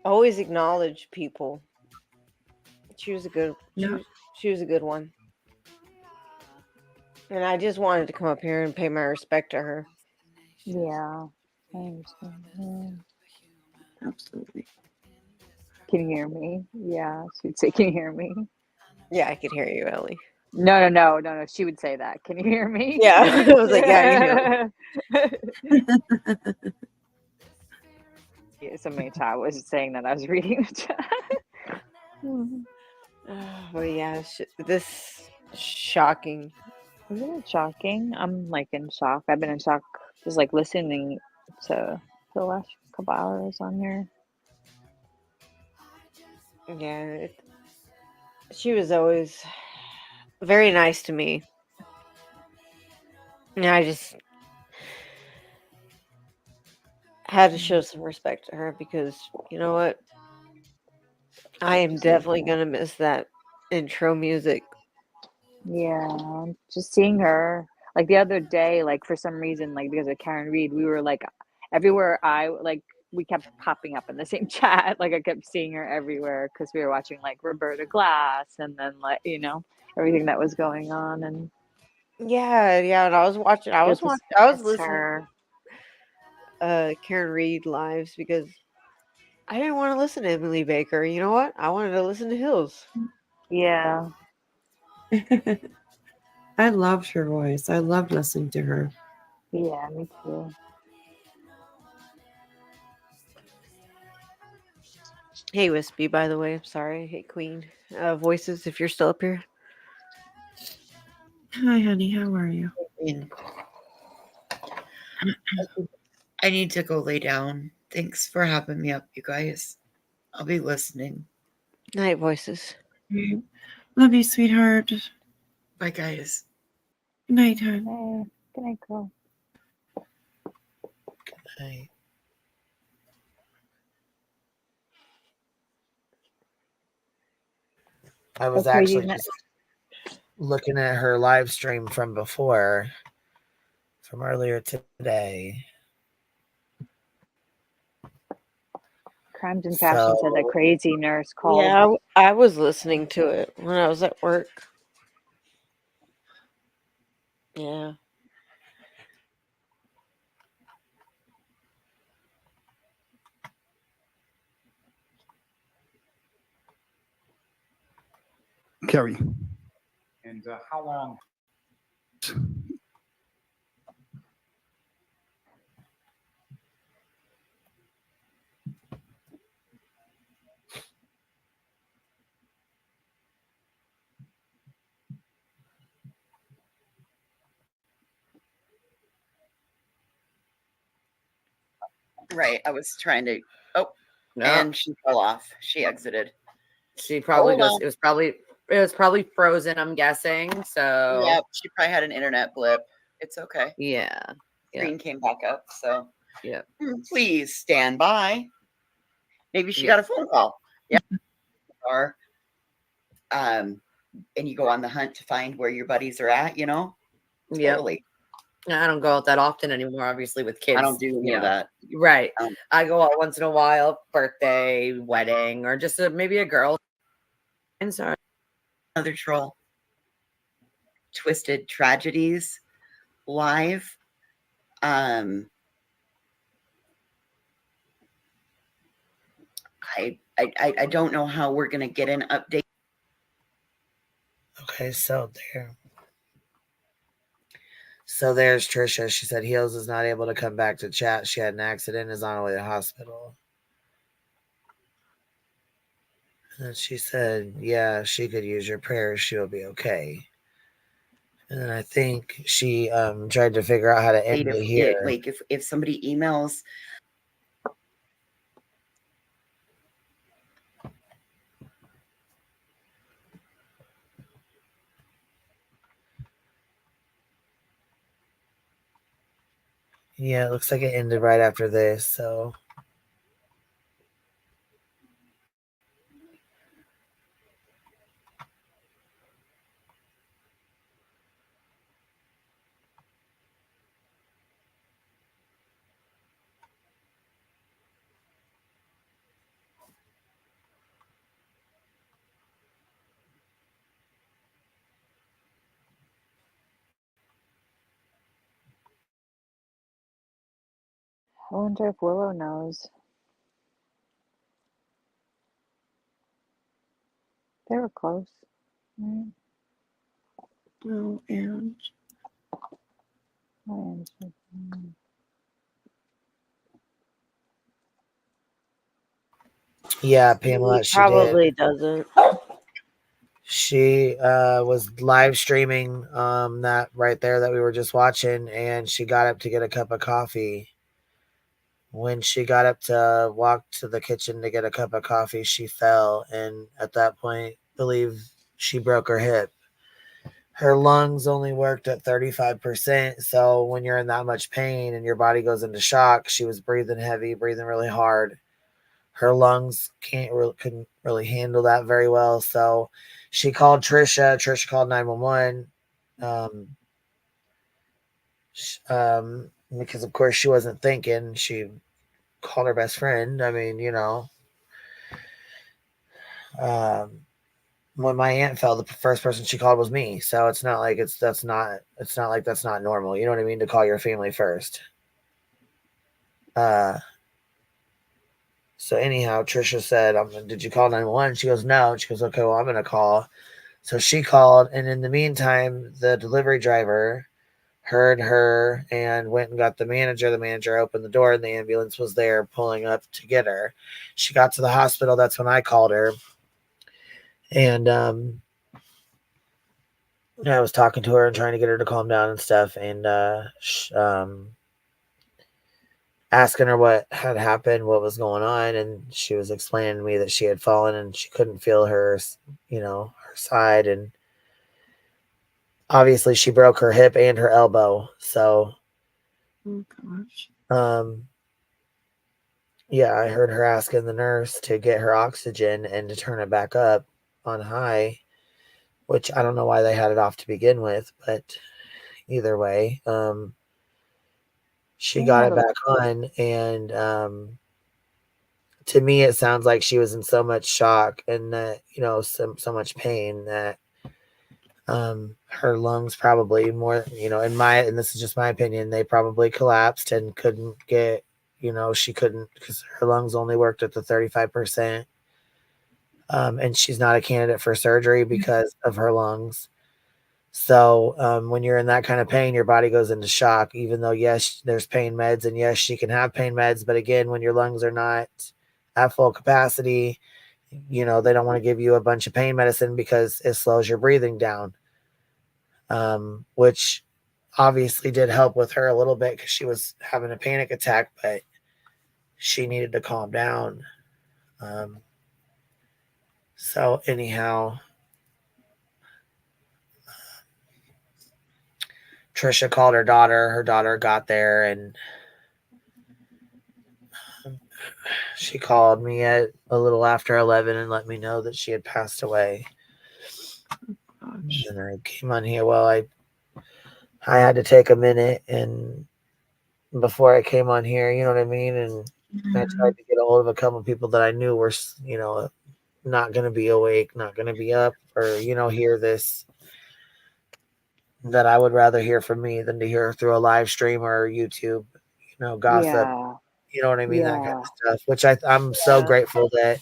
always acknowledge people. She was a good, Yeah. she was a good one. And I just wanted to come up here and pay my respect to her. Yeah. I understand. Yeah. Absolutely. Can you hear me? Yeah. She'd say, can you hear me? Yeah, I could hear you, Ellie. No. She would say that. Can you hear me? Yeah, I was like, yeah, I can hear Yeah, somebody in chat was saying that. I was reading the chat. But yeah, this shocking. Isn't it shocking? I'm like in shock. I've been in shock just like listening to the last couple hours on here. Yeah, she was always very nice to me. And I just had to show some respect to her because, you know what? I am definitely going to miss that intro music. Yeah, just seeing her like the other day, like for some reason, like because of Karen Reed, we were like everywhere we kept popping up in the same chat. Like I kept seeing her everywhere because we were watching like Roberta Glass and then like, everything that was going on and Yeah, and I was listening Karen Reed lives because I didn't want to listen to Emily Baker. You know what? I wanted to listen to Hills. Yeah. I loved her voice. I loved listening to her. Yeah, me too. Hey, Wispy, by the way. I'm sorry. Hey, Queen. Voices, if you're still up here. Hi, honey. How are you? I need to go lay down. Thanks for having me up, you guys. I'll be listening. Night, Voices. Okay. Love you, sweetheart. Bye, guys. Good night, hon. Hey, good night, girl. Good night. I was actually just looking at her live stream from before, from earlier today. Crimes and Fashion said that crazy nurse called. Yeah, I was listening to it when I was at work. Yeah. Kerry. And how long? Right. I was trying to. Oh, No. and she fell off. She exited. She probably Oh, just well. it was probably frozen, I'm guessing. So Yeah, she probably had an internet blip. It's okay. Yeah. Screen came back up. So yeah. Please stand by. Maybe she Yeah. got a phone call. Yeah. Or and you go on the hunt to find where your buddies are at, you know? Yep. Totally. I don't go out that often anymore, obviously, with kids. I don't do any of that. Right. I go out once in a while, birthday, wedding, or just maybe a girl. I'm sorry. Another troll. Twisted Tragedies live. I don't know how we're gonna get an update. Okay, so there's Trisha. She said Heels is not able to come back to chat. She had an accident, is on her way to the hospital. And she said, yeah, she could use your prayers. She'll be okay. And then I think she tried to figure out how to end it here. Like if somebody emails. Yeah, it looks like it ended right after this. So I wonder if Willow knows. They were close. Right? Oh, and yeah, Pamela, He she did. probably doesn't. She was live streaming that right there that we were just watching, and she got up to get a cup of coffee. When she got up to walk to the kitchen to get a cup of coffee, she fell, and at that point, believe she broke her hip. Her lungs only worked at 35%, so when you're in that much pain and your body goes into shock, she was breathing heavy, breathing really hard. Her lungs couldn't really handle that very well, so she called Trisha. Trisha called 911. Because of course she wasn't thinking. She called her best friend. I mean, when my aunt fell, the first person she called was me. So it's not like that's not normal. You know what I mean? To call your family first. So anyhow, Trisha said, "Did you call 911?" She goes, "No." She goes, "Okay, well, I'm gonna call." So she called, and in the meantime, the delivery driver heard her and went and got the manager. The manager opened the door, and the ambulance was there pulling up to get her. She got to the hospital. That's when I called her, and I was talking to her and trying to get her to calm down and stuff, and asking her what had happened, what was going on, and she was explaining to me that she had fallen and she couldn't feel her side, and obviously she broke her hip and her elbow. So, oh gosh. Yeah, I heard her asking the nurse to get her oxygen and to turn it back up on high, which I don't know why they had it off to begin with, but either way, she got it back on, and to me, it sounds like she was in so much shock and that so much pain that her lungs probably and this is just my opinion, they probably collapsed and couldn't get she couldn't, because her lungs only worked at the 35%. And she's not a candidate for surgery because of her lungs. So when you're in that kind of pain, your body goes into shock, even though, yes, there's pain meds, and yes, she can have pain meds. But again, when your lungs are not at full capacity, they don't want to give you a bunch of pain medicine because it slows your breathing down, which obviously did help with her a little bit because she was having a panic attack, but she needed to calm down. So anyhow, Trisha called her daughter. Her daughter got there, and she called me at a little after 11 and let me know that she had passed away. And I came on here. Well, I had to take a minute, and before I came on here, you know what I mean? And I tried to get a hold of a couple of people that I knew were, not going to be awake, not going to be up, or, hear this, that I would rather hear from me than to hear through a live stream or YouTube, gossip. Yeah. You know what I mean? That kind Yeah. of stuff, which I'm so grateful that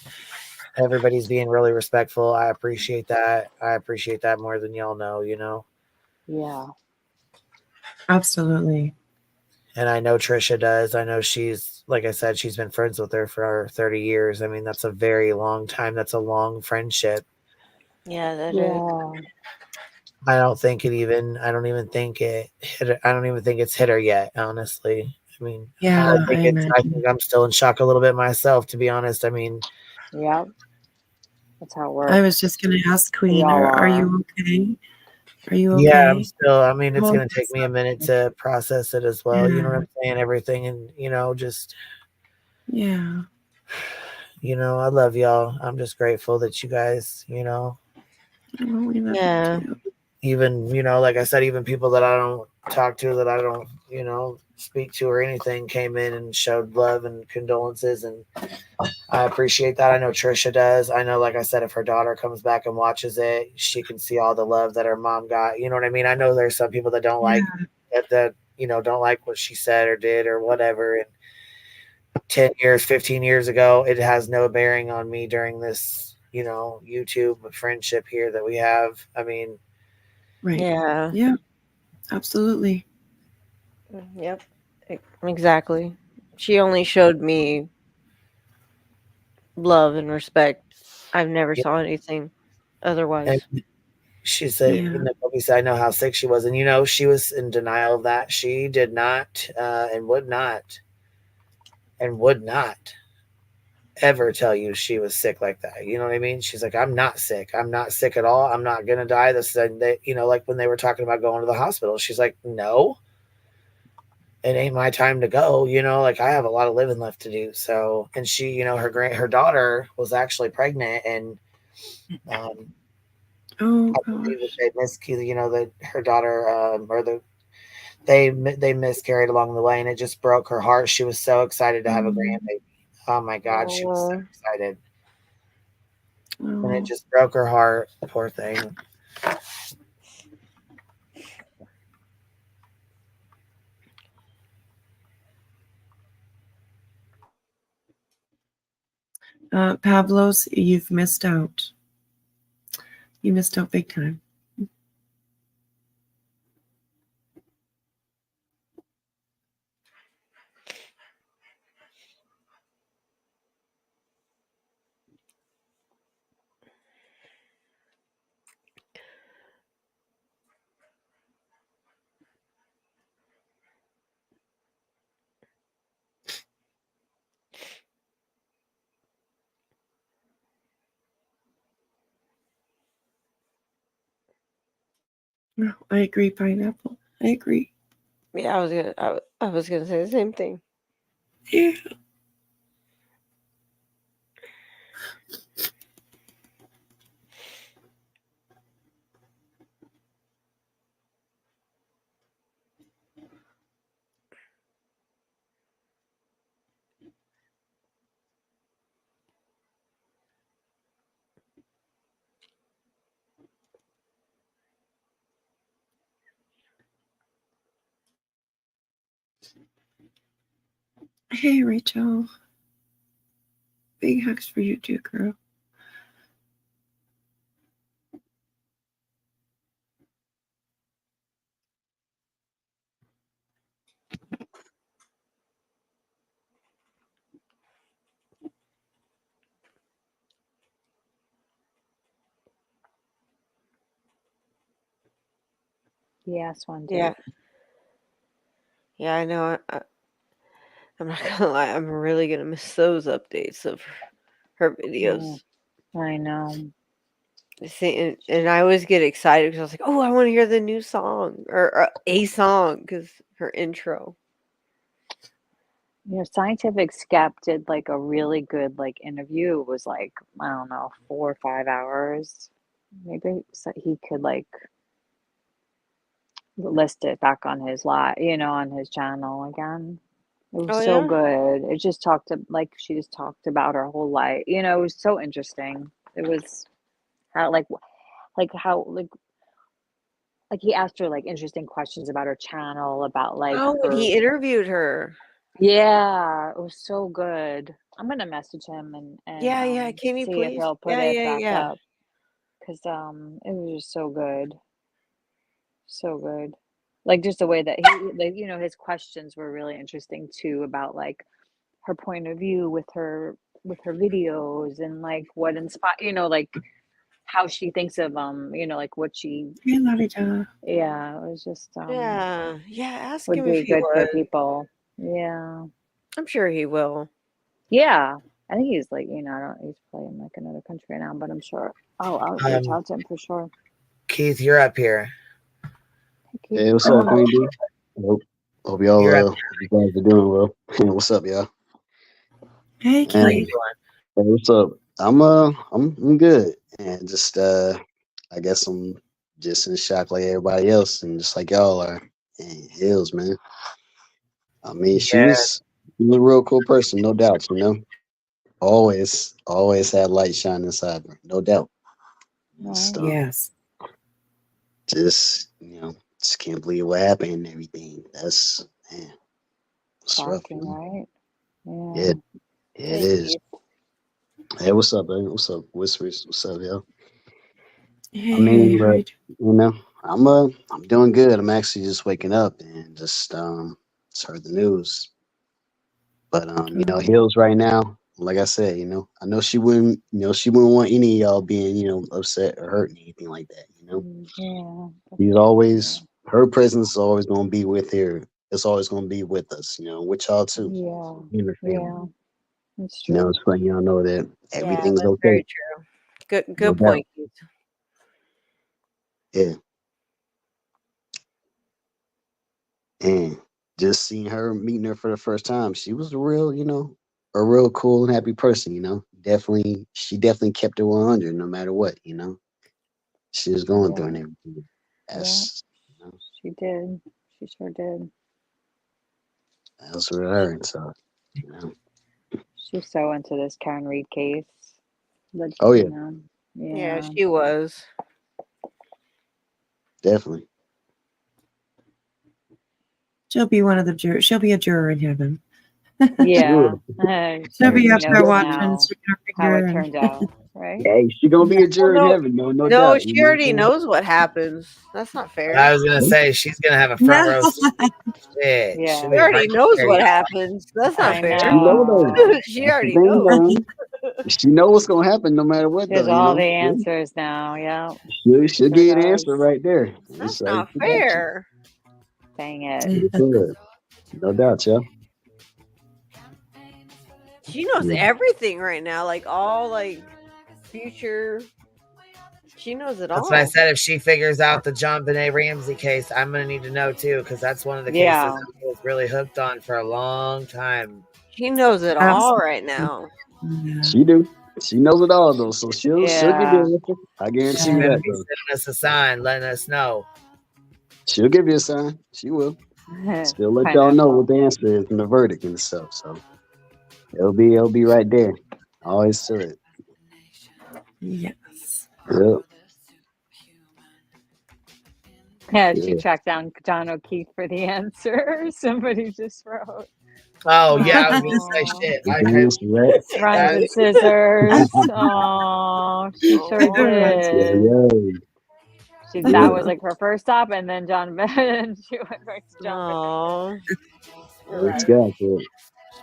everybody's being really respectful. I appreciate that. I appreciate that more than y'all know, Yeah. Absolutely. And I know Trisha does. I know she's, like I said, she's been friends with her for 30 years. I mean, that's a very long time. That's a long friendship. Yeah, that is. Yeah. I don't think it even. I don't even think it hit her. I don't even think it's hit her yet. Honestly, I mean, Yeah, I think I it's. I imagine. think I'm still in shock a little bit myself, to be honest. I mean, Yep. That's how it I works. was just going to ask We Queen, all are are. you okay? Are you yeah, I'm okay? still. I mean, it's Hold gonna take this me a up. minute to process it as well. You know what Yeah. I'm saying? Everything, and just. Yeah. I love y'all. I'm just grateful that you guys, Oh, we love Yeah. you too. even, like I said, even people that I don't talk to, that I don't, speak to or anything, came in and showed love and condolences. And I appreciate that. I know Trisha does. I know, like I said, if her daughter comes back and watches it, she can see all the love that her mom got. You know what I mean? I know there's some people that don't like that, don't like what she said or did or whatever. And 10 years, 15 years ago, it has no bearing on me during this, YouTube friendship here that we have. I mean, Right. Yeah. Yeah. Absolutely. Yep. Exactly. She only showed me love and respect. I've never yeah. saw anything And otherwise. she said, Yeah. Kobe said, I know how sick she was. And, she was in denial of that. She did not and would not ever tell you she was sick like that. You know what I mean? She's like, I'm not sick. I'm not sick at all. I'm not going to die. This, and they, like when they were talking about going to the hospital, she's like, no, it ain't my time to go. Like I have a lot of living left to do. So, and she, her daughter was actually pregnant, and Oh I believe that gosh. they that her daughter, they miscarried along the way, and it just broke her heart. She was so excited to have a grandbaby. Oh my God, she was so excited, and it just broke her heart. Poor thing. Pavlos, you've missed out. You missed out big time. No, I agree, Pineapple. I agree. Yeah, I was gonna say the same thing. Yeah. Hey, Rachel. Big hugs for you too, girl. Yes, one too. Yeah. Yeah, I know. I'm not gonna lie. I'm really gonna miss those updates of her videos. I know. See, and I always get excited because I was like, "Oh, I want to hear the new song or a song," because her intro. Scientific Skep did like a really good interview. It was like, I don't know, 4 or 5 hours. Maybe so he could list it back on his on his channel again. It was Oh so yeah. good. It just talked to she just talked about her whole life. It was so interesting. It was how how he asked her interesting questions about her channel, about Oh, when her. he interviewed her. Yeah, it was so good. I'm gonna message him and Yeah. Can you see if please? he'll put Yeah, it yeah, back yeah. up, because it was just so good. So good. Just the way that his questions were really interesting too, about her point of view with her videos, and what inspire, how she thinks of like what she. Hey, Lavita. Yeah, it was just Yeah, ask would him be if he good for would. people. Yeah. I'm sure he will. Yeah. I think he's like, I don't he's probably in like another country right now, but I'm sure I'll reach out to him for sure. Keith, you're up here. Keith. Hey, what's up, Queen D? Hope y'all You're up you guys are doing well. What's up, y'all? Hey, How you Keith. doing? Hey, what's up? I'm good. And just I guess I'm just in shock like everybody else and just like y'all are. And Hills, man. I mean, Yeah. she's a real cool person, no doubt, Always had light shine inside her, no doubt. Right. Yes. Just just can't believe what happened and everything. That's it's rough, Shocking, right? Yeah, Yeah. it is. Hey, what's up, man? What's up, Whispers? What's up, y'all? Hey, I mean, how but you I'm doing good. I'm actually just waking up and just heard the news. But doing? Hills right now, like I said, I know she wouldn't want any of y'all being, upset or hurt or anything like that, Yeah. She's always her presence is always gonna be with her. It's always gonna be with us, with y'all too. Yeah. In the family. Yeah. That's true. It's letting y'all know that Yeah, everything's that's okay. very true. Good No point, doubt. Keith. Yeah. And just seeing her, meeting her for the first time, she was a real cool and happy person, She definitely kept it 100 no matter what, She was going through and Yeah. everything. Yeah. That's, She did. She sure did. that was for her. And so, She's so into this Karen Reed case. But, Oh, yeah. Yeah, Yeah. she was. Definitely. She'll be one of the jurors. She'll be a juror in heaven. Yeah. She'll be She up there knows watching. now how it turned out, right? Hey, she gonna be a juror in no, heaven, no no, doubt. she already knows what happens. That's not fair. I was gonna say she's gonna have a front row seat. Shit, Yeah. she'll She be already right knows there, what y'all. happens. That's not I fair. She know though. She That's already the thing, knows. though. She know what's gonna happen no matter what, She has though. all the answers now. Yeah. She'll Sure get an does. answer right there. That's It's like, not she got you. fair. Dang it. It's good. No doubt, yeah. She knows Yeah. everything right now, like all future. She knows it That's all. what I said. If she figures out the John Benet Ramsey case, I'm gonna need to know too, because that's one of the cases Yeah. I was really hooked on for a long time. She knows it all right now. She do. She knows it all though, so she'll give Yeah. you an answer. I She's guarantee you gonna that be though. sending us a sign, letting us know. She'll give you a sign. She will. She'll let y'all know what the answer is and the verdict and stuff. So it'll be right there. Always to it. Yes. Yep. Yeah, she Yeah. tracked down John O'Keefe for the answer. Somebody just wrote. Oh yeah, I was gonna say shit. I could, Runs with scissors. Oh, she sure did. That was like her first stop, and then John and she went right to John. It's got it.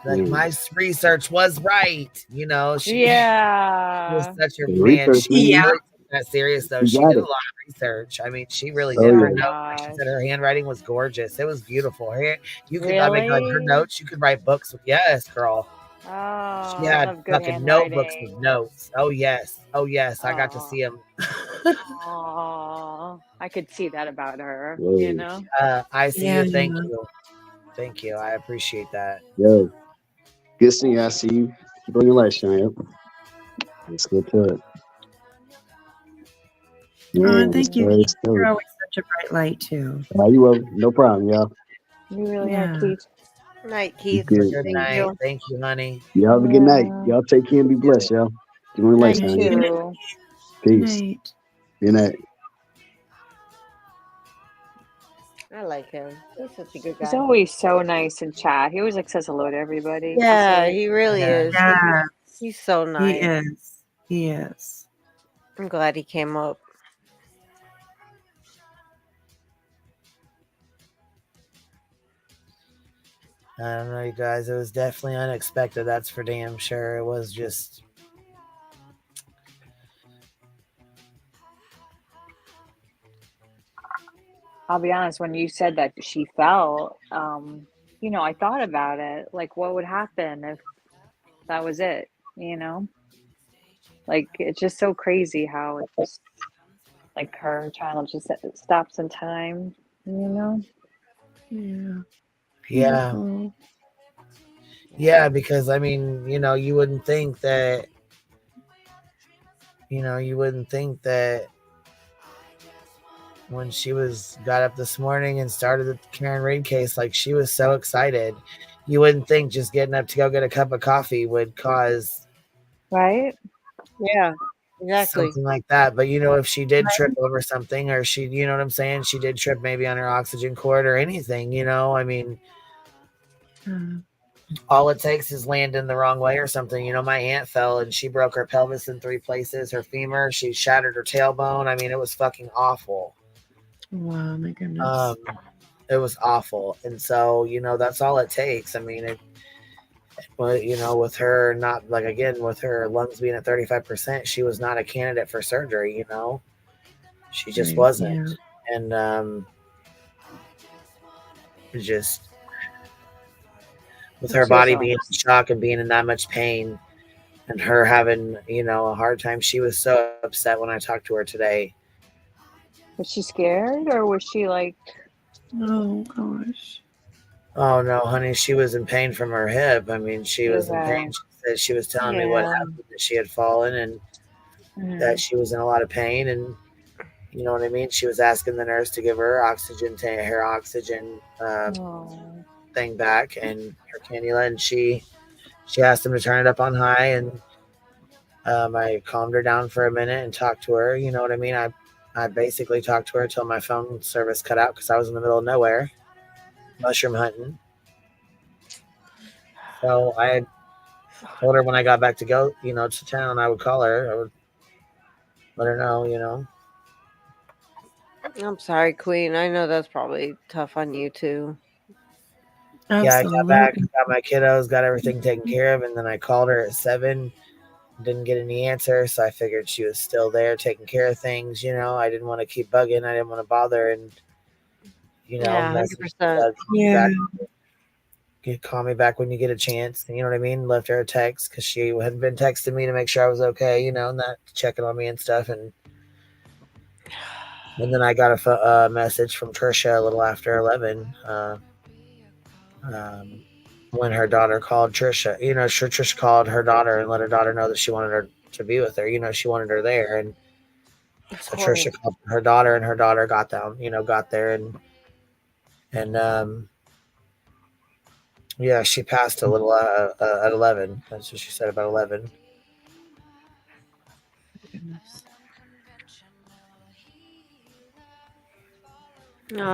like my research was right. She was Yeah. such a The man. research, She man. really took that serious though. She She got did a it. lot of research. I mean, she really Oh, did. Her yeah. notes, like she said, her handwriting was gorgeous. It was beautiful. You could, I mean, like her Really? notes, you could write books with. Yes, girl. Oh, She I had love good fucking notebooks with handwriting. notes. Oh yes. Oh yes. I got to see them. Oh, I could see that about her. Whoa. I see Yeah. you. Thank you. Thank you. I appreciate that. Yo. Good seeing you. I see you. Keep on your light shine. Yep. Let's get to it. Oh, Man, thank you, story, Keith. You're story. always such a bright light too. You will. No problem, y'all. You really Yeah. are, Keith. Night, You Keith. good. Good Thank night. you. Thank you, honey. Y'all have a good night. Yeah. Y'all take care and be blessed, y'all. Keep on your light You shine. Yep. too. Good Peace. night. Good night. I like him. He's such a good He's guy. always so nice in chat. He always like says hello to everybody. Yeah, He's he really is. Yeah. He's so He nice. is. He is. I'm glad he came up. I don't know, you guys. It was definitely unexpected. That's for damn sure. It was just. I'll be honest, when you said that she fell, I thought about it. Like, what would happen if that was it? You know, like it's just so crazy how it just like her child just stops in time. Yeah. Yeah. Beautiful. Yeah, because I mean, you wouldn't think that, you wouldn't think that when she got up this morning and started the Karen Reed case, like she was so excited. You wouldn't think just getting up to go get a cup of coffee would cause Right? Yeah, exactly. something like that. But if she did trip over something, or she, you know what I'm saying, she did trip maybe on her oxygen cord or anything, I mean, all it takes is landing the wrong way or something. My aunt fell and she broke her pelvis in 3 places, her femur, she shattered her tailbone. I mean, it was fucking awful. Wow, my goodness. It was awful. And so, that's all it takes. I mean, with her not, like, again, with her lungs being at 35%, she was not a candidate for surgery, she just Right, wasn't. yeah. And just with I'm her so body sorry. being in shock and being in that much pain and her having, a hard time, she was so upset when I talked to her today. Was she scared or was she like? Oh gosh. Oh no, honey, she was in pain from her hip. I mean, she was in pain. Okay. She said she was telling me what Yeah. happened, that she had fallen and that she was in a lot of pain, and you know what I mean? She was asking the nurse to give her oxygen Oh. thing back and her cannula, and she asked him to turn it up on high, and I calmed her down for a minute and talked to her. You know what I mean? I basically talked to her until my phone service cut out because I was in the middle of nowhere, mushroom hunting. So I told her when I got back to go, to town, I would call her. I would let her know. I'm sorry, Queen. I know that's probably tough on you too. Yeah, I got back, Absolutely. got my kiddos, got everything taken care of, and then I called her at 7. Didn't get any answer, so I figured she was still there taking care of things. I didn't want to keep bugging. I didn't want to bother, and Yeah, message 100%. Yeah. call me back when you get a chance. You know what I mean? Left her a text because she had been texting me to make sure I was okay. Not checking on me and stuff. And then I got a message from Trisha a little after 11. When her daughter called Trisha, Trisha called her daughter and let her daughter know that she wanted her to be with her. She wanted her there, and so Trisha called her daughter, and her daughter got down, got there, and yeah, she passed a little at 11. That's what she said, about 11. Goodness. No,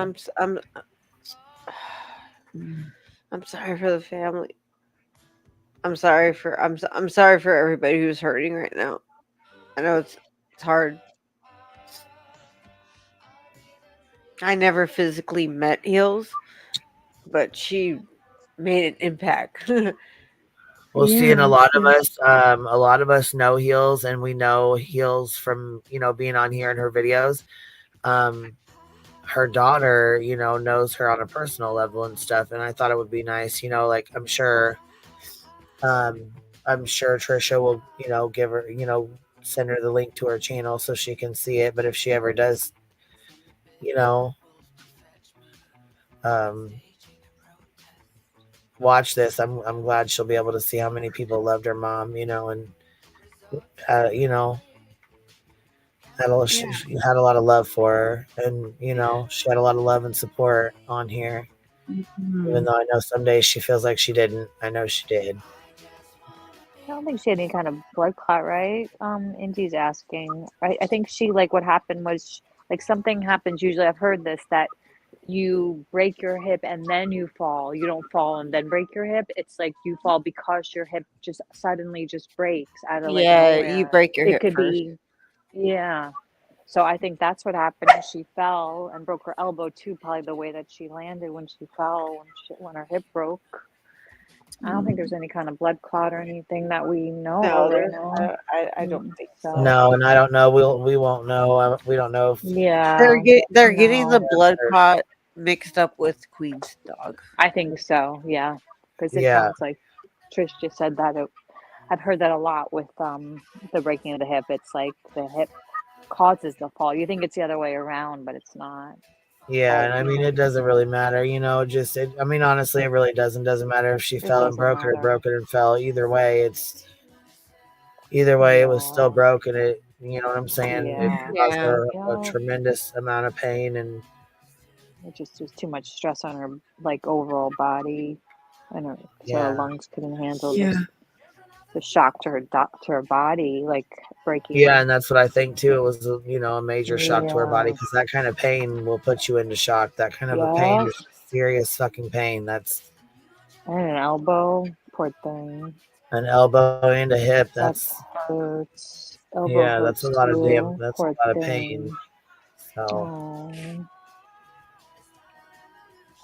I'm sorry for the family. I'm sorry for everybody who's hurting right now. I know it's hard. I never physically met Heels, but she made an impact. Well, see, and Yeah. a lot of us know Heels, and we know Heels from being on here in her videos. Her daughter, knows her on a personal level and stuff, and I thought it would be nice, like I'm sure Trisha will, give her, send her the link to her channel so she can see it. But if she ever does, um, watch this, I'm glad she'll be able to see how many people loved her mom, and she had a lot of love for her, and she had a lot of love and support on here. Even though I know some days she feels like she didn't, I know she did. I don't think she had any kind of blood clot, right? Indy's asking. I think she, like, what happened was, like, something happens. Usually, I've heard this, that you break your hip and then you fall. You don't fall and then break your hip. It's like you fall because your hip just suddenly just breaks out of like Yeah, you nowhere. break your It hip could first. be, yeah. So I think that's what happened. She fell and broke her elbow too. Probably the way that she landed when she fell, when her hip broke. I don't think there's any kind of blood clot or anything that we know No, of right there's. now. I don't think so. No, and I don't know. We won't know. We don't know if Yeah. They're getting the No. blood clot mixed up with Queen's dog. I think so. Yeah, because it Yeah. sounds like Trish just said that. I've heard that a lot with the breaking of the hip. It's like the hip causes the fall. You think it's the other way around, but it's not. Yeah, and I mean, it doesn't really matter, just, I mean, honestly, it really doesn't matter if she It fell and doesn't broke it or matter. broke it and fell. Either way, it was still broken. You know what I'm saying? It Yeah. caused her a Yeah. tremendous amount of pain, and It just was too much stress on her like overall body, and her, so her yeah, lungs couldn't handle Yeah. the shock to her body, like breaking. yeah, and that's what I think too. It was a major shock to her body Yeah. because that kind of pain will put you into shock. That kind of a pain Yes. is serious fucking pain. That's And an elbow, poor thing. an elbow and a hip. That That's hurts. Elbow yeah, that's a hurts lot of too. that's Poor a lot of pain. thing. So Oh,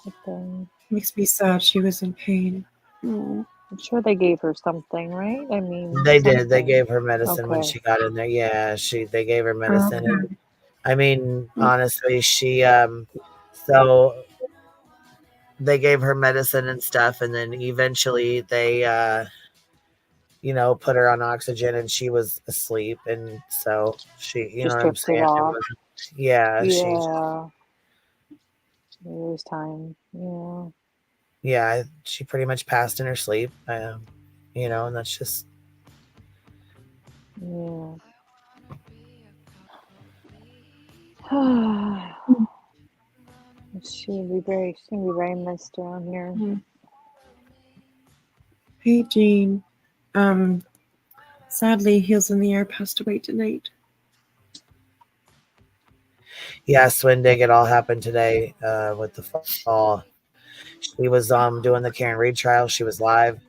poor thing. Makes me sad she was in pain. Oh. I'm sure they gave her something, right? I mean, they did. They something. gave her medicine when Okay. she got in there. Yeah, they gave her medicine. And, Okay. I mean, honestly, she so they gave her medicine and stuff, and then eventually they put her on oxygen, and she was asleep, and so she, you know Just what I'm drifted saying? off. Yeah, Yeah. It was time. Yeah. she pretty much passed in her sleep. And that's just Yeah. She'll be very missed around here. Hey, Jean. Sadly, Heels in the Air passed away tonight. yeah, Swindig. It all happened today with the fall. She was doing the Karen Reed trial. She was live.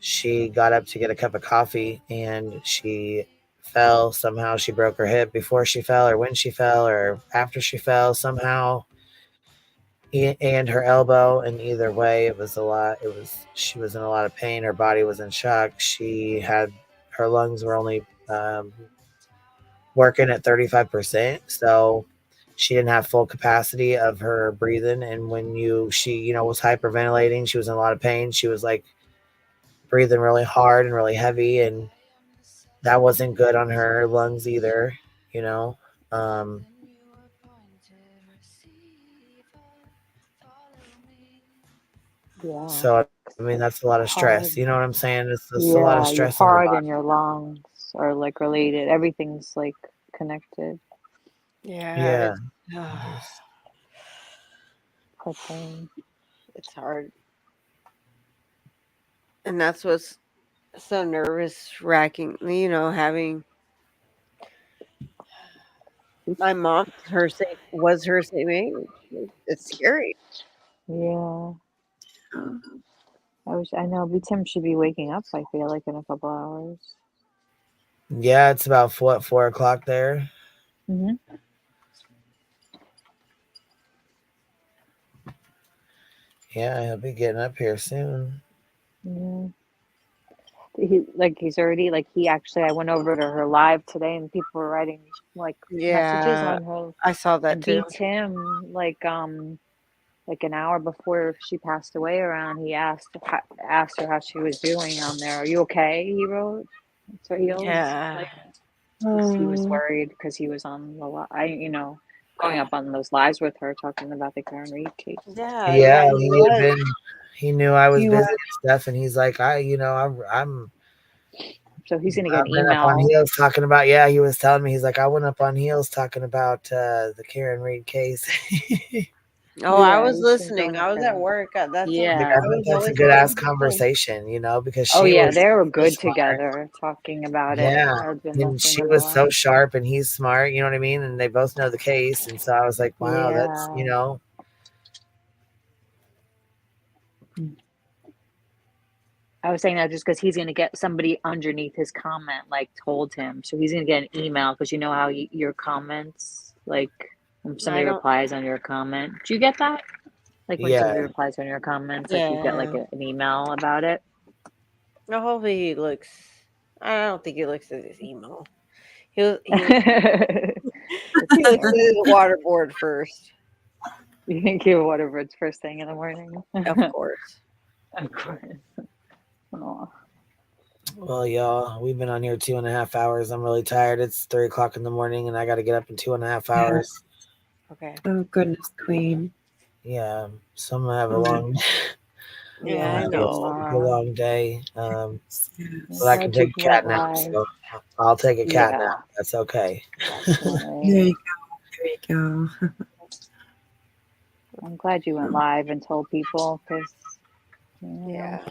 She got up to get a cup of coffee and she fell. Somehow she broke her hip before she fell, or when she fell, or after she fell somehow, and her elbow. And either way, it was a lot. She was in a lot of pain. Her body was in shock. Her lungs were only working at 35%. So she didn't have full capacity of her breathing. And when she was hyperventilating, she was in a lot of pain. She was like breathing really hard and really heavy, and that wasn't good on her lungs either. Yeah. So I mean, that's a lot of stress. Hard. You know what I'm saying? It's a lot of Yeah, your stress on her heart body. and your lungs are like related. Everything's like connected. Yeah. Yeah. Poor thing. It's hard. And that's what's so nervous wracking, having my mom was her same age. It's scary. Yeah. I know Tim should be waking up, I feel like, in a couple hours. Yeah, it's about 4 o'clock there. Mm-hmm. Yeah, he'll be getting up here soon. Yeah. He's already I went over to her live today and people were writing messages on her. I saw that too. Beat him like an hour before she passed away around. He asked her how she was doing on there. Are you okay? He wrote. That's what he always he was worried because he was on the going up on those lives with her talking about the Karen Reed case. Yeah, he knew I was busy and stuff, and he's like, I'm. So he's gonna get an went up on email. heels talking about. Yeah, he was telling me, he's like, I went up on heels talking about the Karen Reed case. I was listening. I was at work. That's a good ass conversation, because she they were good smart. together talking about it. Yeah, I've been and listening she to was them. so sharp, and he's smart. You know what I mean? And they both know the case, and so I was like, wow, that's I was saying that just because he's going to get somebody underneath his comment, told him. So he's going to get an email because you know how your comments, when somebody replies on your comment. Do you get that? When somebody replies on your comments, you get an email about it. No, hopefully he looks. I don't think he looks at his email. He looks at his waterboard first. You think your waterboard's first thing in the morning? Of course. Of course. Aw. Well, y'all, we've been on here 2.5 hours. I'm really tired. It's 3:00 in the morning, and I got to get up in 2.5 hours. Okay. Oh goodness, Queen. Yeah, so I'm gonna have a Oh. long. Yeah, I a know. long day. I'm But I can glad you take a cat went nap. live. So I'll take a cat Yeah. nap. That's okay. There you go. I'm glad you went live and told people because, Yeah.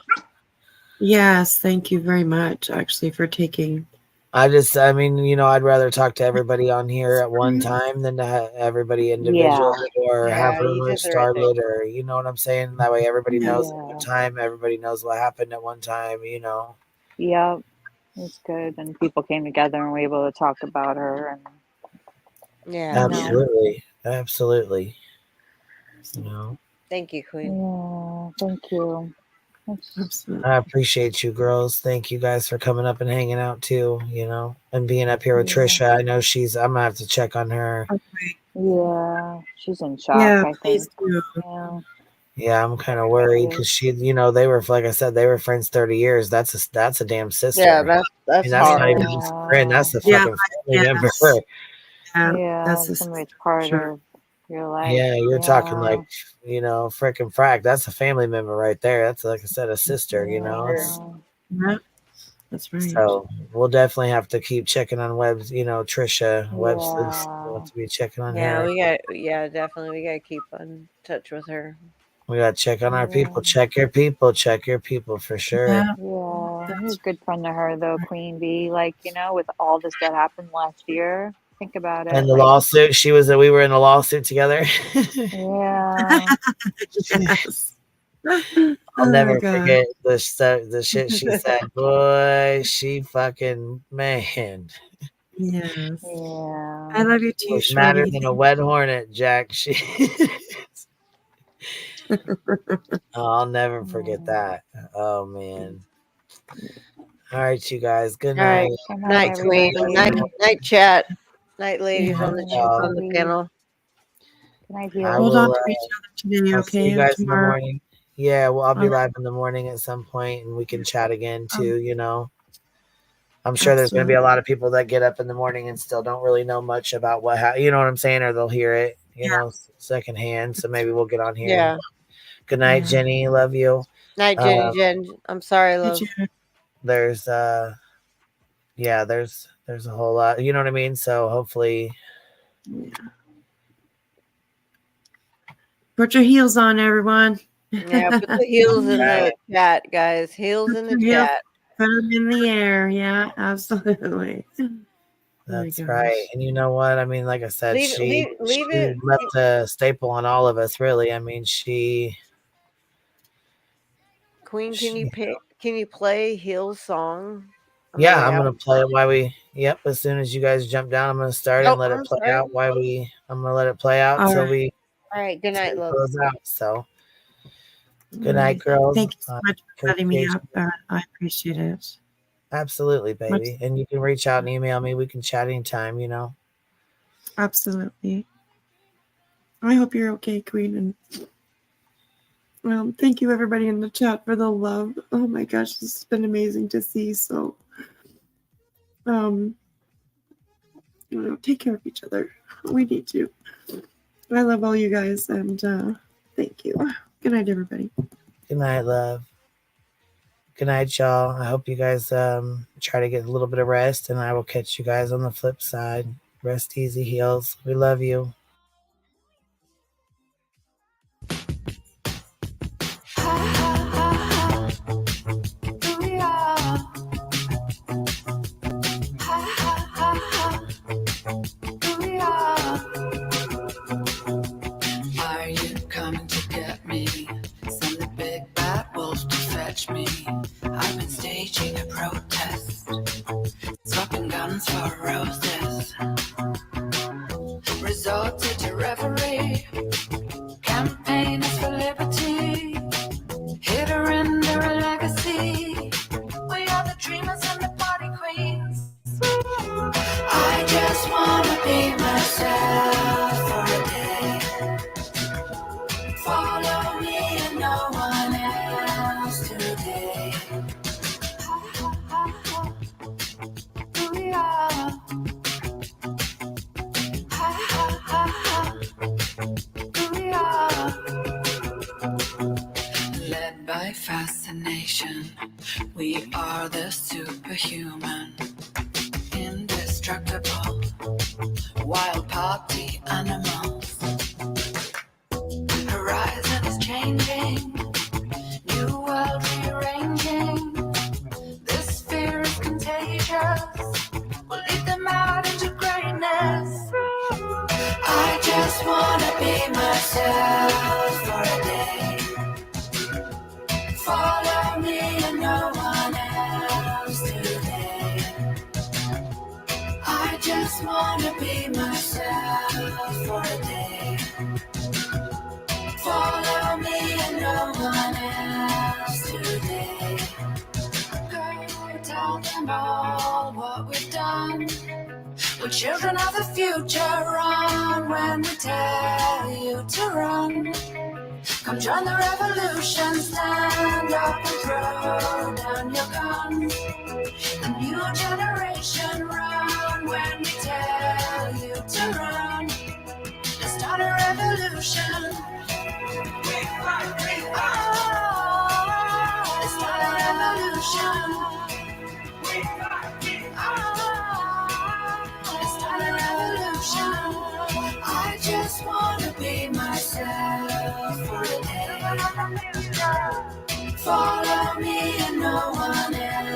Yes, thank you very much, actually, for taking. I mean, I'd rather talk to everybody on here at one time than to have everybody individually or have Yeah, you rumors did the right thing. started or you know what I'm saying? That way everybody knows at Yeah. one time, everybody knows what happened at one time, Yep, it's good. And people came together and were able to talk about her. And Yeah. Absolutely. Absolutely. Thank you, Queen. Yeah, thank you. I appreciate you girls. Thank you guys for coming up and hanging out too, and being up here with Yeah. Trisha. I know I'm gonna have to check on her. Yeah, she's in shock, Yeah, I please think. do. Yeah. Yeah, I'm kind of worried because they were, like I said, they were friends 30 years. That's a damn sister. Yeah, that's not hard. even just a friend. That's a Yeah, fucking family member. Yeah, somebody's part of your life. Yeah, you're talking like, freaking frack. That's a family member right there. That's, like I said, a sister, Yeah, that's right. So we'll definitely have to keep checking on Webb's, Trisha Webb's. We'll have to be checking on Yeah, her. definitely. We gotta keep in touch with her. We got to check on our people. Check your people. Check your people for sure. Yeah, you're a good friend to her, though, Queen Bee. Like, with all this that happened last year, think about it. And the like, lawsuit, we were in a lawsuit together. Yeah. Yes. I'll never forget the shit she said. Boy, she fucking, man. Yes. Yeah. I love you She too, was madder Shreddy. than a wet hornet, Jack. I'll never forget that. Oh, man. All right, you guys. Good All right. night. Night, Queen. Night, chat. Night, ladies Yeah. on the panel. Good night, I Hold will, on to each other today, I'll see okay? you guys in the Tomorrow. morning. Yeah, well, I'll be All right. live in the morning at some point, and we can chat again too. I'm sure there's going to be Absolutely. a lot of people that get up in the morning and still don't really know much about you know what I'm saying, or they'll hear it, secondhand. So maybe we'll get on here. Yeah. Good night, Yeah. Jenny. Love you. Night, Jenny. Jen. I'm sorry, love. There's there's a whole lot. You know what I mean? So hopefully. Put your heels on, everyone. Yeah, put the heels in the chat, guys. Heels in the chat. Put them in the air. Yeah, absolutely. That's right. And you know what? I mean, like I said, Leave she it. left a staple on all of us, really. I mean, Queen, can you play Hill's song? on the yeah, way I'm out? gonna play it while we. Yep, as soon as you guys jump down, I'm gonna start and let it play out while we. I'm gonna let it play out All till right. we. All right. Good night, love. Close out. So. Good night, girls. Thank you so much for letting me appreciate up. I appreciate it. Absolutely, baby. And you can reach out and email me. We can chat anytime. Absolutely. I hope you're okay, Queen. And thank you, everybody in the chat, for the love. Oh my gosh, this has been amazing to see. So, take care of each other. We need to. I love all you guys, and thank you. Good night, everybody. Good night, love. Good night, y'all. I hope you guys try to get a little bit of rest, and I will catch you guys on the flip side. Rest easy, heels. We love you. Are you coming to get me? Send the big bad wolf to fetch me. I've been staging a protest, swapping guns for roses. Resort by fascination. We are the superhuman, indestructible, wild party animals. Horizon is changing, new world rearranging. This fear is contagious, we'll lead them out into greatness. I just wanna be myself for a day. Follow me and no one else today. I just wanna be myself for a day. Follow me and no one else today. Go tell them all what we've done. We're children of the future, run when we tell you to run. Come join the revolution, stand up and throw down your guns. The new generation, run when we tell you to run. Let's start a revolution. Let's start a revolution. Let's start a revolution. I just wanna be myself for a day. Follow me